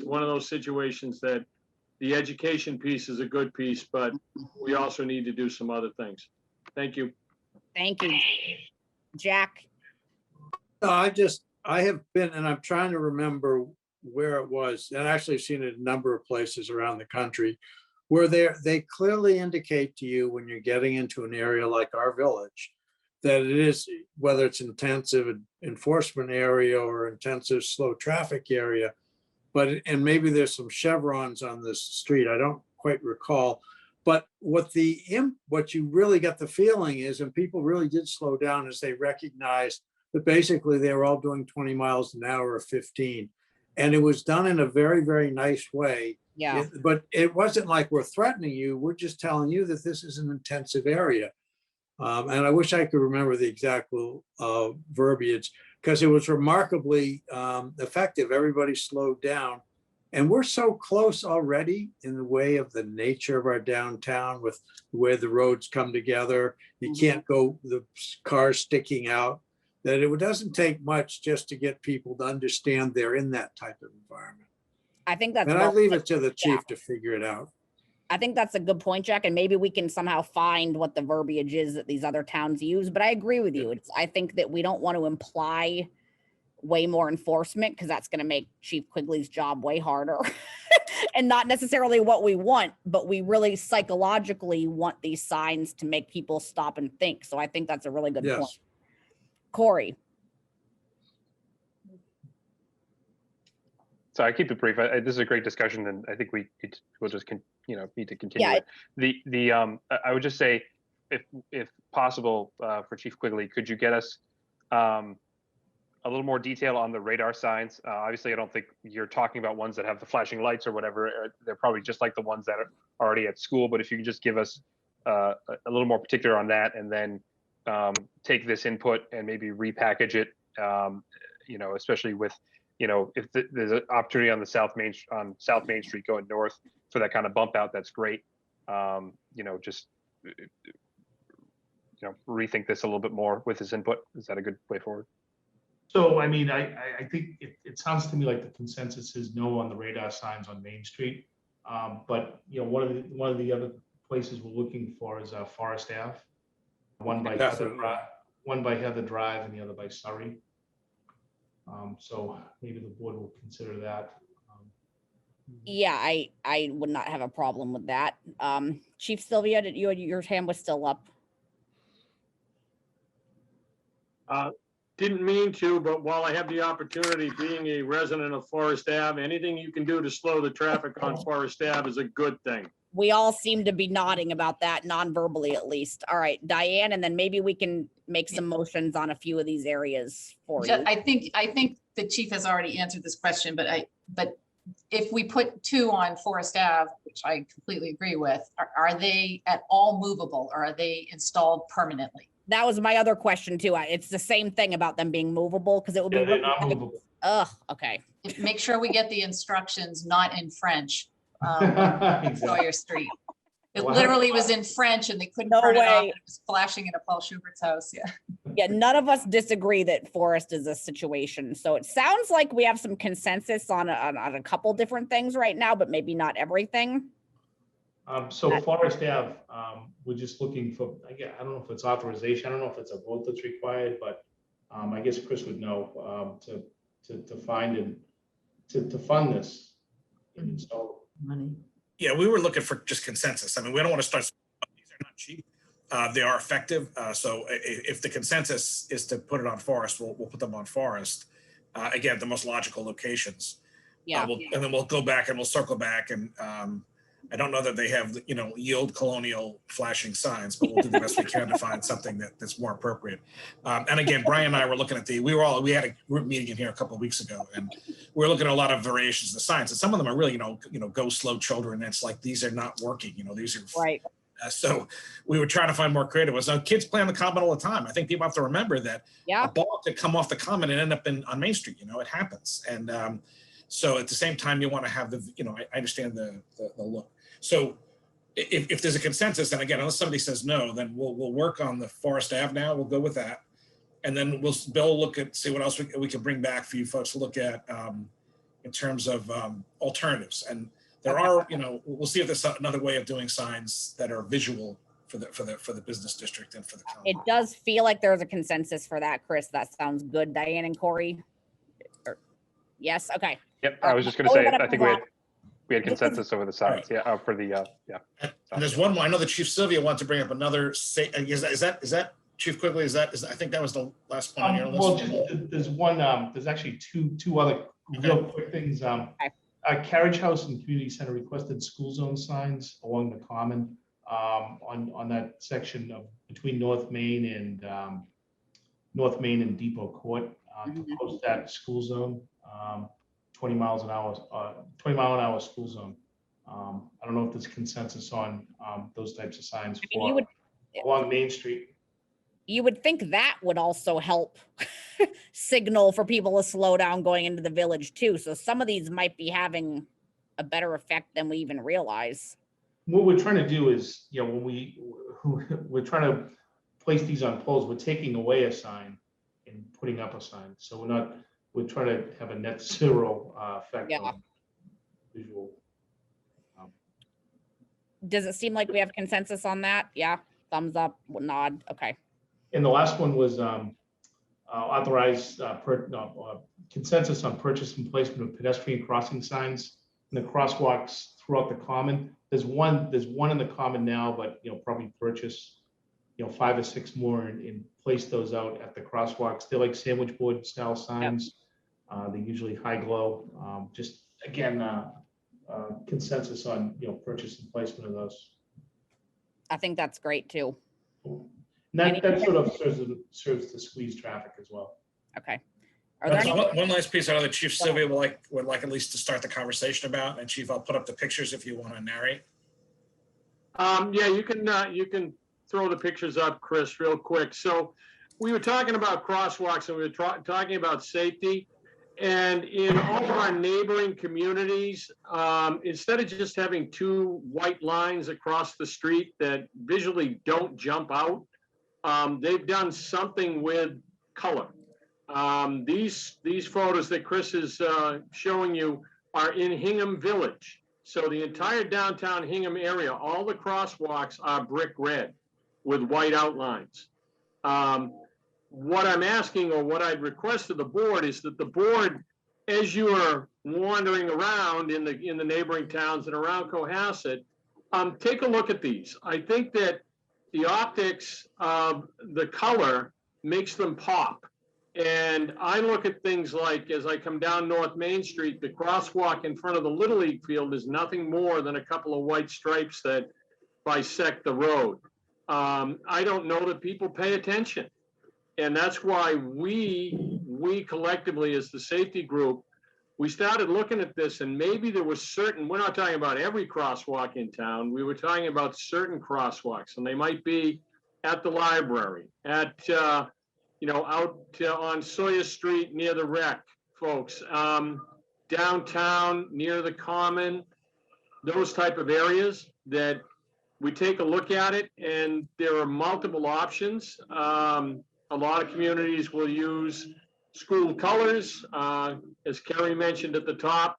one of those situations that the education piece is a good piece, but we also need to do some other things. Thank you. Thank you. Jack? No, I have been, and I'm trying to remember where it was, and actually I've seen it in a number of places around the country, where they clearly indicate to you when you're getting into an area like our village, that it is, whether it's intensive enforcement area or intensive slow traffic area, and maybe there's some chevrons on this street, I don't quite recall. But what you really got the feeling is, and people really did slow down, as they recognized that basically they were all doing 20 miles an hour or 15. And it was done in a very, very nice way. Yeah. But it wasn't like we're threatening you. We're just telling you that this is an intensive area. And I wish I could remember the exact verbiage, because it was remarkably effective. Everybody slowed down. And we're so close already in the way of the nature of our downtown, with the way the roads come together. You can't go, the cars sticking out, that it doesn't take much just to get people to understand they're in that type of environment. I think that's. And I leave it to the chief to figure it out. I think that's a good point, Jack, and maybe we can somehow find what the verbiage is that these other towns use. But I agree with you. I think that we don't want to imply way more enforcement, because that's going to make Chief Quigley's job way harder and not necessarily what we want, but we really psychologically want these signs to make people stop and think. So I think that's a really good point. Corey. So I keep it brief. This is a great discussion, and I think we'll just need to continue. Yeah. I would just say, if possible, for Chief Quigley, could you get us a little more detail on the radar signs? Obviously, I don't think you're talking about ones that have the flashing lights or whatever. They're probably just like the ones that are already at school. But if you could just give us a little more particular on that, and then take this input and maybe repackage it, especially with, if there's an opportunity on South Main Street going north for that kind of bump out, that's great. Just rethink this a little bit more with this input. Is that a good way forward? So, I mean, I think it sounds to me like the consensus is no on the radar signs on Main Street. But one of the other places we're looking for is Forest Ave, one by Heather Drive and the other by Surrey. So maybe the board will consider that. Yeah, I would not have a problem with that. Chief Sylvia, your hand was still up. Didn't mean to, but while I have the opportunity, being a resident of Forest Ave, anything you can do to slow the traffic on Forest Ave is a good thing. We all seem to be nodding about that, non-verbally at least. All right, Diane, and then maybe we can make some motions on a few of these areas for you. I think the chief has already answered this question, but if we put 2 on Forest Ave, which I completely agree with, are they at all movable or are they installed permanently? That was my other question too. It's the same thing about them being movable because it would be. They're not movable. Ugh, okay. Make sure we get the instructions not in French. Exactly. Sawyer Street. It Wow. literally was in French and they couldn't No turn it off. way. It was flashing into Paul Schubert's house. Yeah. Yeah, none of us disagree that Forest is a situation. So it sounds like we have some consensus on a couple different things right now, but maybe not everything. So Forest Ave, we're just looking for, again, I don't know if it's authorization, I don't know if it's a vote that's required, but I guess Chris would know to find and to fund this. And so Money. Yeah, we were looking for just consensus. I mean, we don't want to start, these are not cheap. They are effective. So if the consensus is to put it on Forest, we'll put them on Forest. Again, the most logical locations. Yeah. And then we'll go back and we'll circle back and I don't know that they have, yield colonial flashing signs, but we'll do the best we can to find something that's more appropriate. And again, Brian and I were looking at we had a group meeting in here a couple of weeks ago, and we were looking at a lot of variations of the signs, and some of them are really, go slow children. And it's like, these are not working, these are right. So we were trying to find more creative ones. Now, kids play on the Common all the time. I think people have to remember that a ball could come off the Common and end up on Main Street. It happens. And so at the same time, you want to have I understand the look. So if there's a consensus, and again, unless somebody says no, then we'll work on the Forest Ave now. We'll go with that. And then Bill see what else we can bring back for you folks to look at in terms of alternatives. And there are, we'll see if there's another way of doing signs that are visual for the business district and for the county. It does feel like there's a consensus for that, Chris. That sounds good. Diane and Corey. Yes. Okay. Yep. I was just going to say, I think we had consensus over the signs. Yeah. For the And there's one more. I know that Chief Sylvia wants to bring up another. Is that Chief Quigley? Is I think that was the last one on your list. Well, there's one. There's actually two other real quick things. Carriage House and Community Center requested school zone signs along the Common on that section of between North Main and Depot Court to post that school zone. 20 mile an hour school zone. I don't know if there's consensus on those types of signs along Main Street. You would think that would also help signal for people to slow down going into the village too. So some of these might be having a better effect than we even realize. What we're trying to do is, when we're trying to place these on poles, we're taking away a sign and putting up a sign. So we're trying to have a net zero effect on visual. Does it seem like we have consensus on that? Yeah, thumbs up, nod, okay. And the last one was authorized consensus on purchase and placement of pedestrian crossing signs in the crosswalks throughout the Common. There's one in the Common now, but probably purchase 5 or 6 more and place those out at the crosswalks. They're like sandwich board style signs. They're usually high glow. Just again, consensus on purchase and placement of those. I think that's great too. And that sort of serves to squeeze traffic as well. Okay. One last piece I know that Chief Sylvia would like at least to start the conversation about. And Chief, I'll put up the pictures if you want to narrate. Yeah, you can throw the pictures up, Chris, real quick. So we were talking about crosswalks and we were talking about safety. And in all of our neighboring communities, instead of just having 2 white lines across the street that visually don't jump out, they've done something with color. These photos that Chris is showing you are in Hingham Village. So the entire downtown Hingham area, all the crosswalks are brick red with white outlines. What I'm asking, or what I'd request of the board, is that the board, as you are wandering around in the neighboring towns and around Cohasset, take a look at these. I think that the optics of the color makes them pop. And I look at things like, as I come down North Main Street, the crosswalk in front of the Little League field is nothing more than a couple of white stripes that bisect the road. I don't know that people pay attention. And that's why we collectively, as the safety group, we started looking at this, and maybe there was certain, we're not talking about every crosswalk in town, we were talking about certain crosswalks, and they might be at the library, at, out on Sawyer Street near the rec, folks, downtown near the Common, those type of areas that we take a look at it, and there are multiple options. A lot of communities will use school colors. As Kerry mentioned at the top,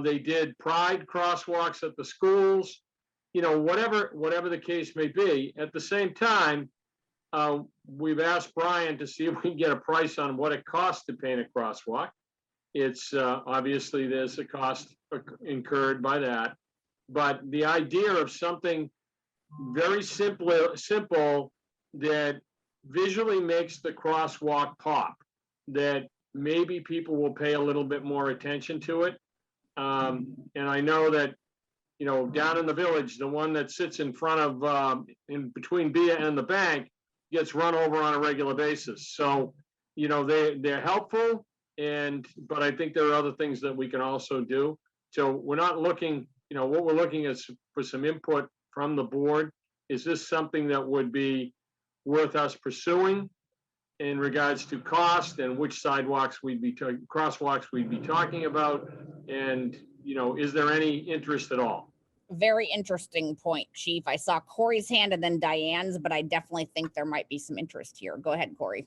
they did pride crosswalks at the schools, whatever the case may be. At the same time, we've asked Brian to see if we can get a price on what it costs to paint a crosswalk. It's obviously there's a cost incurred by that, but the idea of something very simple that visually makes the crosswalk pop, that maybe people will pay a little bit more attention to it. And I know that, down in the village, the one that sits in front of, in between Bia and the bank gets run over on a regular basis. So, they're helpful, but I think there are other things that we can also do. So we're not looking, what we're looking is for some input from the board. Is this something that would be worth us pursuing in regards to cost, and which sidewalks crosswalks we'd be talking about? And, is there any interest at all? Very interesting point, Chief. I saw Corey's hand and then Diane's, but I definitely think there might be some interest here. Go ahead, Corey.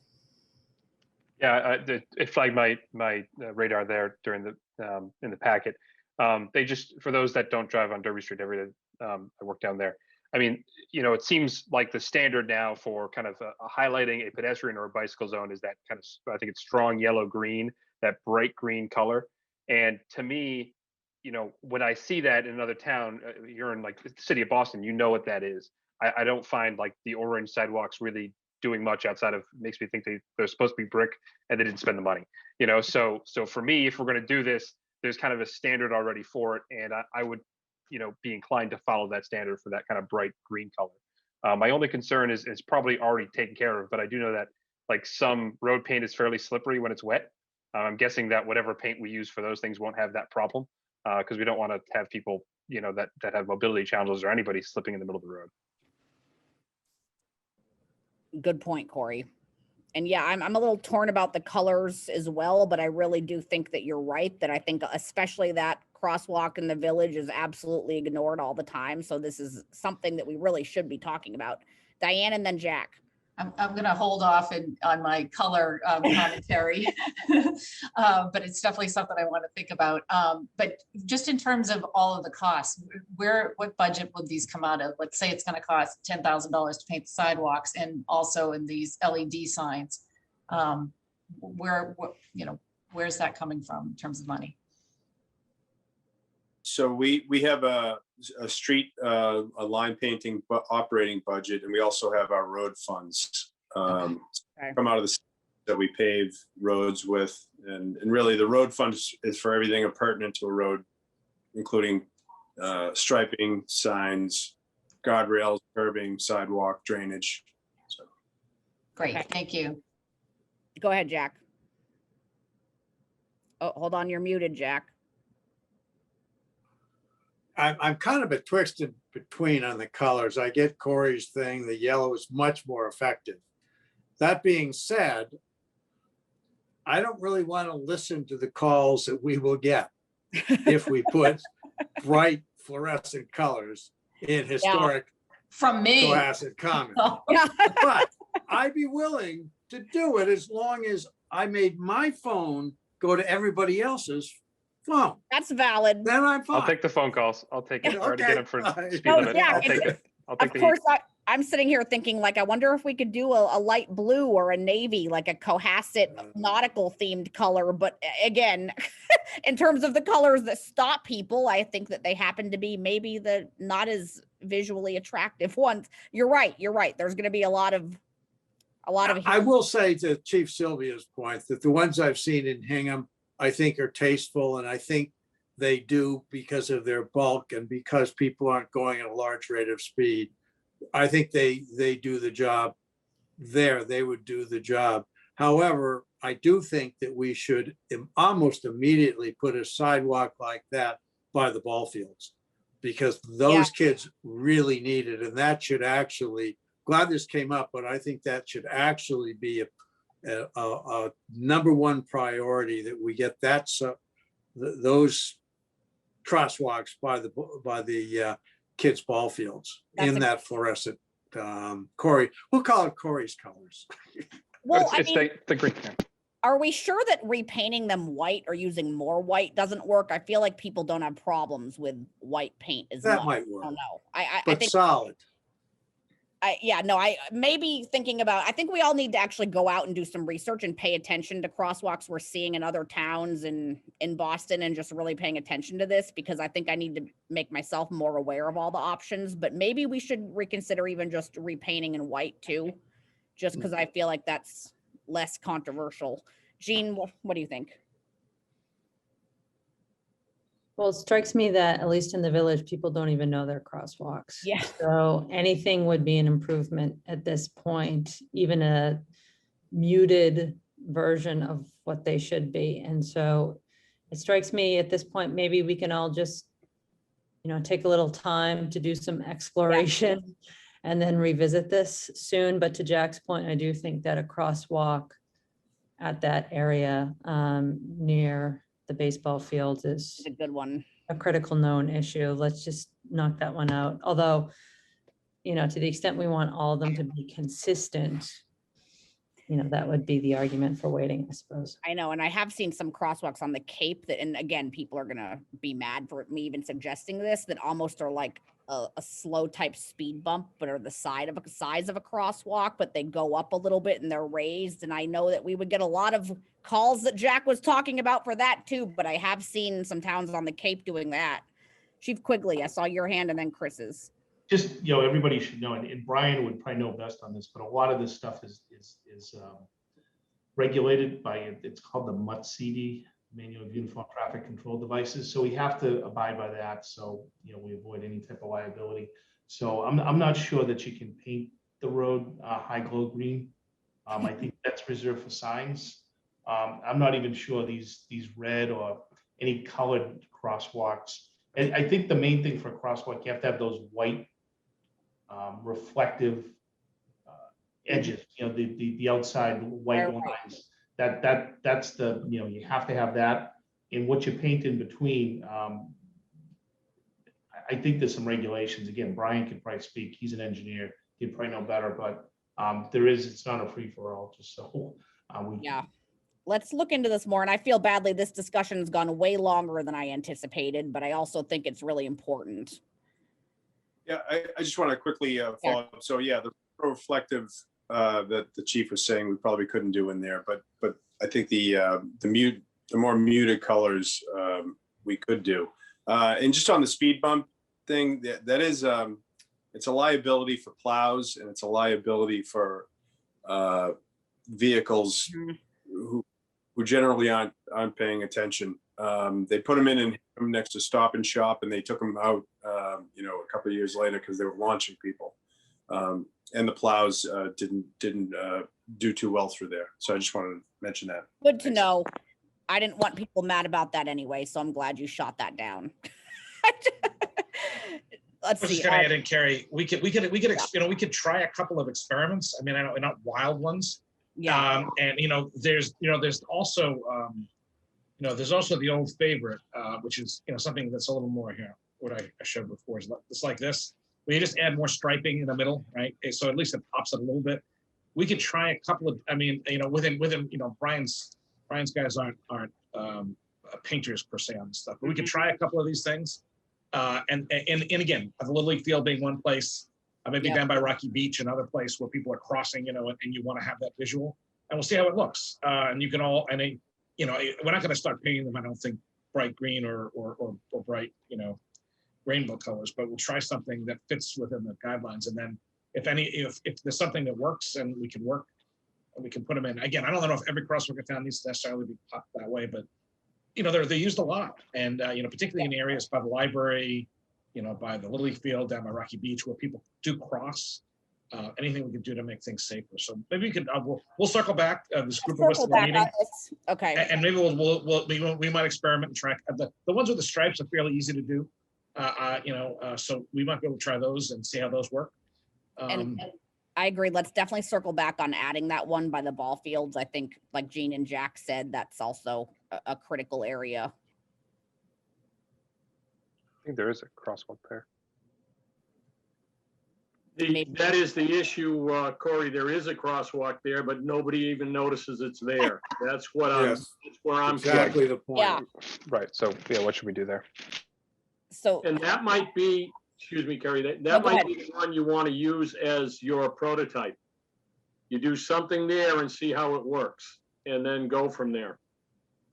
Yeah, it flagged my radar there during the in the packet. They just, for those that don't drive on Derby Street every day, I work down there. I mean, it seems like the standard now for kind of highlighting a pedestrian or a bicycle zone is that kind of, I think it's strong yellow green, that bright green color. And to me, when I see that in another town, you're in like the city of Boston, what that is. I don't find like the orange sidewalks really doing much outside of, makes me think they're supposed to be brick and they didn't spend the money, so for me, if we're going to do this, there's kind of a standard already for it. And I would, be inclined to follow that standard for that kind of bright green color. My only concern is it's probably already taken care of, but I do know that like some road paint is fairly slippery when it's wet. I'm guessing that whatever paint we use for those things won't have that problem, because we don't want to have people, that have mobility challenges or anybody slipping in the middle of the road. Good point, Corey. And yeah, I'm a little torn about the colors as well, but I really do think that you're right, that I think especially that crosswalk in the village is absolutely ignored all the time. So this is something that we really should be talking about. Diane and then Jack. I'm going to hold off on my color commentary, but it's definitely something I want to think about. But just in terms of all of the costs, what budget would these come out of? Let's say it's going to cost $10,000 to paint the sidewalks and also in these LED signs. Where's that coming from in terms of money? So we have a street, a line painting operating budget, and we also have our road funds come out of the that we pave roads with, and really the road fund is for everything pertinent to a road, including striping, signs, guardrails, curbing, sidewalk, drainage. So. Great, thank you. Go ahead, Jack. Oh, hold on, you're muted, Jack. I'm kind of betwixt and between on the colors. I get Corey's thing. The yellow is much more effective. That being said, I don't really want to listen to the calls that we will get if we put bright fluorescent colors in historic from me Cohasset Common. But I'd be willing to do it as long as I made my phone go to everybody else's phone. That's valid. Then I'm fine. I'll take the phone calls. I'll take it. I already get them for speed No, limit. yeah, I'll take it. I'll take of course, I'm sitting here thinking, like, I wonder if we could do a light blue or a navy, like a Cohasset nautical themed color. But again, in terms of the colors that stop people, I think that they happen to be maybe the not as visually attractive ones. You're right. There's going to be a lot of A lot of. I will say to Chief Sylvia's point that the ones I've seen in Hingham, I think are tasteful, and I think they do because of their bulk and because people aren't going at a large rate of speed. I think they do the job there. They would do the job. However, I do think that we should almost immediately put a sidewalk like that by the ball fields, because those kids really need it. And that should actually, glad this came up, but I think that should actually be a number one priority, that we get that, those crosswalks by the kids' ball fields in that fluorescent, Corey, we'll call it Corey's colors. Well, it's the green. Are we sure that repainting them white or using more white doesn't work? I feel like people don't have problems with white paint as That much. might work. I don't know. I But think solid. I maybe thinking about, I think we all need to actually go out and do some research and pay attention to crosswalks we're seeing in other towns and in Boston, and just really paying attention to this, because I think I need to make myself more aware of all the options. But maybe we should reconsider even just repainting in white too, just because I feel like that's less controversial. Jean, what do you think? Well, it strikes me that at least in the village, people don't even know their crosswalks. Yeah. So anything would be an improvement at this point, even a muted version of what they should be. And so it strikes me at this point, maybe we can all just, take a little time to do some exploration and then revisit this soon. But to Jack's point, I do think that a crosswalk at that area near the baseball field is a good one, a critical known issue. Let's just knock that one out. Although, to the extent we want all of them to be consistent, that would be the argument for waiting, I suppose. I know, and I have seen some crosswalks on the Cape that, and again, people are gonna be mad for me even suggesting this, that almost are like a slow type speed bump, but are the size of a crosswalk, but they go up a little bit and they're raised. And I know that we would get a lot of calls that Jack was talking about for that too, but I have seen some towns on the Cape doing that. Chief Quigley, I saw your hand and then Chris's. Just, everybody should know, and Brian would probably know best on this, but a lot of this stuff is regulated by, it's called the MUTCD, Manual of Uniform Traffic Control Devices. So we have to abide by that. So, we avoid any type of liability. So I'm not sure that you can paint the road high glow green. I think that's reserved for signs. I'm not even sure these red or any colored crosswalks. And I think the main thing for a crosswalk, you have to have those white reflective edges, the outside white lines. That's the, you have to have that. And what you paint in between, I think there's some regulations. Again, Brian could probably speak. He's an engineer. He'd probably know better, but it's not a free for all, just so. Yeah. Let's look into this more. And I feel badly, this discussion has gone way longer than I anticipated, but I also think it's really important. Yeah, I just want to quickly follow up. So yeah, the reflective that the chief was saying we probably couldn't do in there, but I think the more muted colors we could do. And just on the speed bump thing, that is it's a liability for plows, and it's a liability for vehicles who generally aren't paying attention. They put them in next to Stop and Shop, and they took them out, a couple of years later because they were launching people. And the plows didn't do too well through there. So I just wanted to mention that. Good to know. I didn't want people mad about that anyway, so I'm glad you shot that down. Let's see. Just gonna add in, Carrie, we could try a couple of experiments. I mean, I know not wild ones. Yeah. And there's also there's also the old favorite, which is something that's a little more here. What I showed before is it's like this, where you just add more striping in the middle, right? So at least it pops it a little bit. We could try a couple of, within Brian's guys aren't painters per se on this stuff, but we could try a couple of these things. And again, the Little League field being one place, maybe down by Rocky Beach, another place where people are crossing, and you want to have that visual, and we'll see how it looks. And you can all, we're not going to start painting them, I don't think, bright green or bright, rainbow colors, but we'll try something that fits within the guidelines. And then if there's something that works and we can work we can put them in. Again, I don't know if every crosswalk in town needs to necessarily be popped that way, but they're used a lot. And particularly in areas by the library, by the Little League field, down by Rocky Beach, where people do cross. Anything we could do to make things safer. So maybe we could we'll circle back. This group of us at the meeting. Okay. And maybe we might experiment and track the ones with the stripes are fairly easy to do. So we might be able to try those and see how those work. And I agree. Let's definitely circle back on adding that one by the ball fields. I think, like Gene and Jack said, that's also a critical area. I think there is a crosswalk there. That is the issue, Corey. There is a crosswalk there, but nobody even notices it's there. That's what that's where I'm. Exactly the point. Yeah. Right. So yeah, what should we do there? So and that might be, excuse me, Carrie, that might be the one you want to use as your prototype. You do something there and see how it works, and then go from there.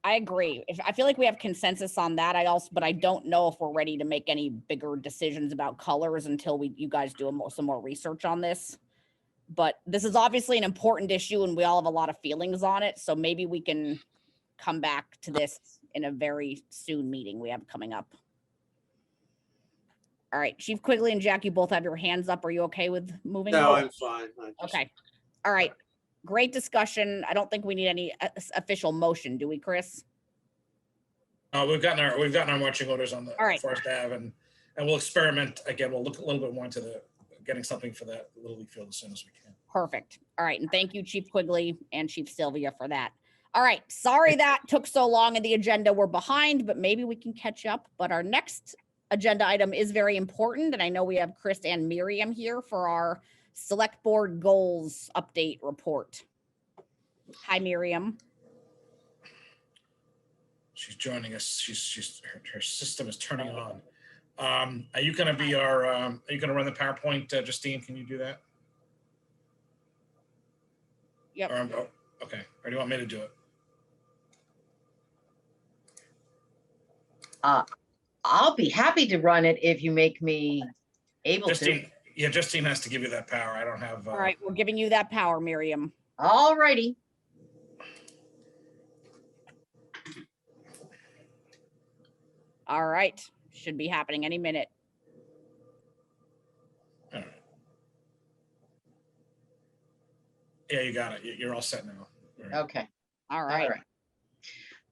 I agree. I feel like we have consensus on that. But I don't know if we're ready to make any bigger decisions about colors until you guys do some more research on this. But this is obviously an important issue and we all have a lot of feelings on it. So maybe we can come back to this in a very soon meeting we have coming up. All right, Chief Quigley and Jack, you both have your hands up. Are you okay with moving? No, on? I'm fine. Okay. All right. Great discussion. I don't think we need any official motion, do we, Chris? We've gotten our marching orders on the All right. Forest Ave, and we'll experiment again. We'll look a little bit more into getting something for that Little League field as soon as we can. Perfect. All right, and thank you, Chief Quigley and Chief Sylvia, for that. All right, sorry that took so long in the agenda. We're behind, but maybe we can catch up. But our next agenda item is very important, and I know we have Chris and Miriam here for our Select Board Goals Update Report. Hi, Miriam. She's joining us. Her system is turning on. Are you going to be are you going to run the PowerPoint, Justine? Can you do that? Yep. Okay. Or do you want me to do it? I'll be happy to run it if you make me able Justine, yeah, Justine has to give you that power. I don't have. All right, we're giving you that power, Miriam. All righty. All right, should be happening any minute. All right. Yeah, you got it. You're all set now. Okay. All right.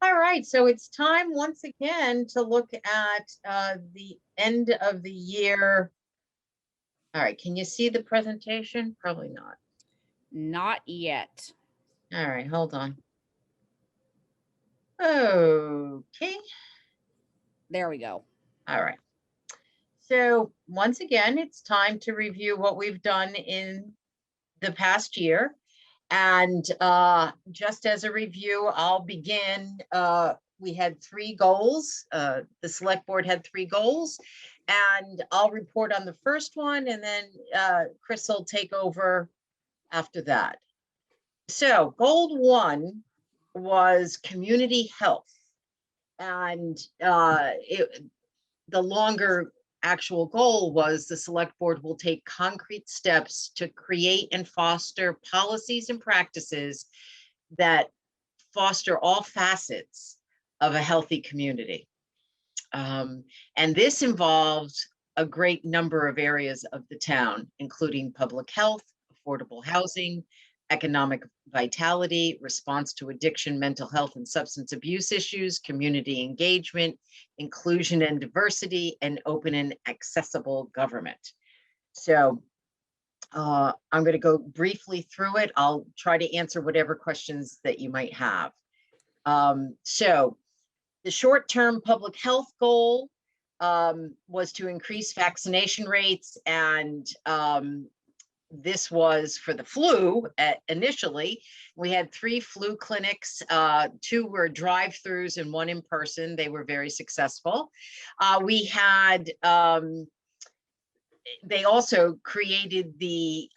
All right. So it's time once again to look at the end of the year. All right. Can you see the presentation? Probably not. Not yet. All right. Hold on. Okay. There we go. All right. So once again, it's time to review what we've done in the past year. And just as a review, I'll begin. We had 3 goals. The select board had 3 goals, and I'll report on the first one, and then Chris will take over after that. So goal 1 was community health. And the longer actual goal was the select board will take concrete steps to create and foster policies and practices that foster all facets of a healthy community. And this involves a great number of areas of the town, including public health, affordable housing, economic vitality, response to addiction, mental health and substance abuse issues, community engagement, inclusion and diversity, and open and accessible government. So I'm going to go briefly through it. I'll try to answer whatever questions that you might have. So the short-term public health goal was to increase vaccination rates, and this was for the flu. Initially, we had 3 flu clinics, 2 were drive-throughs and 1 in person. They were very successful. We had, they also created the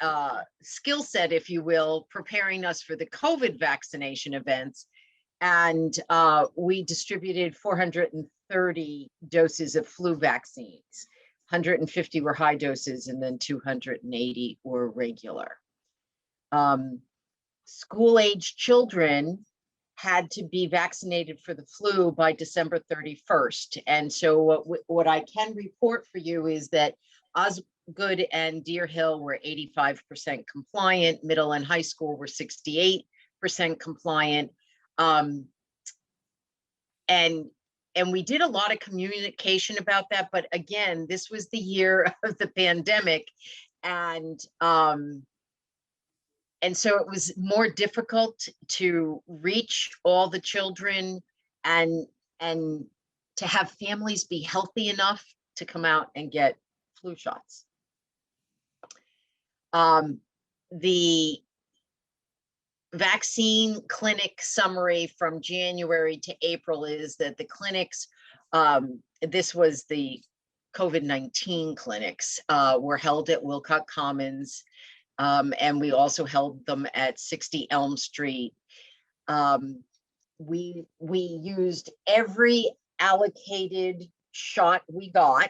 skill set, if you will, preparing us for the COVID vaccination events. And we distributed 430 doses of flu vaccines. 150 were high doses, and then 280 were regular. school-age children had to be vaccinated for the flu by December 31st. And so what I can report for you is that Osgood and Deer Hill were 85% compliant, middle and high school were 68% compliant. And we did a lot of communication about that, but again, this was the year of the pandemic. And so it was more difficult to reach all the children and to have families be healthy enough to come out and get flu shots. The vaccine clinic summary from January to April is that the clinics, this was the COVID-19 clinics, were held at Wilcott Commons, and we also held them at 60 Elm Street. We used every allocated shot we got,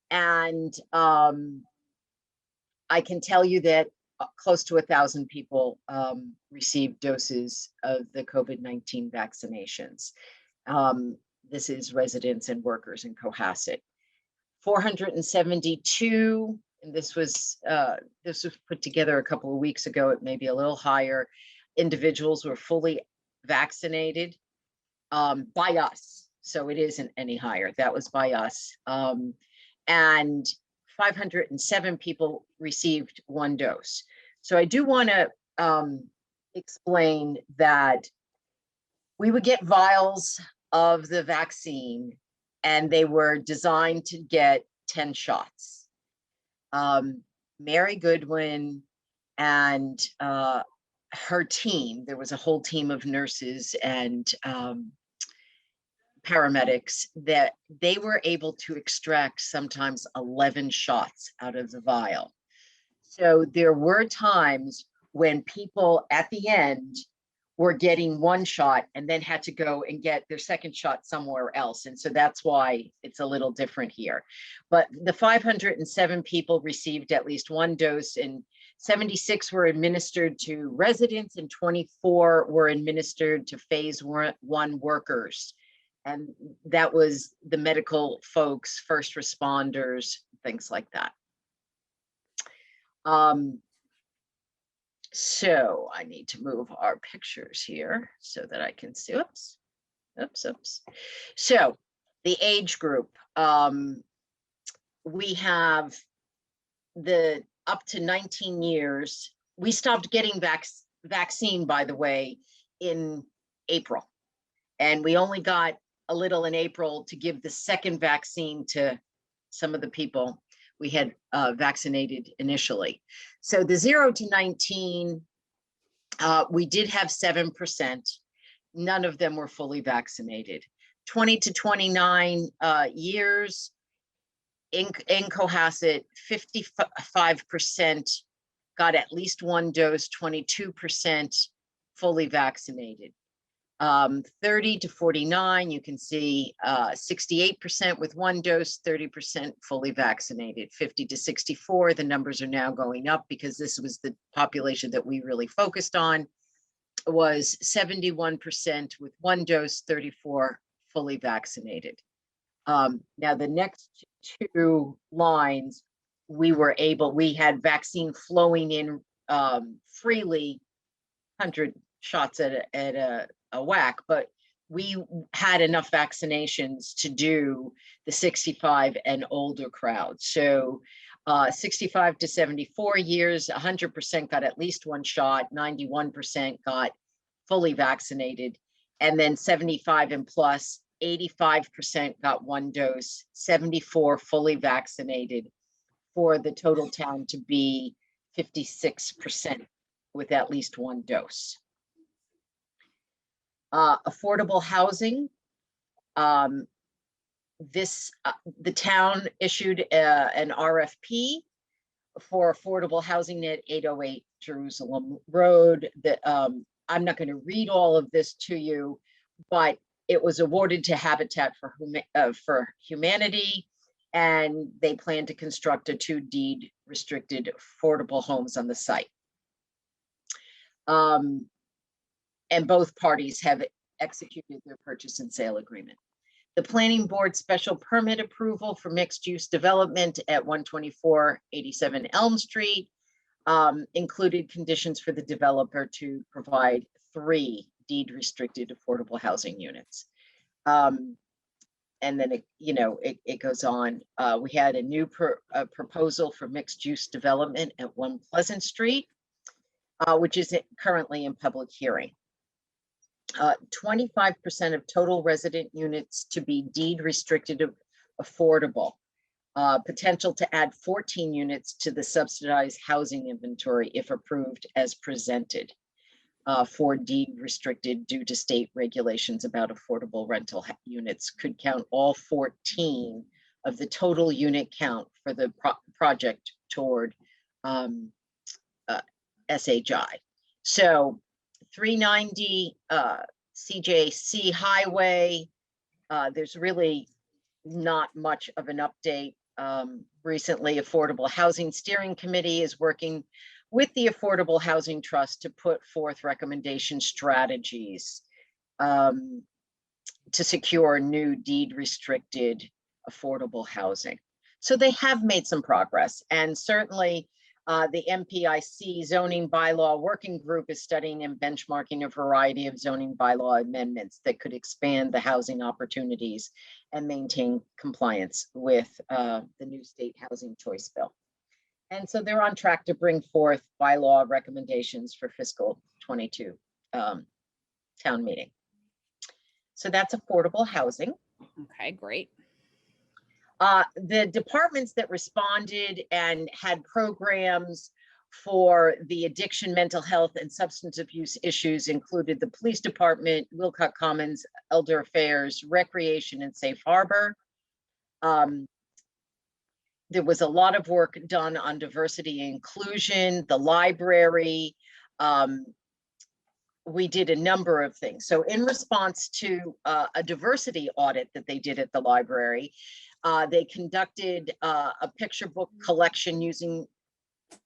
and I can tell you that close to 1,000 people received doses of the COVID-19 vaccinations. This is residents and workers in Cohasset. 472, and this was put together a couple of weeks ago, it may be a little higher, individuals were fully vaccinated by us. So it isn't any higher, that was by us. And 507 people received 1 dose. So I do want to explain that we would get vials of the vaccine and they were designed to get 10 shots. Mary Goodwin and her team, there was a whole team of nurses and paramedics, that they were able to extract sometimes 11 shots out of the vial. So there were times when people at the end were getting 1 shot and then had to go and get their second shot somewhere else. And so that's why it's a little different here. But the 507 people received at least 1 dose, and 76 were administered to residents and 24 were administered to phase 1 workers. And that was the medical folks, first responders, things like that. So I need to move our pictures here so that I can see, oops. So the age group, we have the up to 19 years. We stopped getting vaccine, by the way, in April. And we only got a little in April to give the second vaccine to some of the people we had vaccinated initially. So the 0 to 19, we did have 7%. None of them were fully vaccinated. 20 to 29 years, in Cohasset, 55% got at least 1 dose, 22% fully vaccinated. 30 to 49, you can see 68% with 1 dose, 30% fully vaccinated. 50 to 64, the numbers are now going up because this was the population that we really focused on, was 71% with 1 dose, 34 fully vaccinated. Now the next 2 lines, we had vaccine flowing in freely, 100 shots at a whack, but we had enough vaccinations to do the 65 and older crowd. So 65 to 74 years, 100% got at least 1 shot, 91% got fully vaccinated, and then 75 and plus, 85% got 1 dose, 74 fully vaccinated, for the total town to be 56% with at least 1 dose. Affordable housing. The town issued an RFP for affordable housing at 808 Jerusalem Road. I'm not going to read all of this to you, but it was awarded to Habitat for Humanity, and they plan to construct a 2 deed restricted affordable homes on the site. And both parties have executed their purchase and sale agreement. The planning board special permit approval for mixed use development at 12487 Elm Street included conditions for the developer to provide 3 deed restricted affordable housing units. And then it goes on. We had a new proposal for mixed use development at 1 Pleasant Street, which is currently in public hearing. 25% of total resident units to be deed restricted affordable. Potential to add 14 units to the subsidized housing inventory if approved as presented. For deed restricted due to state regulations about affordable rental units could count all 14 of the total unit count for the project toward SHI. So 390 CJC Highway, there's really not much of an update. Recently, Affordable Housing Steering Committee is working with the Affordable Housing Trust to put forth recommendation strategies to secure new deed restricted affordable housing. So they have made some progress, and certainly the MPIC zoning bylaw working group is studying and benchmarking a variety of zoning bylaw amendments that could expand the housing opportunities and maintain compliance with the new state housing choice bill. And so they're on track to bring forth bylaw recommendations for fiscal 22 town meeting. So that's affordable housing. Okay, great. The departments that responded and had programs for the addiction, mental health, and substance abuse issues included the police department, Wilcott Commons, Elder Affairs, Recreation, and Safe Harbor. There was a lot of work done on diversity and inclusion, the library. We did a number of things. So in response to a diversity audit that they did at the library, they conducted a picture book collection using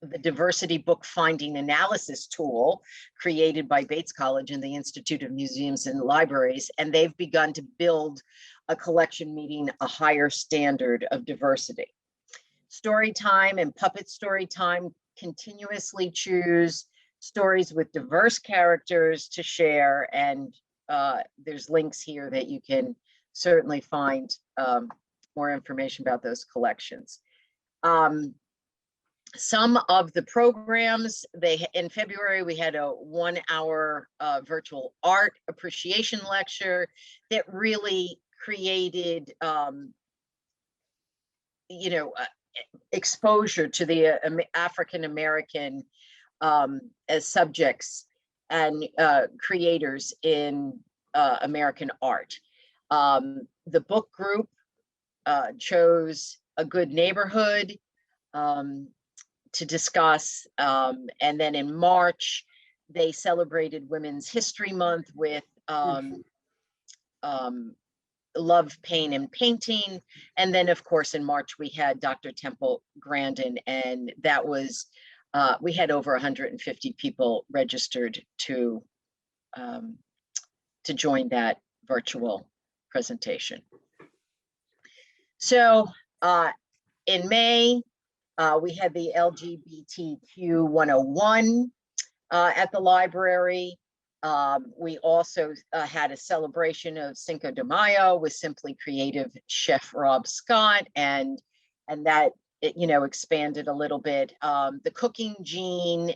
the diversity book finding analysis tool created by Bates College and the Institute of Museums and Libraries. And they've begun to build a collection meeting a higher standard of diversity. Storytime and Puppet Storytime continuously choose stories with diverse characters to share. And there's links here that you can certainly find more information about those collections. Some of the programs, in February, we had a 1-hour virtual art appreciation lecture that really created, exposure to the African-American as subjects and creators in American art. The book group chose A Good Neighborhood to discuss. And then in March, they celebrated Women's History Month with Love, Pain, and Painting. And then, of course, in March, we had Dr. Temple Grandin, and that was, we had over 150 people registered to join that virtual presentation. So in May, we had the LGBTQ 101 at the library. We also had a celebration of Cinco de Mayo with Simply Creative Chef Rob Scott, and that expanded a little bit. The Cooking Gene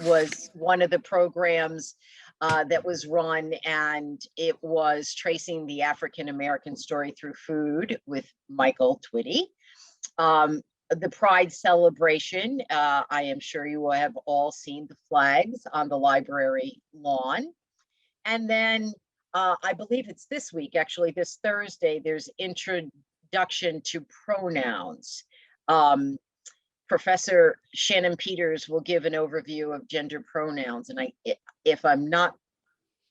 was one of the programs that was run, and it was tracing the African-American story through food with Michael Twitty. The Pride celebration, I am sure you will have all seen the flags on the library lawn. And then I believe it's this week, actually this Thursday, there's introduction to pronouns. Professor Shannon Peters will give an overview of gender pronouns, and if I'm not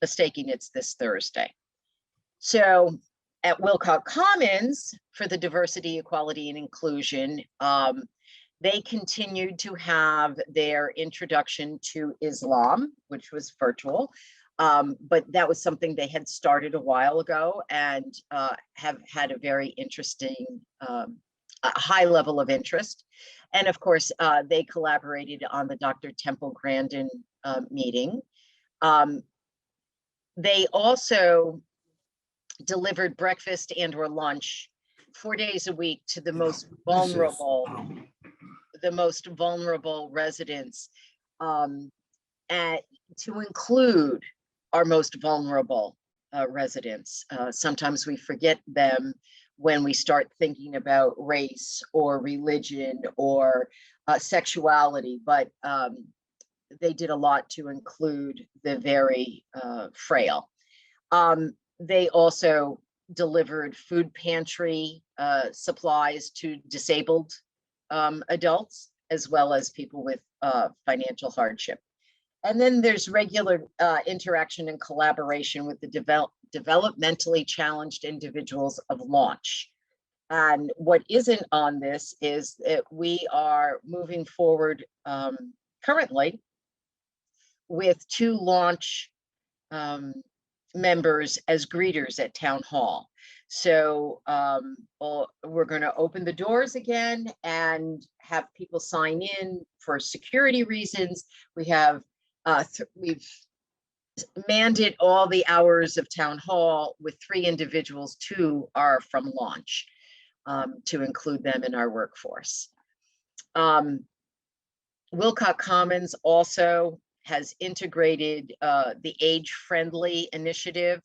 mistaken, it's this Thursday. So at Wilcott Commons, for the diversity, equality, and inclusion, They continued to have their introduction to Islam, which was virtual. But that was something they had started a while ago and have had a very interesting, a high level of interest. And of course, they collaborated on the Dr. Temple Grandin meeting. They also delivered breakfast and or lunch 4 days a week to the most vulnerable, residents, and to include our most vulnerable residents. Sometimes we forget them when we start thinking about race or religion or sexuality, but they did a lot to include the very frail. They also delivered food pantry supplies to disabled adults, as well as people with financial hardship. And then there's regular interaction and collaboration with the developmentally challenged individuals of Launch. And what isn't on this is that we are moving forward currently with 2 Launch members as greeters at Town Hall. So we're going to open the doors again and have people sign in for security reasons. We have we've manned it all the hours of Town Hall with 3 individuals. 2 are from Launch, to include them in our workforce. Wilcott Commons also has integrated the Age-Friendly initiative,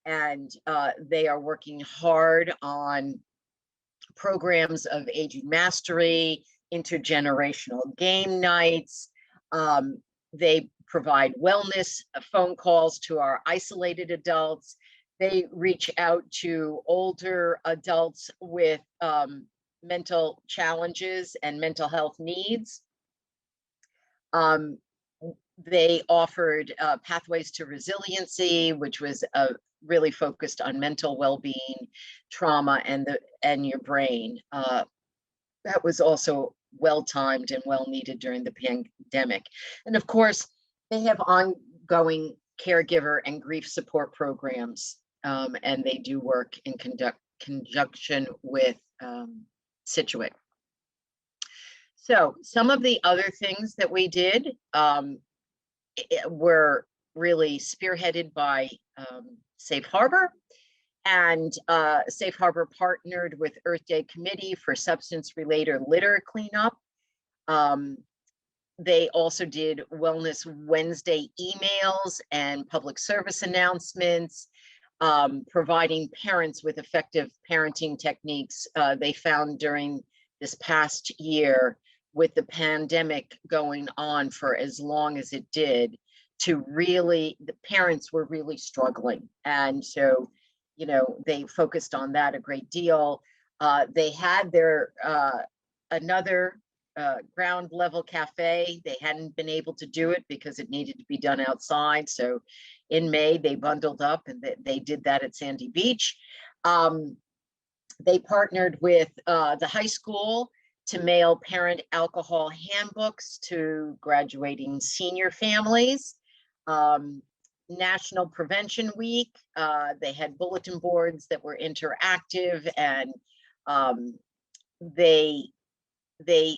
and they are working hard on programs of aging mastery, intergenerational game nights. They provide wellness phone calls to our isolated adults. They reach out to older adults with mental challenges and mental health needs. They offered Pathways to Resiliency, which was really focused on mental well-being, trauma, and your brain. That was also well-timed and well-needed during the pandemic. And of course, they have ongoing caregiver and grief support programs, and they do work in conjunction with Situate. So some of the other things that we did were really spearheaded by Safe Harbor, and Safe Harbor partnered with Earth Day Committee for substance-related litter cleanup. They also did Wellness Wednesday emails and public service announcements, providing parents with effective parenting techniques they found during this past year with the pandemic going on for as long as it did. To really, the parents were really struggling. And so, you know, they focused on that a great deal. They had their another ground level cafe. They hadn't been able to do it because it needed to be done outside. So in May, they bundled up and they did that at Sandy Beach. They partnered with the high school to mail parent alcohol handbooks to graduating senior families. National Prevention Week, they had bulletin boards that were interactive, and they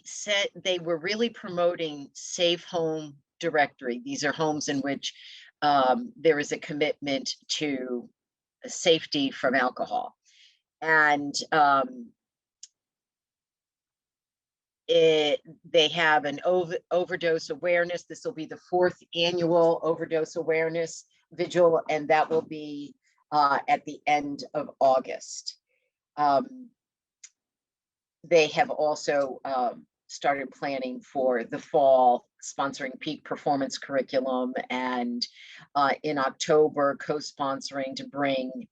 said they were really promoting Safe Home Directory. These are homes in which there is a commitment to safety from alcohol. And they have an overdose awareness. This will be the 4th annual overdose awareness vigil, and that will be at the end of August. They have also started planning for the fall, sponsoring peak performance curriculum, and in October, co-sponsoring to bring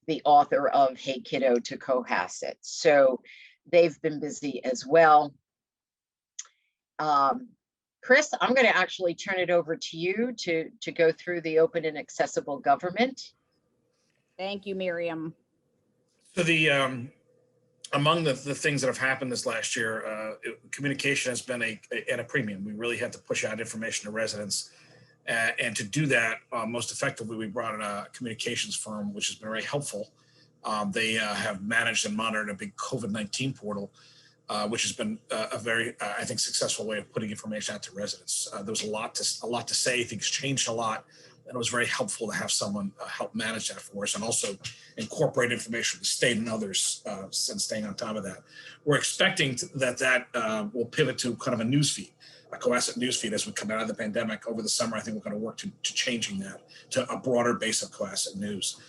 the author of Hey Kiddo to Cohasset. So they've been busy as well. Chris, I'm going to actually turn it over to you to go through the open and accessible government. Thank you, Miriam. So the among the things that have happened this last year, communication has been at a premium. We really had to push out information to residents. And to do that most effectively, we brought in a communications firm, which has been very helpful. They have managed and monitored a big COVID-19 portal, which has been a very, I think, successful way of putting information out to residents. There was a lot to say. Things changed a lot, and it was very helpful to have someone help manage that for us, and also incorporate information from the state and others, and staying on top of that. We're expecting that will pivot to kind of a news feed, a Cohasset newsfeed as we come out of the pandemic. Over the summer, I think we're going to work to changing that to a broader base of Cohasset news.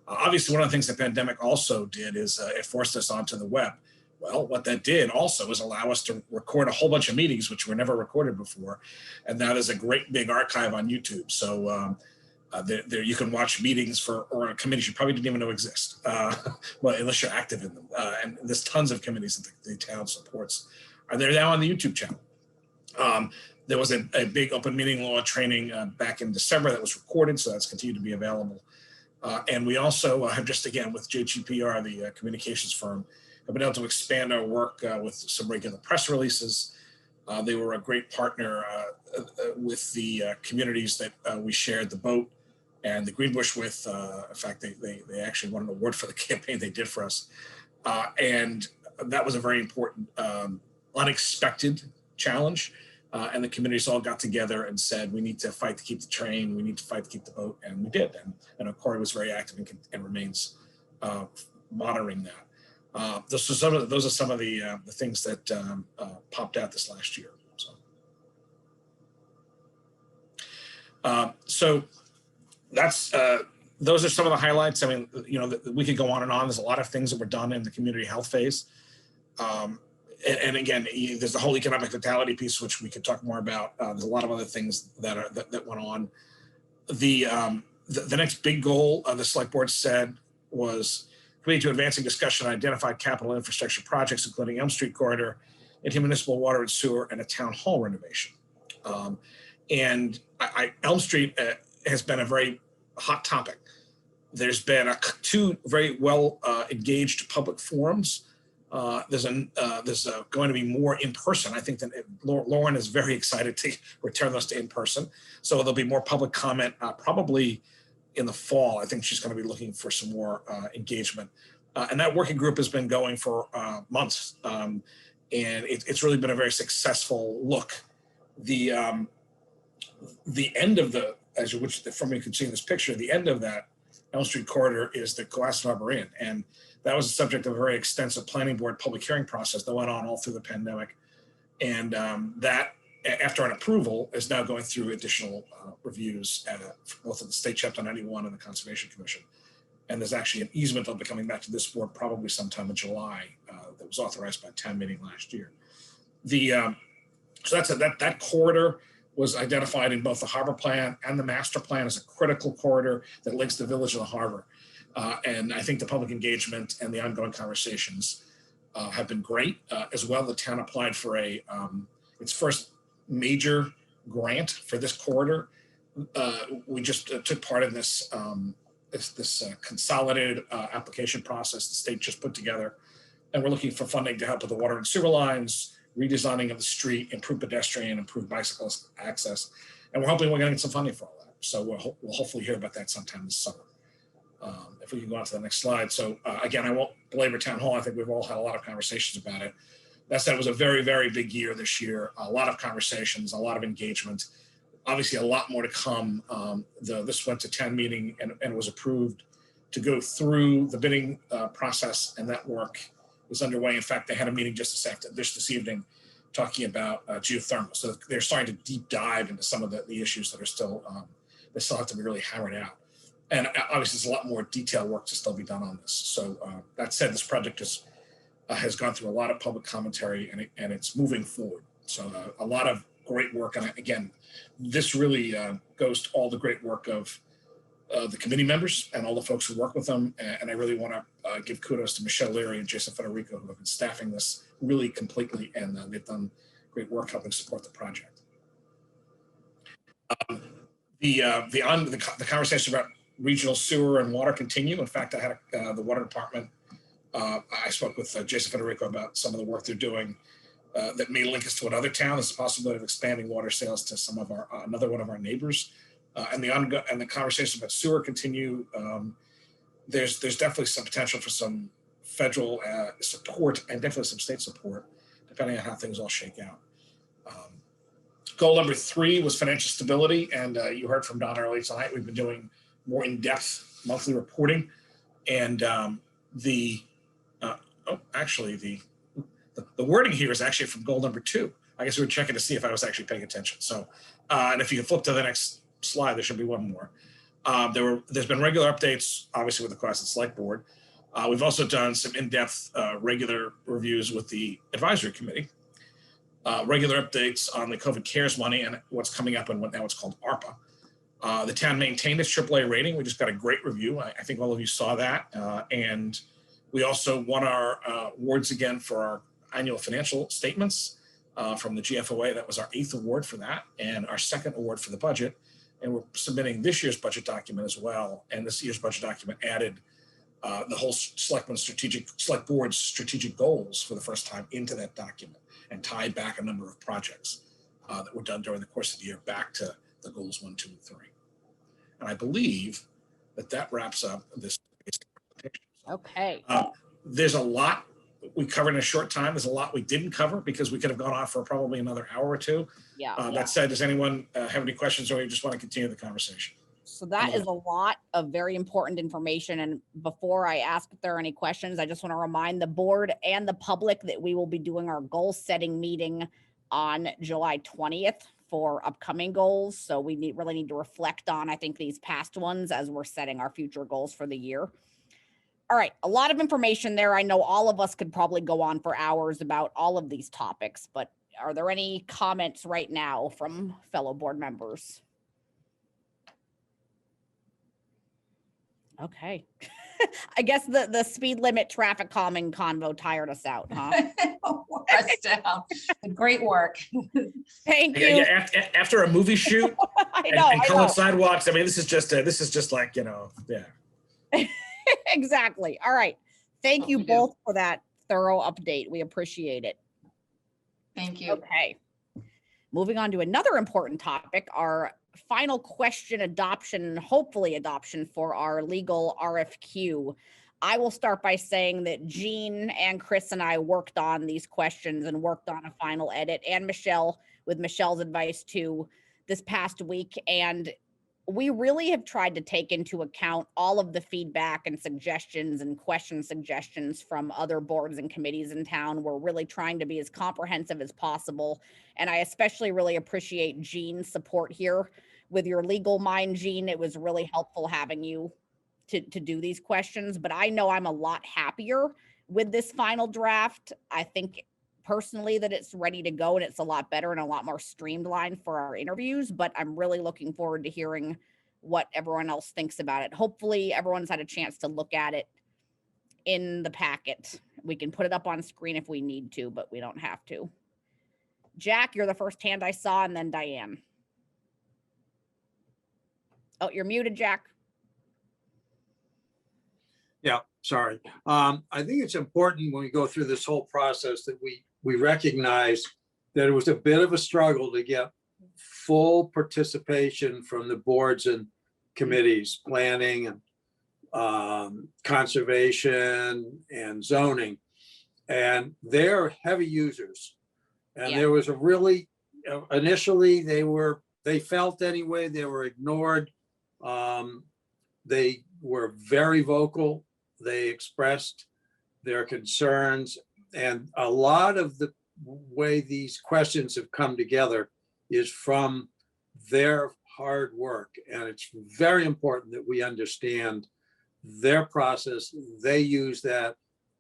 Obviously, one of the things the pandemic also did is it forced us onto the web. Well, what that did also is allow us to record a whole bunch of meetings, which were never recorded before. And now there's a great big archive on YouTube. So there you can watch meetings or committees you probably didn't even know exist, well, unless you're active in them. And there's tons of committees that the town supports. They're now on the YouTube channel. There was a big open meeting law training back in December that was recorded, so that's continued to be available. And we also have just, again, with JGPR, the communications firm, have been able to expand our work with some regular press releases. They were a great partner with the communities that we shared the boat and the Greenbush with. In fact, they actually won an award for the campaign they did for us. And that was a very important, unexpected challenge. And the communities all got together and said, we need to fight to keep the train, we need to fight to keep the boat, and we did. And Corey was very active and remains monitoring that. Those are some of the things that popped out this last year. So that's those are some of the highlights. I mean, you know, we could go on and on. There's a lot of things that were done in the community health phase. And again, there's the whole economic vitality piece, which we could talk more about. There's a lot of other things that went on. The next big goal the select board said was committed to advancing discussion on identified capital infrastructure projects, including Elm Street corridor, municipal water and sewer, and a town hall renovation. And Elm Street has been a very hot topic. There's been two very well engaged public forums. There's going to be more in person. I think that Lauren is very excited to return those to in person. So there'll be more public comment probably in the fall. I think she's going to be looking for some more engagement. And that working group has been going for months. And it's really been a very successful look. The end of from you can see in this picture, the end of that Elm Street corridor is the Cohasset Harbor Inn. And that was the subject of a very extensive planning board public hearing process that went on all through the pandemic. And that, after an approval, is now going through additional reviews both at the State Chapter 91 and the Conservation Commission. And there's actually an easement that'll be coming back to this board probably sometime in July that was authorized by town meeting last year. So that corridor was identified in both the harbor plan and the master plan as a critical corridor that links the village to the harbor. And I think the public engagement and the ongoing conversations have been great. As well, the town applied for its first major grant for this corridor. We just took part in this consolidated application process the state just put together. And we're looking for funding to help with the water and sewer lines, redesigning of the street, improved pedestrian, improved bicyclist access. And we're hoping we're going to get some funding for all that. So we'll hopefully hear about that sometime this summer. If we can go on to the next slide. So again, I won't belabor town hall. I think we've all had a lot of conversations about it. That said, it was a very, very big year this year. A lot of conversations, a lot of engagement. Obviously, a lot more to come. This went to town meeting and was approved to go through the bidding process, and that work is underway. In fact, they had a meeting just this evening talking about geothermal. So they're starting to deep dive into some of the issues that are still have to be really hammered out. And obviously, there's a lot more detailed work to still be done on this. So that said, this project has gone through a lot of public commentary and it's moving forward. So a lot of great work. And again, this really goes to all the great work of the committee members and all the folks who work with them. And I really want to give kudos to Michelle Leary and Jason Federico, who have been staffing this really completely. And they've done great work helping support the project. The conversation about regional sewer and water continue. In fact, I had the water department I spoke with Jason Federico about some of the work they're doing that may link us to another town. There's a possibility of expanding water sales to some of our another one of our neighbors, and the conversations about sewer continue. There's definitely some potential for some federal support and definitely some state support, depending on how things all shake out. Goal number 3 was financial stability, and you heard from Don earlier tonight. We've been doing more in-depth monthly reporting, and the wording here is actually from goal number 2. I guess we were checking to see if I was actually paying attention. So, and if you can flip to the next slide, there should be one more. There's been regular updates, obviously, with the Cohasset Select Board. We've also done some in-depth regular reviews with the advisory committee. Regular updates on the COVID CARES money and what's coming up and what now it's called ARPA. The town maintained its AAA rating. We just got a great review. I think all of you saw that. And we also won our awards again for our annual financial statements from the GFOA. That was our 8th award for that and our 2nd award for the budget. And we're submitting this year's budget document as well. And this year's budget document added the whole select board's strategic goals for the first time into that document and tied back a number of projects that were done during the course of the year back to the goals 1, 2, and 3. And I believe that wraps up this presentation. Okay. There's a lot we covered in a short time. There's a lot we didn't cover because we could have gone on for probably another hour or 2. Yeah. That said, does anyone have any questions or you just want to continue the conversation? So that is a lot of very important information. And before I ask if there are any questions, I just want to remind the board and the public that we will be doing our goal setting meeting on July 20th for upcoming goals. So we really need to reflect on, I think, these past ones as we're setting our future goals for the year. All right, a lot of information there. I know all of us could probably go on for hours about all of these topics, but are there any comments right now from fellow board members? Okay. I guess the speed limit traffic calming convo tired us out, huh? Wore us down. Great work. Thank you. Yeah, after a movie shoot and colored sidewalks, I mean, this is just like, yeah. Exactly. All right. Thank you both for that thorough update. We appreciate it. Thank you. Okay. Moving on to another important topic, our final question adoption, hopefully adoption for our legal RFQ. I will start by saying that Jean and Chris and I worked on these questions and worked on a final edit, and Michelle, with Michelle's advice too, this past week. And we really have tried to take into account all of the feedback and suggestions and question suggestions from other boards and committees in town. We're really trying to be as comprehensive as possible. And I especially really appreciate Jean's support here with your legal mind, Jean. It was really helpful having you to do these questions, but I know I'm a lot happier with this final draft. I think personally that it's ready to go and it's a lot better and a lot more streamlined for our interviews, but I'm really looking forward to hearing what everyone else thinks about it. Hopefully everyone's had a chance to look at it in the packet. We can put it up on screen if we need to, but we don't have to. Jack, you're the first hand I saw, and then Diane. Oh, you're muted, Jack. Yeah, sorry. I think it's important when we go through this whole process that we recognize that it was a bit of a struggle to get full participation from the boards and committees, planning and conservation and zoning. And they're heavy users. And there was a really, initially they felt anyway, they were ignored. They were very vocal. They expressed their concerns, and a lot of the way these questions have come together is from their hard work. And it's very important that we understand their process. They use that.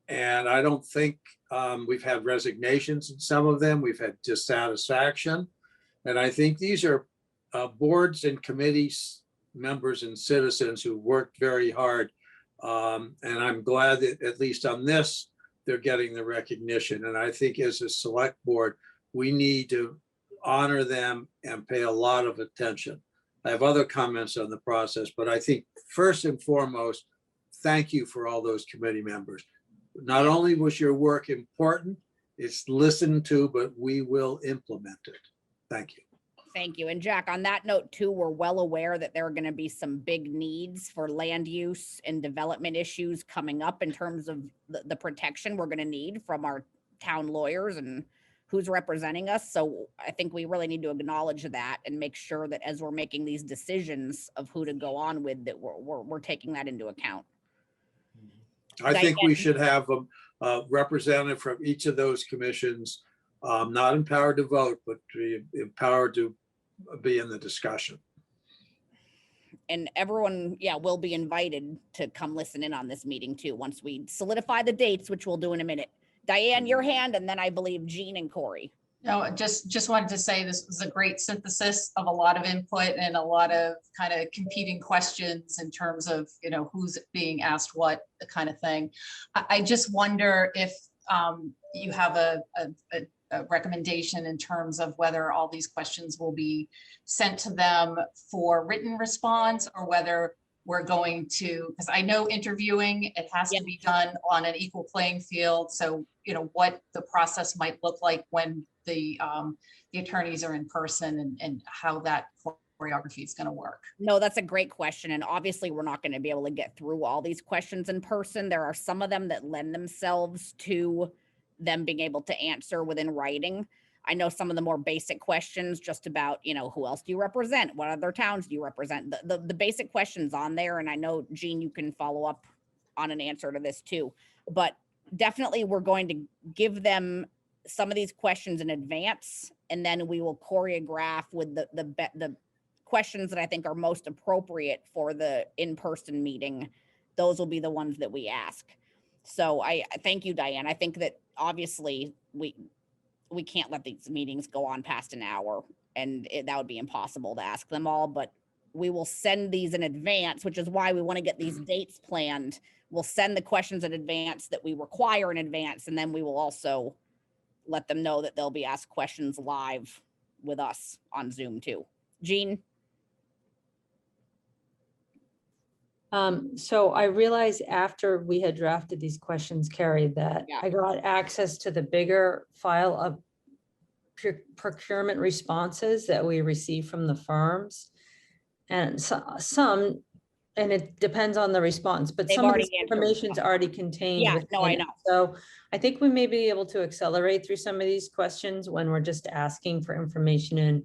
And I don't think we've had resignations in some of them. We've had dissatisfaction. And I think these are boards and committees, members and citizens who worked very hard. And I'm glad that at least on this, they're getting the recognition. And I think as a select board, we need to honor them and pay a lot of attention. I have other comments on the process, but I think first and foremost, thank you for all those committee members. Not only was your work important, it's listened to, but we will implement it. Thank you. Thank you. And Jack, on that note too, we're well aware that there are going to be some big needs for land use and development issues coming up in terms of the protection we're going to need from our town lawyers and who's representing us. So I think we really need to acknowledge that and make sure that as we're making these decisions of who to go on with, that we're taking that into account. I think we should have a representative from each of those commissions, not empowered to vote, but empowered to be in the discussion. And everyone, yeah, will be invited to come listen in on this meeting too, once we solidify the dates, which we'll do in a minute. Diane, your hand, and then I believe Jean and Corey. No, just wanted to say this was a great synthesis of a lot of input and a lot of kind of competing questions in terms of, you know, who's being asked what, the kind of thing. I just wonder if you have a recommendation in terms of whether all these questions will be sent to them for written response, or whether we're going to, because I know interviewing, it has to be done on an equal playing field. So, you know, what the process might look like when the attorneys are in person, and how that choreography is going to work. No, that's a great question. And obviously we're not going to be able to get through all these questions in person. There are some of them that lend themselves to them being able to answer within writing. I know some of the more basic questions just about, you know, who else do you represent? What other towns do you represent? The basic questions on there. And I know, Jean, you can follow up on an answer to this too. But definitely we're going to give them some of these questions in advance, and then we will choreograph with the questions that I think are most appropriate for the in-person meeting. Those will be the ones that we ask. So I thank you, Diane. I think that obviously we can't let these meetings go on past an hour, and that would be impossible to ask them all, but we will send these in advance, which is why we want to get these dates planned. We'll send the questions in advance that we require in advance, and then we will also let them know that they'll be asked questions live with us on Zoom too. Jean? So I realized after we had drafted these questions, Carrie, that I got access to the bigger file of procurement responses that we received from the firms. And some, and it depends on the response, but some of this information is already contained. Yeah, no, I know. So I think we may be able to accelerate through some of these questions when we're just asking for information, and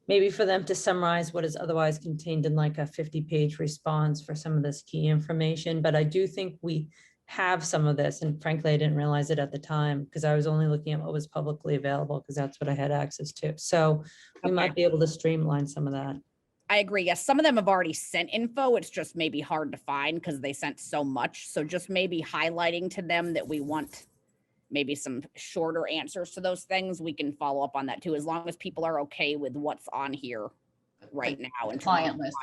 maybe for them to summarize what is otherwise contained in like a 50-page response for some of this key information. But I do think we have some of this, and frankly, I didn't realize it at the time because I was only looking at what was publicly available because that's what I had access to. So we might be able to streamline some of that. I agree. Yes, some of them have already sent info. It's just maybe hard to find because they sent so much. So just maybe highlighting to them that we want maybe some shorter answers to those things. We can follow up on that too, as long as people are okay with what's on here right now. And client list.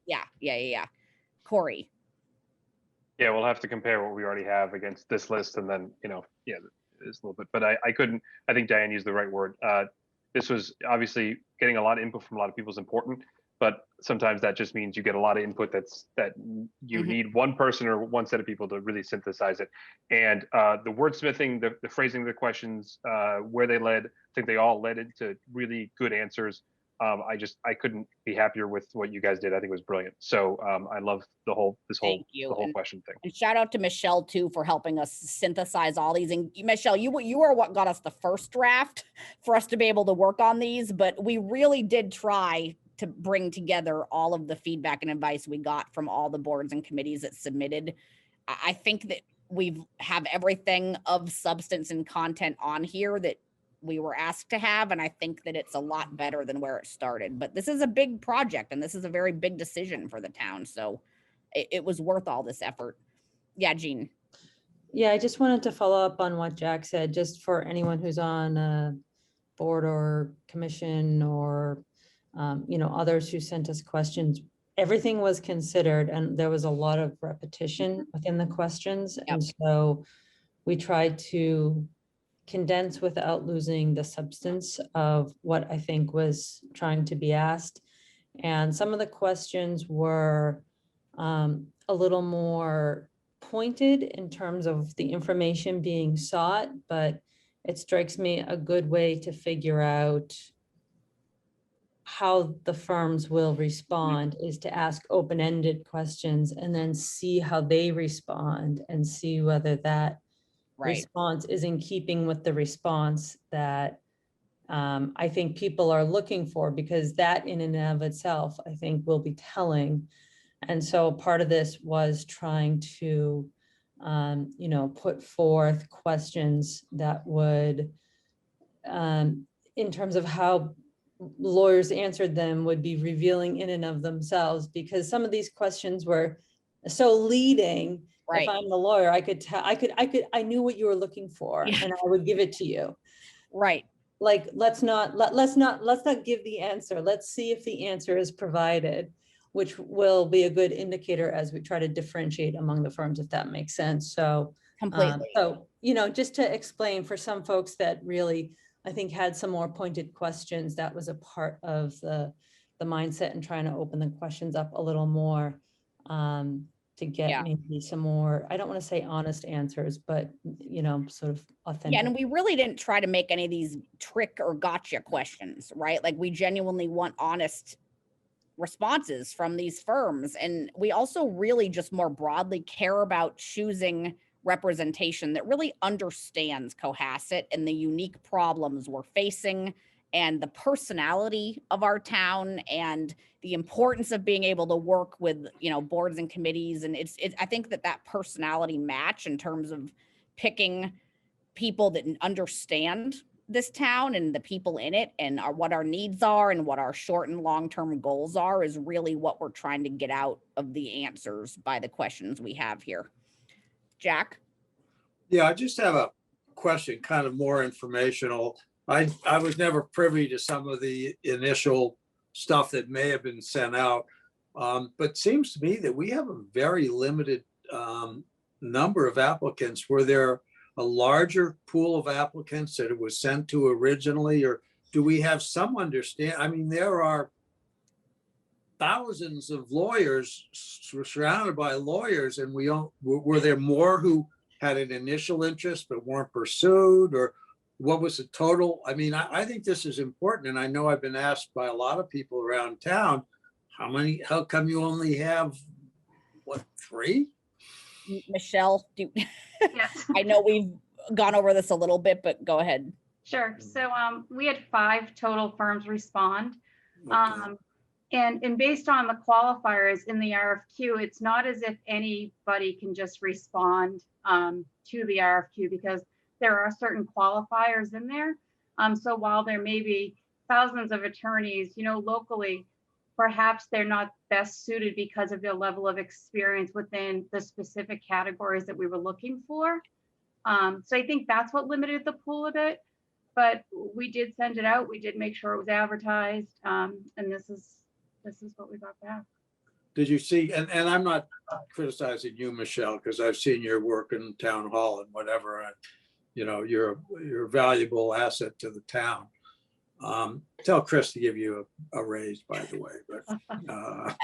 Yeah. Corey. Yeah, we'll have to compare what we already have against this list, and then, you know, yeah, it's a little bit, but I think Diane used the right word. This was obviously getting a lot of input from a lot of people is important, but sometimes that just means you get a lot of input that you need one person or one set of people to really synthesize it. And the wordsmithing, the phrasing of the questions, where they led, I think they all led into really good answers. I couldn't be happier with what you guys did. I think it was brilliant. So I love the whole question thing. And shout out to Michelle too for helping us synthesize all these. And Michelle, you are what got us the first draft for us to be able to work on these, but we really did try to bring together all of the feedback and advice we got from all the boards and committees that submitted. I think that we have everything of substance and content on here that we were asked to have. And I think that it's a lot better than where it started, but this is a big project and this is a very big decision for the town. So it was worth all this effort. Yeah, Jean. Yeah, I just wanted to follow up on what Jack said, just for anyone who's on a board or commission or others who sent us questions. Everything was considered, and there was a lot of repetition within the questions. And so we tried to condense without losing the substance of what I think was trying to be asked. And some of the questions were a little more pointed in terms of the information being sought, but it strikes me a good way to figure out how the firms will respond is to ask open-ended questions and then see how they respond and see whether that response is in keeping with the response that I think people are looking for, because that in and of itself, I think, will be telling. And so part of this was trying to, put forth questions that would, in terms of how lawyers answered them, would be revealing in and of themselves, because some of these questions were so leading. If I'm the lawyer, I could tell, I knew what you were looking for, and I would give it to you. Right. Like, let's not give the answer. Let's see if the answer is provided, which will be a good indicator as we try to differentiate among the firms, if that makes sense. So, completely. Just to explain for some folks that really, I think, had some more pointed questions, that was a part of the mindset and trying to open the questions up a little more, to get maybe some more, I don't want to say honest answers, but, sort of authentic. Yeah, and we really didn't try to make any of these trick or gotcha questions, right? Like, we genuinely want honest responses from these firms. And we also really just more broadly care about choosing representation that really understands Cohasset and the unique problems we're facing and the personality of our town and the importance of being able to work with, boards and committees. And it's I think that personality match in terms of picking people that understand this town and the people in it and what our needs are and what our short and long-term goals are is really what we're trying to get out of the answers by the questions we have here. Jack? Yeah, I just have a question, kind of more informational. I was never privy to some of the initial stuff that may have been sent out. But seems to me that we have a very limited number of applicants. Were there a larger pool of applicants that it was sent to originally, or do we have some understand? I mean, there are thousands of lawyers surrounded by lawyers, and were there more who had an initial interest but weren't pursued, or what was the total? I mean, I think this is important, and I know I've been asked by a lot of people around town, how come you only have, 3? Michelle, Yes. I know we've gone over this a little bit, but go ahead. Sure. So we had 5 total firms respond. And based on the qualifiers in the RFQ, it's not as if anybody can just respond to the RFQ, because there are certain qualifiers in there. So while there may be thousands of attorneys, locally, perhaps they're not best suited because of their level of experience within the specific categories that we were looking for. So I think that's what limited the pool a bit, but we did send it out. We did make sure it was advertised. And this is what we got back. Did you see, and I'm not criticizing you, Michelle, because I've seen your work in town hall and whatever, you're a valuable asset to the town. Tell Chris to give you a raise, by the way, but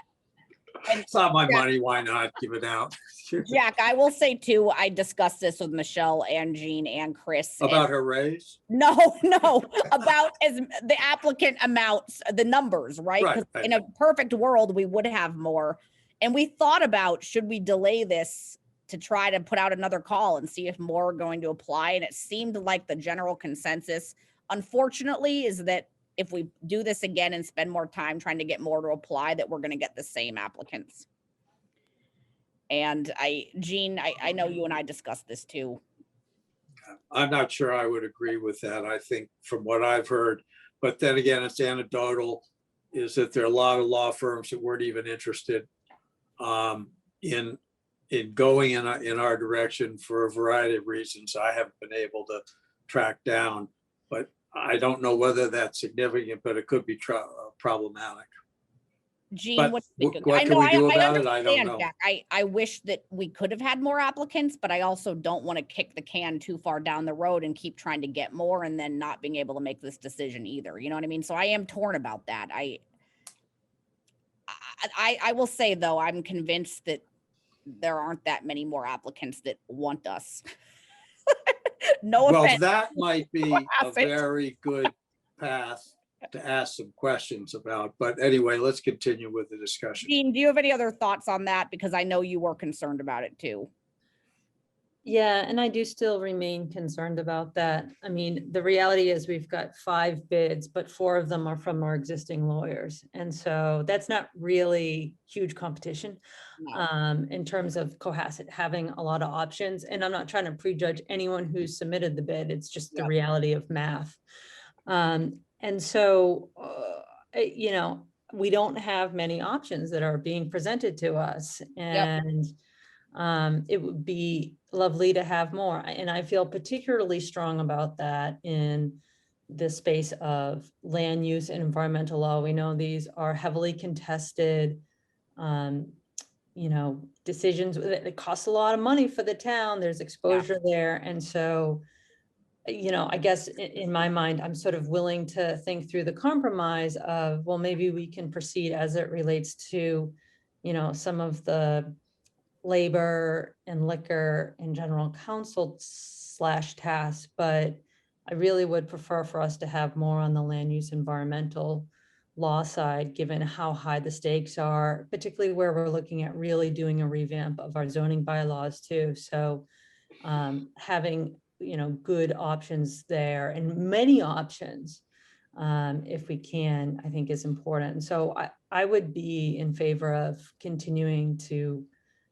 it's not my money. Why not give it out? Jack, I will say too, I discussed this with Michelle and Jean and Chris. About her raise? No, about the applicant amounts, the numbers, right? Right, 'Cause right. in a perfect world, we would have more. And we thought about, should we delay this to try to put out another call and see if more are going to apply? And it seemed like the general consensus, unfortunately, is that if we do this again and spend more time trying to get more to apply, that we're going to get the same applicants. And Jean, I know you and I discussed this too. I'm not sure I would agree with that. I think from what I've heard, but then again, it's anecdotal, is that there are a lot of law firms that weren't even interested in going in our direction for a variety of reasons I haven't been able to track down. But I don't know whether that's significant, but it could be problematic. Jean, But what what can we do about it? I don't understand, know. Jack. I wish that we could have had more applicants, but I also don't want to kick the can too far down the road and keep trying to get more and then not being able to make this decision either. You know what I mean? So I am torn about that. I will say though, I'm convinced that there aren't that many more applicants that want us. No Well, offense. that might be a Cohasset. very good path to ask some questions about. But anyway, let's continue with the discussion. Dean, do you have any other thoughts on that? Because I know you were concerned about it too. Yeah, and I do still remain concerned about that. I mean, the reality is we've got 5 bids, but 4 of them are from our existing lawyers. And so that's not really huge competition in terms of Cohasset having a lot of options. And I'm not trying to prejudge anyone who's submitted the bid. It's just the reality of math. And so, you know, we don't have many options that are being presented to us. And it would be lovely to have more. And I feel particularly strong about that in the space of land use and environmental law. We know these are heavily contested, you know, decisions. It costs a lot of money for the town. There's exposure there. And so, you know, I guess in my mind, I'm sort of willing to think through the compromise of, well, maybe we can proceed as it relates to, you know, some of the labor and liquor and general counsel / tasks, but I really would prefer for us to have more on the land use environmental law side, given how high the stakes are, particularly where we're looking at really doing a revamp of our zoning bylaws too. So having, you know, good options there and many options, if we can, I think is important. So I would be in favor of continuing to,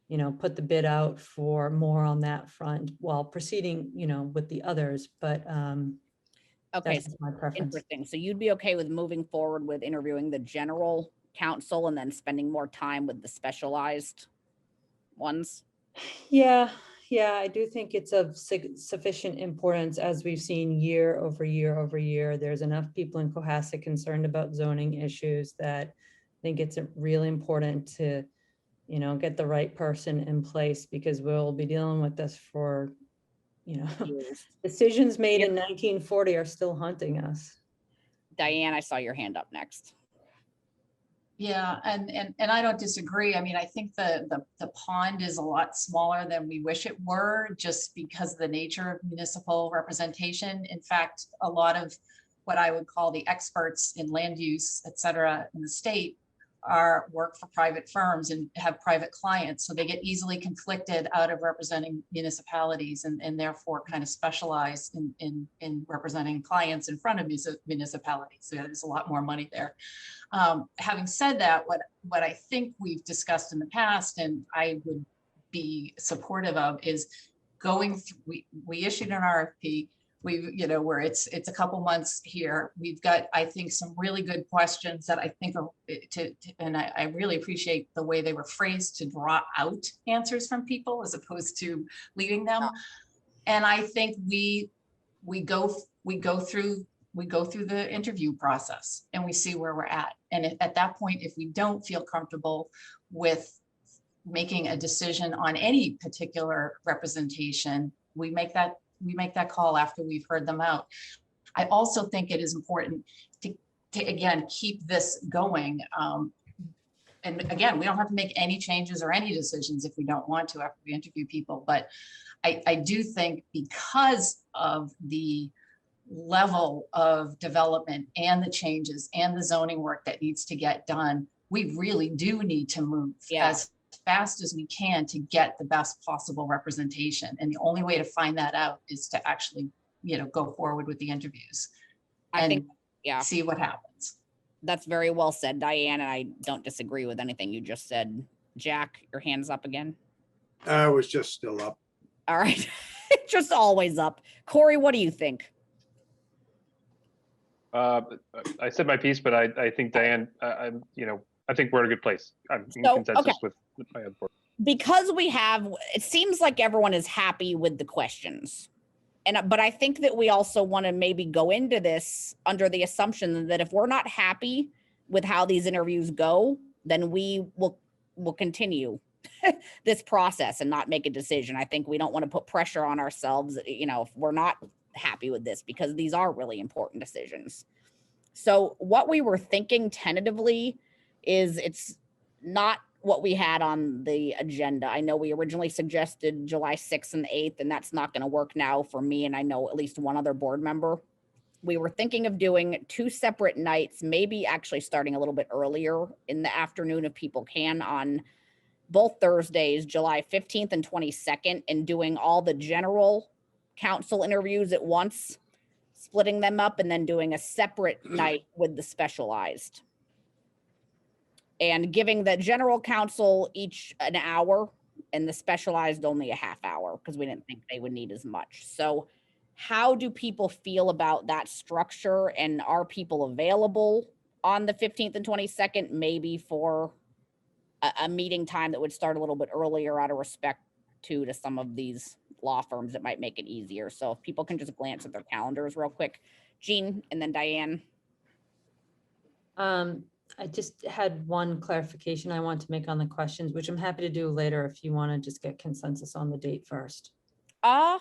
you know, put the bid out for more on that front while proceeding, you know, with the others, but Okay, that's my preference. interesting. So you'd be okay with moving forward with interviewing the general counsel and then spending more time with the specialized ones? Yeah, I do think it's of sufficient importance, as we've seen year over year over year. There's enough people in Cohasset concerned about zoning issues that I think it's really important to, you know, get the right person in place, because we'll be dealing with this for, you know, decisions made in 1940 are still haunting us. Diane, I saw your hand up next. Yeah, and I don't disagree. I mean, I think the pond is a lot smaller than we wish it were, just because of the nature of municipal representation. In fact, a lot of what I would call the experts in land use, et cetera, in the state work for private firms and have private clients. So they get easily conflicted out of representing municipalities and therefore kind of specialize in representing clients in front of municipalities. So there's a lot more money there. Having said that, what I think we've discussed in the past and I would be supportive of is going through, we issued an RFP. You know, where it's a couple months here. We've got, I think, some really good questions that I think are and I really appreciate the way they were phrased to draw out answers from people as opposed to leaving them. And I think we go through the interview process and we see where we're at. And at that point, if we don't feel comfortable with making a decision on any particular representation, we make that call after we've heard them out. I also think it is important to again, keep this going. And again, we don't have to make any changes or any decisions if we don't want to after we interview people. But I do think because of the level of development and the changes and the zoning work that needs to get done, we really do need to move as fast as we can to get the best possible representation. And the only way to find that out is to actually, you know, go forward with the interviews and see what happens. That's very well said, Diane, and I don't disagree with anything you just said. Jack, your hand's up again. I was just still up. All right. Just always up. Corey, what do you think? I said my piece, but I think Diane, you know, I think we're in a good place. I'm in consensus with my other board. Because it seems like everyone is happy with the questions. But I think that we also want to maybe go into this under the assumption that if we're not happy with how these interviews go, then we will continue this process and not make a decision. I think we don't want to put pressure on ourselves, you know, if we're not happy with this, because these are really important decisions. So what we were thinking tentatively is it's not what we had on the agenda. I know we originally suggested July 6th and 8th, and that's not going to work now for me, and I know at least one other board member. We were thinking of doing 2 separate nights, maybe actually starting a little bit earlier in the afternoon if people can, on both Thursdays, July 15th and 22nd, and doing all the general council interviews at once, splitting them up, and then doing a separate night with the specialized. And giving the general counsel each an hour and the specialized only a half hour, because we didn't think they would need as much. So how do people feel about that structure, and are people available on the 15th and 22nd, maybe for a meeting time that would start a little bit earlier out of respect to some of these law firms that might make it easier. So if people can just glance at their calendars real quick. Jean, and then Diane. I just had one clarification I want to make on the questions, which I'm happy to do later if you want to just get consensus on the date first. I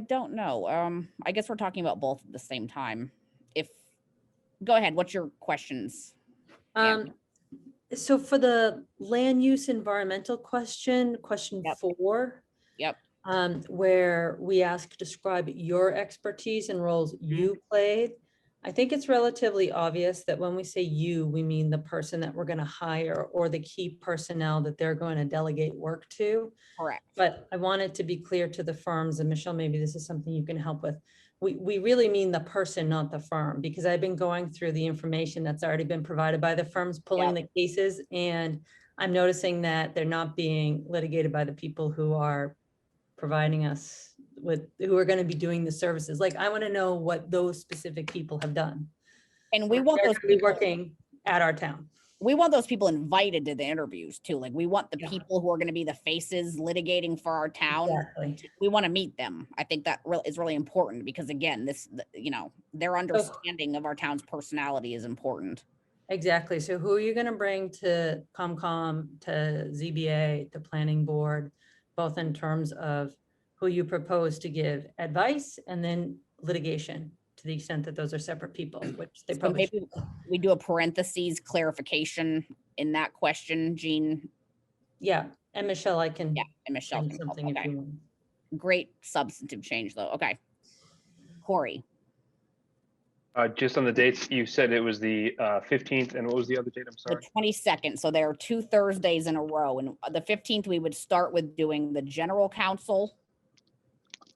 don't know. I guess we're talking about both at the same time. Go ahead, what's your questions? So for the land use environmental question 4. Yep. Where we ask to describe your expertise and roles you played. I think it's relatively obvious that when we say you, we mean the person that we're going to hire or the key personnel that they're going to delegate work to. Correct. But I want it to be clear to the firms, and Michelle, maybe this is something you can help with. We really mean the person, not the firm, because I've been going through the information that's already been provided by the firms pulling the cases, and I'm noticing that they're not being litigated by the people who are providing us with, who are going to be doing the services. Like, I want to know what those specific people have done. And we want those to be working at our town. We want those people invited to the interviews too. Like, we want the people who are going to be the faces litigating for our town. Exactly. We want to meet them. I think that is really important because, again, their understanding of our town's personality is important. Exactly. So who are you going to bring to COMCOM, to ZBA, to planning board, both in terms of who you propose to give advice and then litigation, to the extent that those are separate people, which they So probably maybe we do a parentheses clarification in that question, Jean. Yeah, and Michelle, I can. Yeah, and Michelle send can help. something if Okay. you want. Great substantive change though. Okay. Corey. Just on the dates, you said it was the 15th, and what was the other date? I'm sorry. The 22nd. So there are 2 Thursdays in a row, and the 15th we would start with doing the general counsel.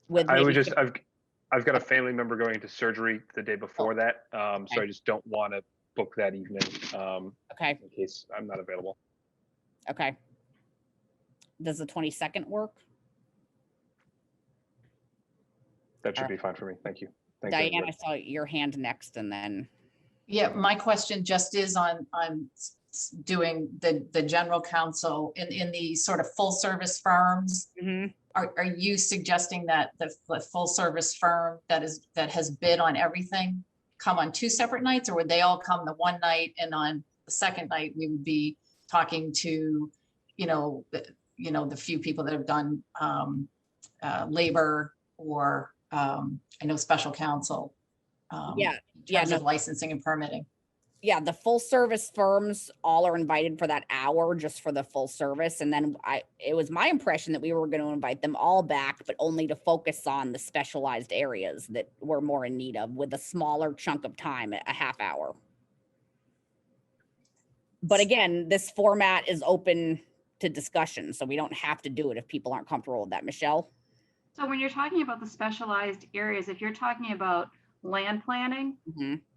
With I would maybe just, I've got a family member going into surgery the day before that, so I just don't want to book that evening. Okay. In case I'm not available. Okay. Does the 22nd work? That should be fine for me. Thank you. Thanks, Diane, everybody. I saw your hand next, and then. Yeah, my question just is on doing the general counsel in the sort of full service firms. Are you suggesting that the full service firm that has bid on everything come on 2 separate nights, or would they all come the one night, and on the second night we would be talking to, the few people that have done labor or I know special counsel. In terms of licensing and permitting. Yeah, the full service firms all are invited for that hour just for the full service. And then it was my impression that we were going to invite them all back, but only to focus on the specialized areas that we're more in need of, with a smaller chunk of time, a half hour. But again, this format is open to discussion, so we don't have to do it if people aren't comfortable with that. Michelle? So when you're talking about the specialized areas, if you're talking about land planning,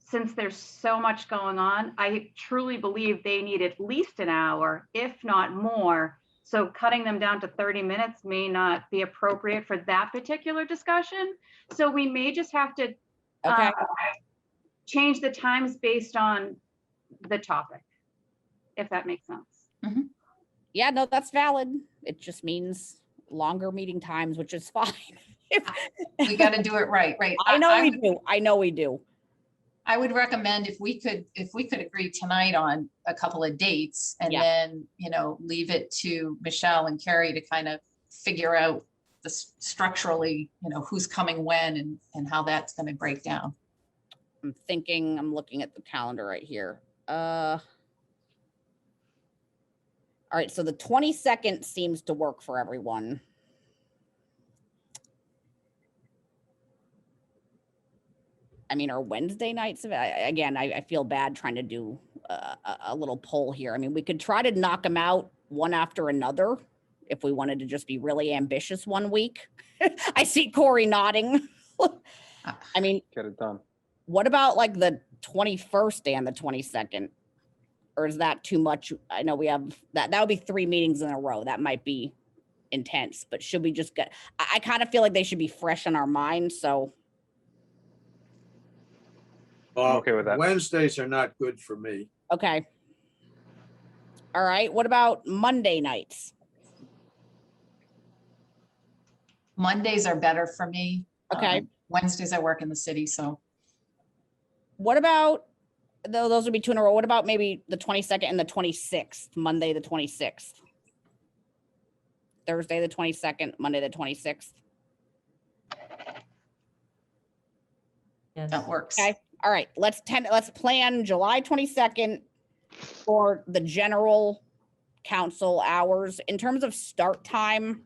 since there's so much going on, I truly believe they need at least an hour, if not more. So cutting them down to 30 minutes may not be appropriate for that particular discussion. So we may just have to change the times based on the topic, if that makes sense. Yeah, no, that's valid. It just means longer meeting times, which is fine. We got to do it right. I know we do. I would recommend if we could agree tonight on a couple of dates, and then, leave it to Michelle and Carrie to kind of figure out structurally, who's coming when and how that's going to break down. I'm looking at the calendar right here. All right, so the 22nd seems to work for everyone. I mean, are Wednesday nights, again, I feel bad trying to do a little poll here. I mean, we could try to knock them out one after another if we wanted to just be really ambitious one week. I see Corey nodding. I mean, Get it done. what about like the 21st and the 22nd? Or is that too much? I know we have that would be 3 meetings in a row. That might be intense, but should we just get, I kind of feel like they should be fresh in our minds. So I'm okay with that. Wednesdays are not good for me. okay. All right. What about Monday nights? Mondays are better for me. Okay. Wednesdays I work in the city, so. What about, though those would be 2 in a row. What about maybe the 22nd and the 26th, Monday, the 26th? Thursday, the 22nd, Monday, the 26th. Yes. That works. Okay. All right. Let's plan July 22nd for the general council hours. In terms of start time,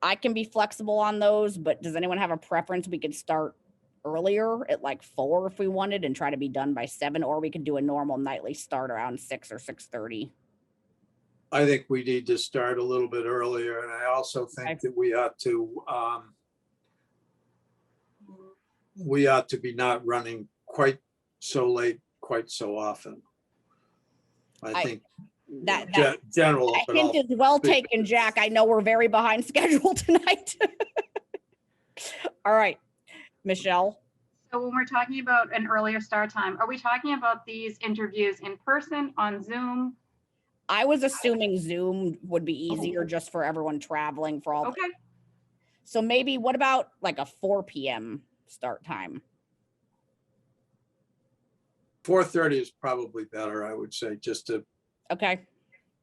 I can be flexible on those, but does anyone have a preference? We could start earlier at like 4 if we wanted and try to be done by 7, or we could do a normal nightly start around 6 or 6:30. I think we need to start a little bit earlier, and I also think that we ought to be not running quite so late, quite so often. I think that general. that but hint I'll is well speak- taken, Jack. I know we're very behind schedule tonight. All right, Michelle. So when we're talking about an earlier start time, are we talking about these interviews in person, on Zoom? I was assuming Zoom would be easier just for everyone traveling for all. Okay. So maybe what about like a 4 p.m. start time? 4:30 is probably better, I would say, just to, Okay.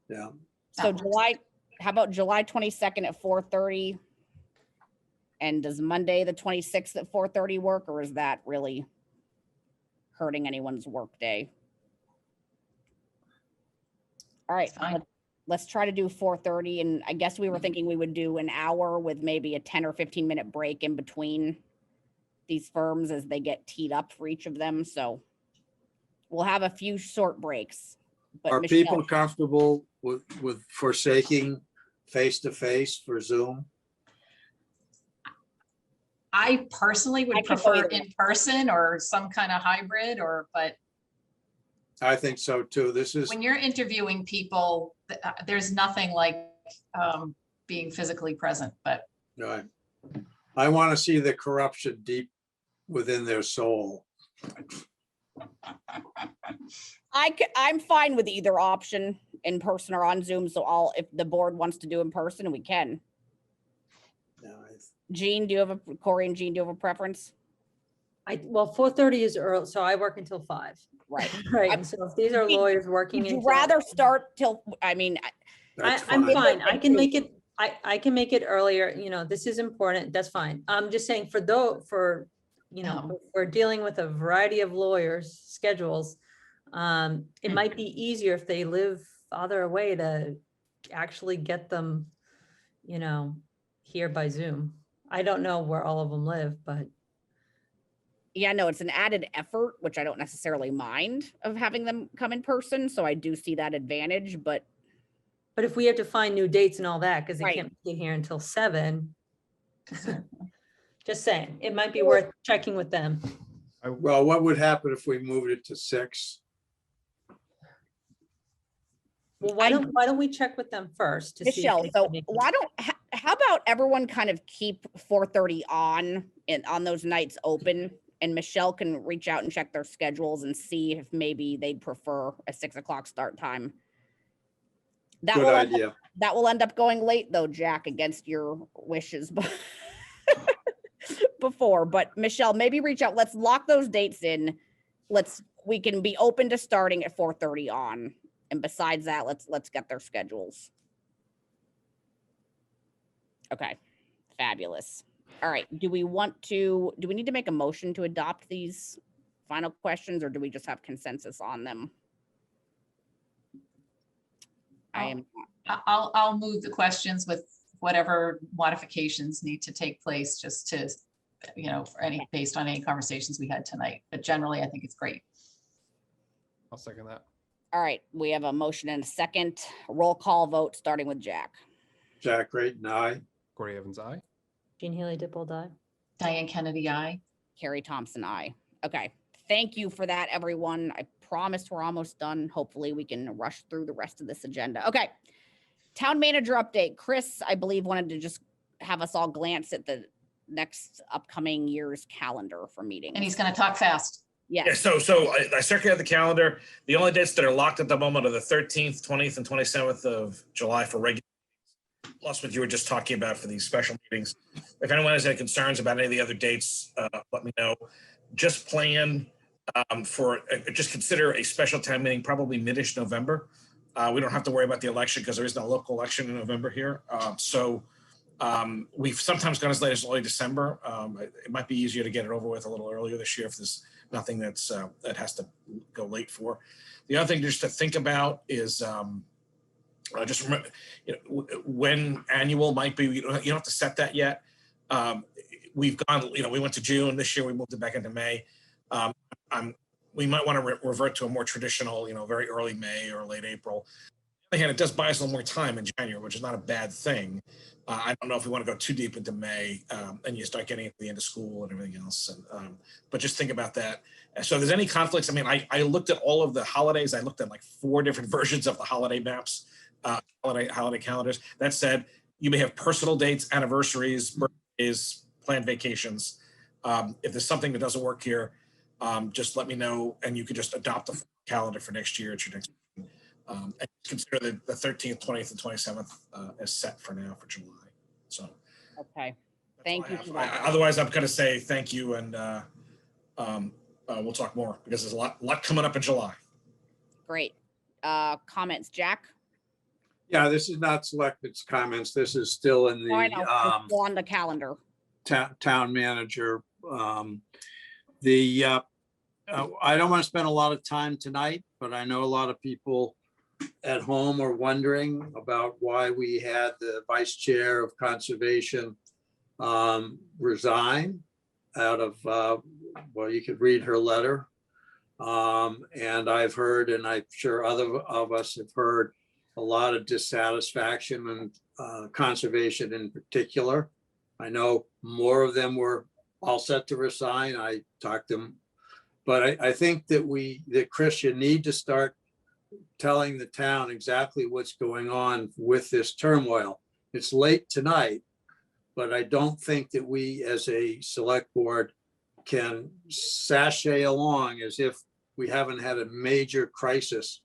yeah. So how about July 22nd at 4:30? And does Monday, the 26th at 4:30 work, or is that really hurting anyone's work day? All right, let's try to do 4:30. And I guess we were thinking we would do an hour with maybe a 10 or 15-minute break in between these firms as they get teed up for each of them. So we'll have a few short breaks. But Are Michelle, people comfortable with forsaking face-to-face for Zoom? I personally would I can go prefer either. in person or some kind of hybrid but I think so too. This is, when you're interviewing people, there's nothing like being physically present, but right. I want to see the corruption deep within their soul. I'm fine with either option, in person or on Zoom. So if the board wants to do in person, we can. Jean, Corey and Jean, do you have a preference? Well, 4:30 is early, so I work until 5. Right. Right, and so if these are lawyers working. Would you until- rather start till, I mean, I'm fine. I can make it, I can make it earlier, this is important, that's fine. I'm just saying if we're dealing with a variety of lawyers' schedules, it might be easier if they live farther away to actually get them, here by Zoom. I don't know where all of them live, but. yeah, no, it's an added effort, which I don't necessarily mind of having them come in person. So I do see that advantage, but. But if we have to find new dates and all that, because they Right. can't be here until 7. Just saying, it might be worth checking with them. Well, what would happen if we moved it to 6? Well, why don't we check with them first to see? if Michelle, they so can make it- why don't, how about everyone kind of keep 4:30 on those nights open? And Michelle can reach out and check their schedules and see if maybe they'd prefer a 6 o'clock start time. That Good will end up- idea. that will end up going late though, Jack, against your wishes. But before, but Michelle, maybe reach out. Let's lock those dates in. We can be open to starting at 4:30 on. And besides that, let's get their schedules. Okay, fabulous. All right, do we need to make a motion to adopt these final questions, or do we just have consensus on them? I am, I'll move the questions with whatever modifications need to take place, just to, for any, based on any conversations we had tonight. But generally, I think it's great. I'll second that. all right, we have a motion and a second. Roll call vote, starting with Jack. Jack Creighton, aye. Corey Evans, aye. Jean Haley Dipple, aye. Diane Kennedy, aye. Carrie Thompson, aye. Okay, thank you for that, everyone. I promise we're almost done. Hopefully we can rush through the rest of this agenda. Okay. Town manager update. Chris, I believe, wanted to just have us all glance at the next upcoming year's calendar for meetings. And he's going to talk fast. Yeah, Yes. so I circulated the calendar. The only dates that are locked at the moment are the 13th, 20th, and 27th of July for regular, plus what you were just talking about for these special meetings. If anyone has any concerns about any of the other dates, let me know. Just plan just consider a special town meeting, probably mid-ish November. We don't have to worry about the election because there is no local election in November here. We've sometimes gone as late as early December. It might be easier to get it over with a little earlier this year if there's nothing that has to go late for. The other thing just to think about is just remember, when annual might be. You don't have to set that yet. We've gone. We went to June this year. We moved it back into May. We might want to revert to a more traditional, very early May or late April. On the other hand, it does buy us a little more time in January, which is not a bad thing. I don't know if we want to go too deep into May and you start getting into the end of school and everything else. But just think about that. So if there's any conflicts, I looked at all of the holidays. I looked at like 4 different versions of the holiday maps, holiday calendars. That said, you may have personal dates, anniversaries, birthdays, planned vacations. If there's something that doesn't work here, just let me know, and you could just adopt a calendar for next year at your next meeting. And consider the 13th, 20th, and 27th as set for now for July. So, Okay, thank you for that. otherwise, I'm going to say thank you, and we'll talk more because there's a lot coming up in July. Great. Comments, Jack? Yeah, this is not selectmen's comments. This is still in Oh, I know, the it's on the calendar. town manager. I don't want to spend a lot of time tonight, but I know a lot of people at home are wondering about why we had the vice chair of conservation resign out of, well, you could read her letter. And I've heard, and I'm sure other of us have heard, a lot of dissatisfaction and conservation in particular. I know more of them were all set to resign. I talked to them, but I think that Chris, you need to start telling the town exactly what's going on with this turmoil. It's late tonight, but I don't think that we as a select board can sashay along as if we haven't had a major crisis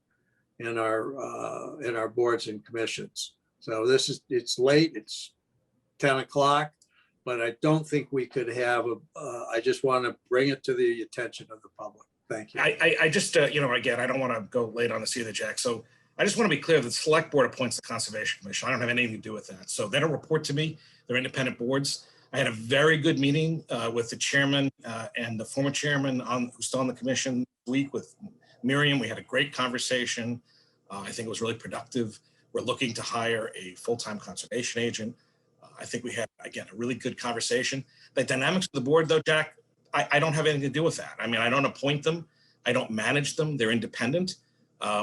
in our boards and commissions. So it's late, it's 10 o'clock, but I don't think we could have I just want to bring it to the attention of the public. Thank you. I just, again, I don't want to go late on this either, Jack. So I just want to be clear that the select board appoints the Conservation Commission. I don't have anything to do with that. So they don't report to me. They're independent boards. I had a very good meeting with the chairman and the former chairman who's still on the commission this week with Miriam. We had a great conversation. I think it was really productive. We're looking to hire a full-time conservation agent. I think we had, again, a really good conversation. The dynamics of the board, though, Jack, I don't have anything to do with that. I mean, I don't appoint them. I don't manage them. They're independent.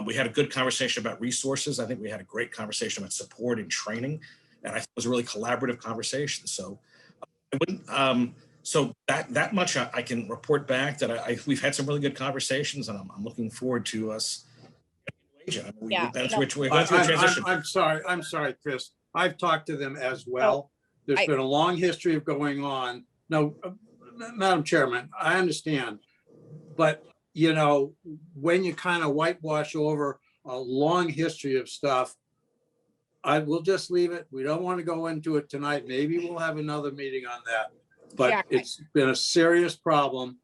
We had a good conversation about resources. I think we had a great conversation about support and training. And I think it was a really collaborative conversation. So I wouldn't, so that much I can report back that we've had some really good conversations, and I'm looking forward to us. I'm sorry, Chris. I've talked to them as well. There's been a long history of going on. No, Madam Chairman, I understand. But, when you kind of whitewash over a long history of stuff, I will just leave it. We don't want to go into it tonight. Maybe we'll have another meeting on that. But it's been a serious problem.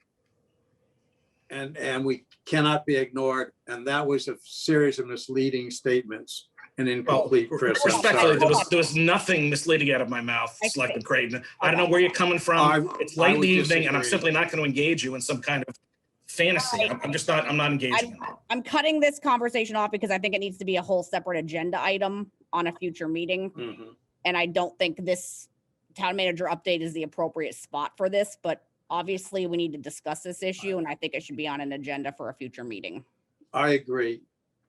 And we cannot be ignored. And that was a series of misleading statements and incomplete, Chris. Respectfully, there was nothing misleading out of my mouth, Selectman Creighton. I don't know where you're coming from. It's late in the evening, and I'm simply not going to engage you in some kind of fantasy. I'm just not, I'm not engaging. I'm cutting this conversation off because I think it needs to be a whole separate agenda item on a future meeting. And I don't think this town manager update is the appropriate spot for this, but obviously we need to discuss this issue and I think it should be on an agenda for a future meeting. I agree.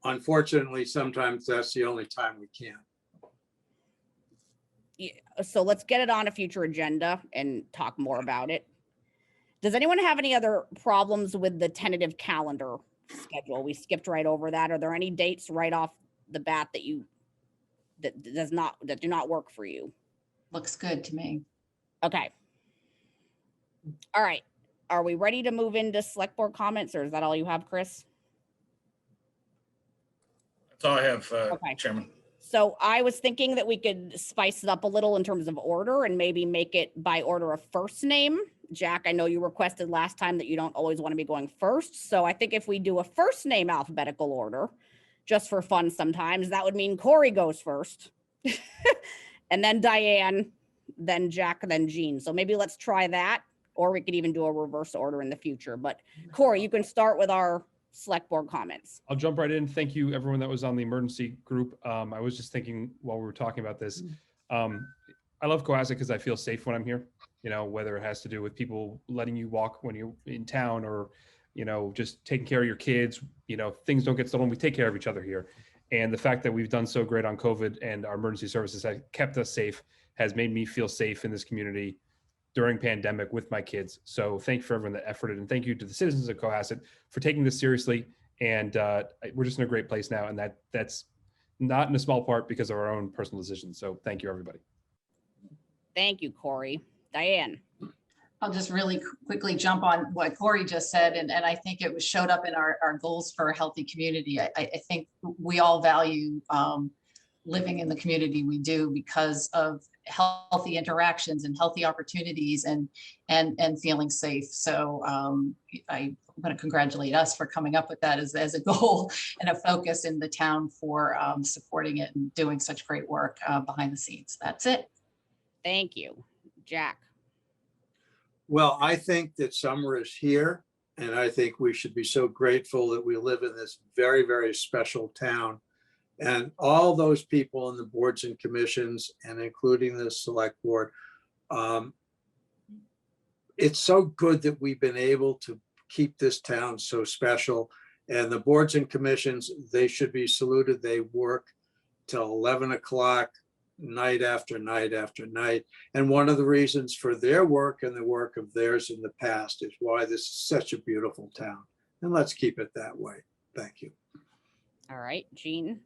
Unfortunately, sometimes that's the only time we can. Yeah, so let's get it on a future agenda and talk more about it. Does anyone have any other problems with the tentative calendar schedule? We skipped right over that. Are there any dates right off the bat that do not work for you? Looks good to me. Okay. All right. Are we ready to move into select board comments, or is that all you have, Chris? That's all I have, Okay. Chairman. So I was thinking that we could spice it up a little in terms of order and maybe make it by order of first name. Jack, I know you requested last time that you don't always want to be going first. So I think if we do a first name alphabetical order, just for fun sometimes, that would mean Corey goes first. And then Diane, then Jack, then Jean. So maybe let's try that, or we could even do a reverse order in the future. But Corey, you can start with our select board comments. I'll jump right in. Thank you, everyone that was on the emergency group. I was just thinking while we were talking about this, I love Cohasset because I feel safe when I'm here, you know, whether it has to do with people letting you walk when you're in town or, you know, just taking care of your kids, you know, things don't get stolen. We take care of each other here. And the fact that we've done so great on COVID and our emergency services have kept us safe has made me feel safe in this community during pandemic with my kids. So thank you for everyone that efforted, and thank you to the citizens of Cohasset for taking this seriously. And we're just in a great place now. And that's not in a small part because of our own personal decisions. So thank you, everybody. Thank you, Corey. Diane. I'll just really quickly jump on what Corey just said, and I think it was showed up in our goals for a healthy community. I think we all value living in the community we do because of healthy interactions and healthy opportunities and feeling safe. So I want to congratulate us for coming up with that as a goal and a focus in the town for supporting it and doing such great work behind the scenes. That's it. Thank you. Jack. Well, I think that summer is here, and I think we should be so grateful that we live in this very, very special town. And all those people in the boards and commissions, and including the select board, it's so good that we've been able to keep this town so special. And the boards and commissions, they should be saluted. They work till 11 o'clock. Night after night after night. And one of the reasons for their work and the work of theirs in the past is why this is such a beautiful town. And let's keep it that way. Thank you. All right, Jean.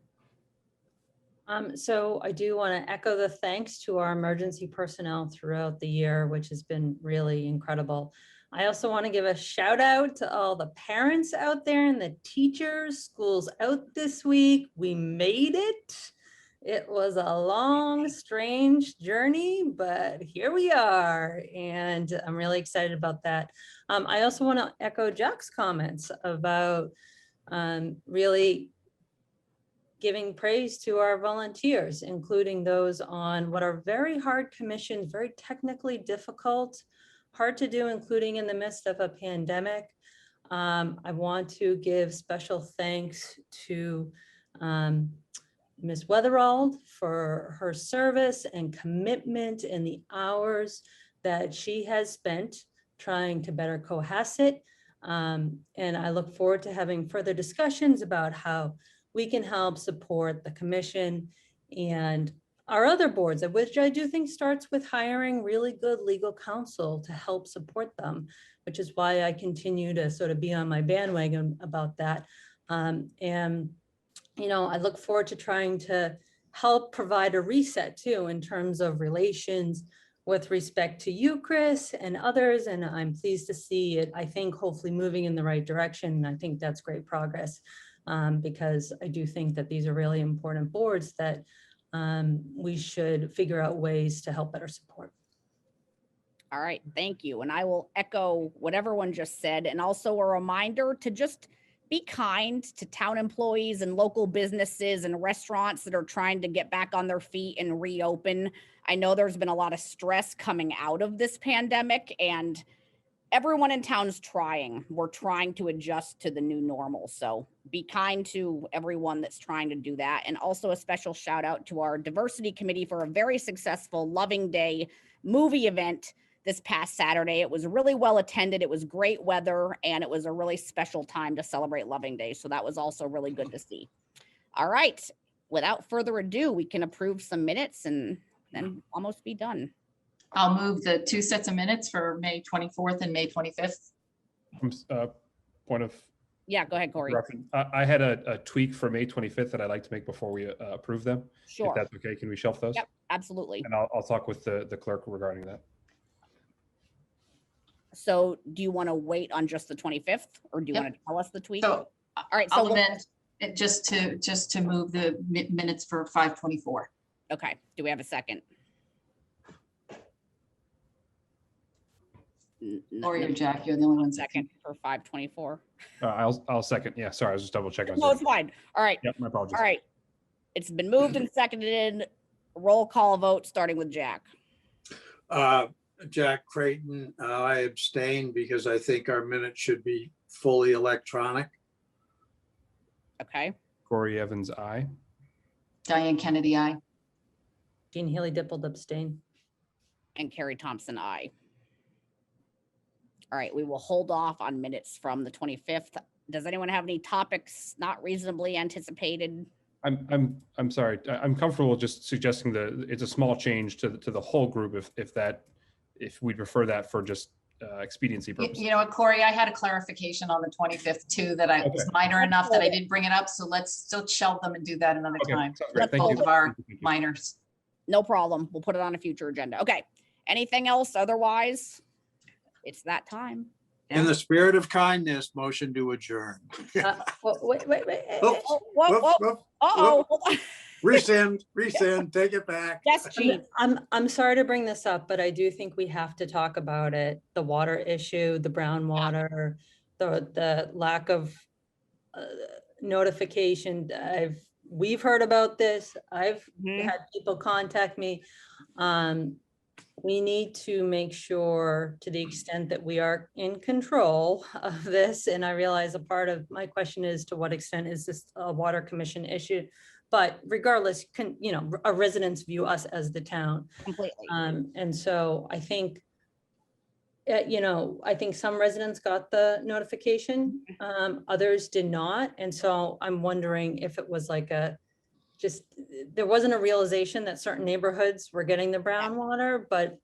So I do want to echo the thanks to our emergency personnel throughout the year, which has been really incredible. I also want to give a shout out to all the parents out there and the teachers. School's out this week. We made it. It was a long, strange journey, but here we are, and I'm really excited about that. I also want to echo Jack's comments about really giving praise to our volunteers, including those on what are very hard commissions, very technically difficult, hard to do, including in the midst of a pandemic. I want to give special thanks to Ms. Weatherald for her service and commitment and the hours that she has spent trying to better Cohasset. And I look forward to having further discussions about how we can help support the commission and our other boards, which I do think starts with hiring really good legal counsel to help support them, which is why I continue to sort of be on my bandwagon about that. And you know, I look forward to trying to help provide a reset too in terms of relations with respect to you, Chris, and others. And I'm pleased to see it, I think, hopefully moving in the right direction. And I think that's great progress because I do think that these are really important boards that we should figure out ways to help better support. All right, thank you. And I will echo what everyone just said. And also a reminder to just be kind to town employees and local businesses and restaurants that are trying to get back on their feet and reopen. I know there's been a lot of stress coming out of this pandemic, and everyone in town's trying. We're trying to adjust to the new normal. So be kind to everyone that's trying to do that. And also a special shout out to our diversity committee for a very successful Loving Day movie event this past Saturday. It was really well attended. It was great weather, and it was a really special time to celebrate Loving Day. So that was also really good to see. All right. Without further ado, we can approve some minutes and then almost be done. I'll move the 2 sets of minutes for May 24th and May 25th. Point of Yeah, go ahead, Corey. reference. I had a tweak for May 25th that I'd like to make before we approve them. Sure. If that's okay, can we shelf those? Yep, absolutely. And I'll talk with the clerk regarding that. So do you want to wait on just the 25th, or do you Yep. want to tell us the tweak? So All right, so I'll we'll- amend it just to move the minutes for 5/24. Okay, do we have a second? Or you, Jack, you're the only one. Second for 5/24. I'll second. Yeah, sorry, I was just double checking. No, it's fine. All right. Yep, my apologies. All right. It's been moved and seconded. Roll call vote, starting with Jack. Jack Creighton, I abstain because I think our minutes should be fully electronic. Okay. Corey Evans, aye. Diane Kennedy, aye. Jean Haley Dippled abstain. And Carrie Thompson, aye. All right, we will hold off on minutes from the 25th. Does anyone have any topics not reasonably anticipated? I'm sorry. I'm comfortable just suggesting it's a small change to the whole group if we'd prefer that for just expediency purposes. You know what, Corey, I had a clarification on the 25th too, that I was minor enough that I didn't bring it up. So let's still shelve them and do that another Okay, time. sounds great. Thank Both you. of our Thank you. minors. No problem. We'll put it on a future agenda. Okay. Anything else otherwise? It's that time. In the spirit of kindness, motion to adjourn. Wait. Oops, Whoa, whoop, whoa. whoop, Uh-oh. whoop. Rescind, take it back. Yes, Chief. I'm sorry to bring this up, but I do think we have to talk about it. The water issue, the brown water, the lack of notification. We've heard about this. I've had people contact me. We need to make sure, to the extent that we are in control of this, and I realize a part of my question is, to what extent is this a water commission issue? But regardless, our residents view us as the town. Completely. And so I think, I think some residents got the notification, others did not. And so I'm wondering if it was like there wasn't a realization that certain neighborhoods were getting the brown water, but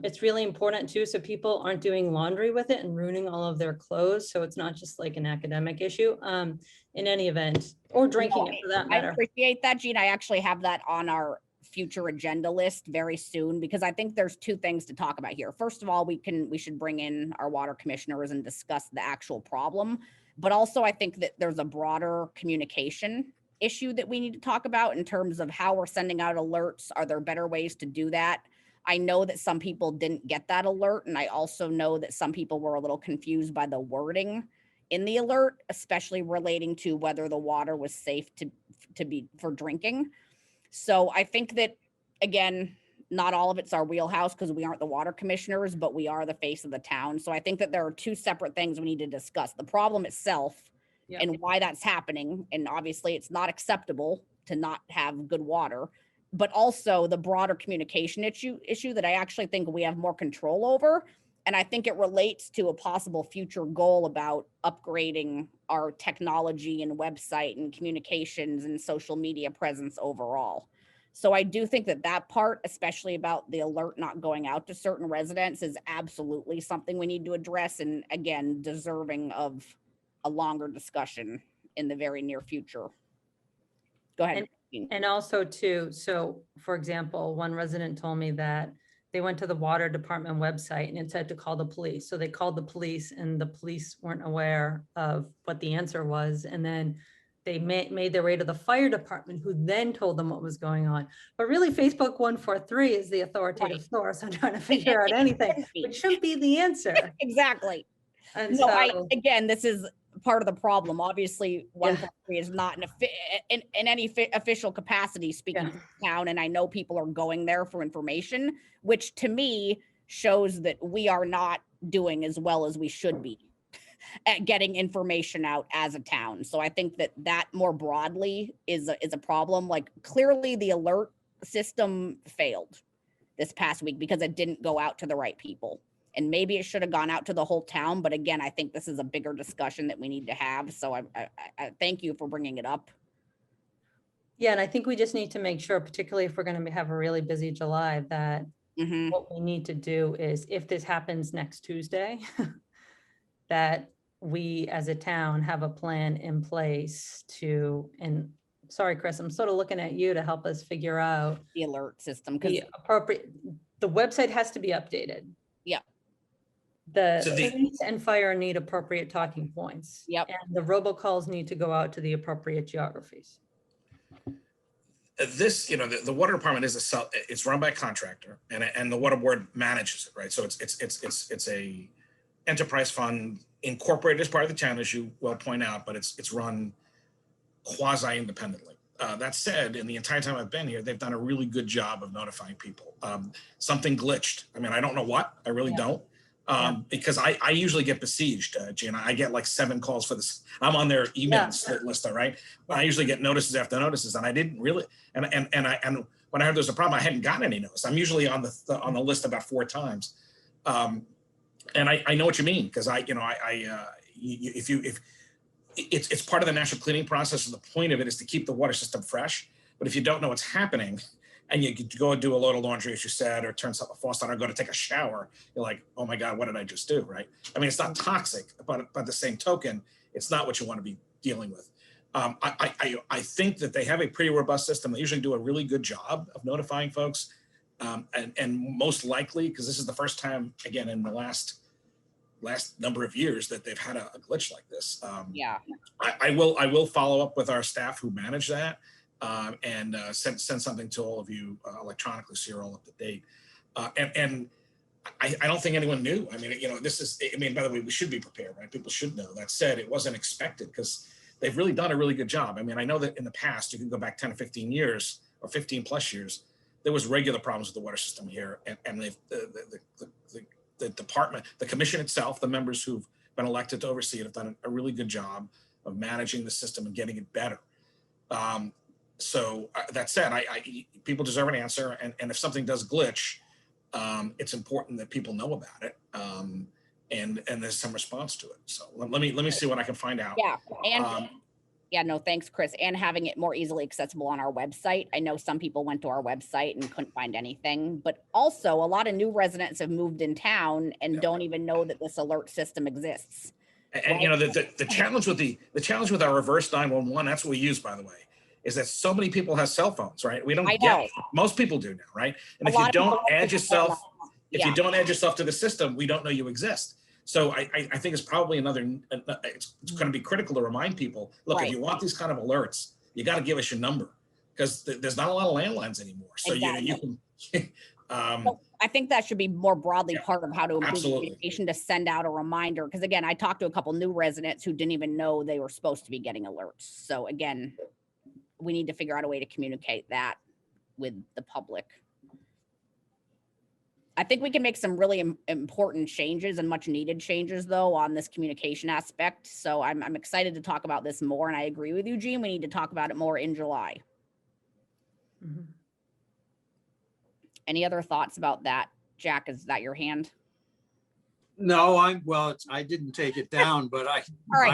it's really important too, so people aren't doing laundry with it and ruining all of their clothes. So it's not just like an academic issue in any event, or drinking it for that I matter. appreciate that, Jean. I actually have that on our future agenda list very soon, because I think there's two things to talk about here. First of all, we should bring in our water commissioners and discuss the actual problem. But also I think that there's a broader communication issue that we need to talk about in terms of how we're sending out alerts. Are there better ways to do that? I know that some people didn't get that alert, and I also know that some people were a little confused by the wording in the alert, especially relating to whether the water was safe to be for drinking. So I think that, again, not all of it's our wheelhouse because we aren't the water commissioners, but we are the face of the town. So I think that there are two separate things we need to discuss: the problem itself and why that's happening. And obviously it's not acceptable to not have good water, but also the broader communication issue that I actually think we have more control over. And I think it relates to a possible future goal about upgrading our technology and website and communications and social media presence overall. So I do think that part, especially about the alert not going out to certain residents, is absolutely something we need to address. And again, deserving of a longer discussion in the very near future. Go ahead. And also too, so for example, one resident told me that they went to the water department website and it said to call the police. So they called the police and the police weren't aware of what the answer was. And then they made their way to the fire department, who then told them what was going on. But really, Facebook 143 is the authoritative source on trying to figure out anything, which shouldn't be the answer. Exactly. And no, so, again, this is part of the problem. Obviously, 143 is not in any official capacity speaking to the town, and I know people are going there for information, which to me shows that we are not doing as well as we should be at getting information out as a town. So I think that more broadly is a problem. Like, clearly the alert system failed this past week because it didn't go out to the right people. And maybe it should have gone out to the whole town. But again, I think this is a bigger discussion that we need to have. So I thank you for bringing it up. Yeah, and I think we just need to make sure, particularly if we're going to have a really busy July, that what we need to do is, if this happens next Tuesday, that we as a town have a plan in place to, and sorry, Chris, I'm sort of looking at you to help us figure out the alert system. The appropriate, the website has to be updated. Yeah. The So the- police and fire need appropriate talking points. Yep. And the robocalls need to go out to the appropriate geographies. This, you know, the water department is it's run by a contractor, and the water board manages it, right? So it's a enterprise fund incorporated as part of the town, as you well point out, but it's run quasi independently. That said, in the entire time I've been here, they've done a really good job of notifying people. Something glitched. I mean, I don't know what. I really don't. Because I usually get besieged, Gina. I get like 7 calls for this. I'm on their email list, all right? I usually get notices after notices, and I didn't really. And when I heard there's a problem, I hadn't gotten any notice. I'm usually on the list about 4 times, and I know what you mean, because if it's part of the national cleaning process, and the point of it is to keep the water system fresh. But if you don't know what's happening, and you go and do a load of laundry, as you said, or turn something faucet on, or go to take a shower, you're like, oh my God, what did I just do, right? I mean, it's not toxic, but by the same token, it's not what you want to be dealing with. I think that they have a pretty robust system. They usually do a really good job of notifying folks. And most likely, because this is the first time, again, in the last number of years that they've had a glitch like this. I will follow up with our staff who manage that. And send something to all of you electronically, so you're all up to date. And I don't think anyone knew. I mean, you know, this is, I mean, by the way, we should be prepared, right? People should know. That said, it wasn't expected, because they've really done a really good job. I mean, I know that in the past, you can go back 10 or 15 years or 15 plus years, there was regular problems with the water system here. And the department, the commission itself, the members who've been elected to oversee it have done a really good job of managing the system and getting it better. So that said, people deserve an answer, and if something does glitch, it's important that people know about it, and there's some response to it. So let me see what I can find out. Yeah, and no, thanks, Chris. And having it more easily accessible on our website. I know some people went to our website and couldn't find anything, but also a lot of new residents have moved in town and don't even know that this alert system exists. And you know, the challenge with our reverse 911, that's what we use, by the way, is that so many people have cell phones, right? We don't get, most people do now, right? And if you don't add yourself, you don't add yourself to the system, we don't know you exist. So I think it's probably it's going to be critical to remind people, look, if you want these kind of alerts, you got to give us your number, because there's not a lot of landlines anymore. So you can. I think that should be more broadly part of how to improve communication, to send out a reminder. Because again, I talked to a couple new residents who didn't even know they were supposed to be getting alerts. So again, we need to figure out a way to communicate that with the public. I think we can make some really important changes and much needed changes, though, on this communication aspect. So I'm excited to talk about this more. And I agree with you, Gene. We need to talk about it more in July. Any other thoughts about that? Jack, is that your hand? No, I didn't take it down, but I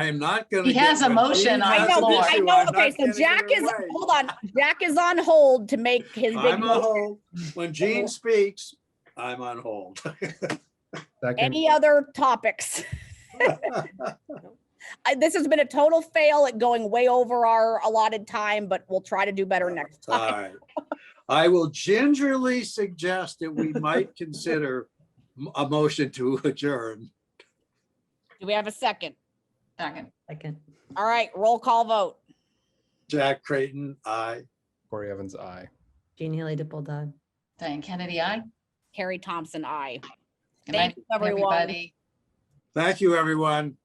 am not going to. He has a motion on the floor. I know. Okay, so Jack is, hold on. Jack is on hold to make his big I'm on hold. When Gene speaks, I'm on hold. Any other topics? This has been a total fail at going way over our allotted time, but we'll try to do better next time. I will gingerly suggest that we might consider a motion to adjourn. Do we have a second? Second. All right, roll call vote. Jack Creighton, aye. Corey Evans, aye. Jean Haley Dipple, aye. Diane Kennedy, aye. Carrie Thompson, aye. Good night, Thank you, everyone. everybody. Thank you, everyone.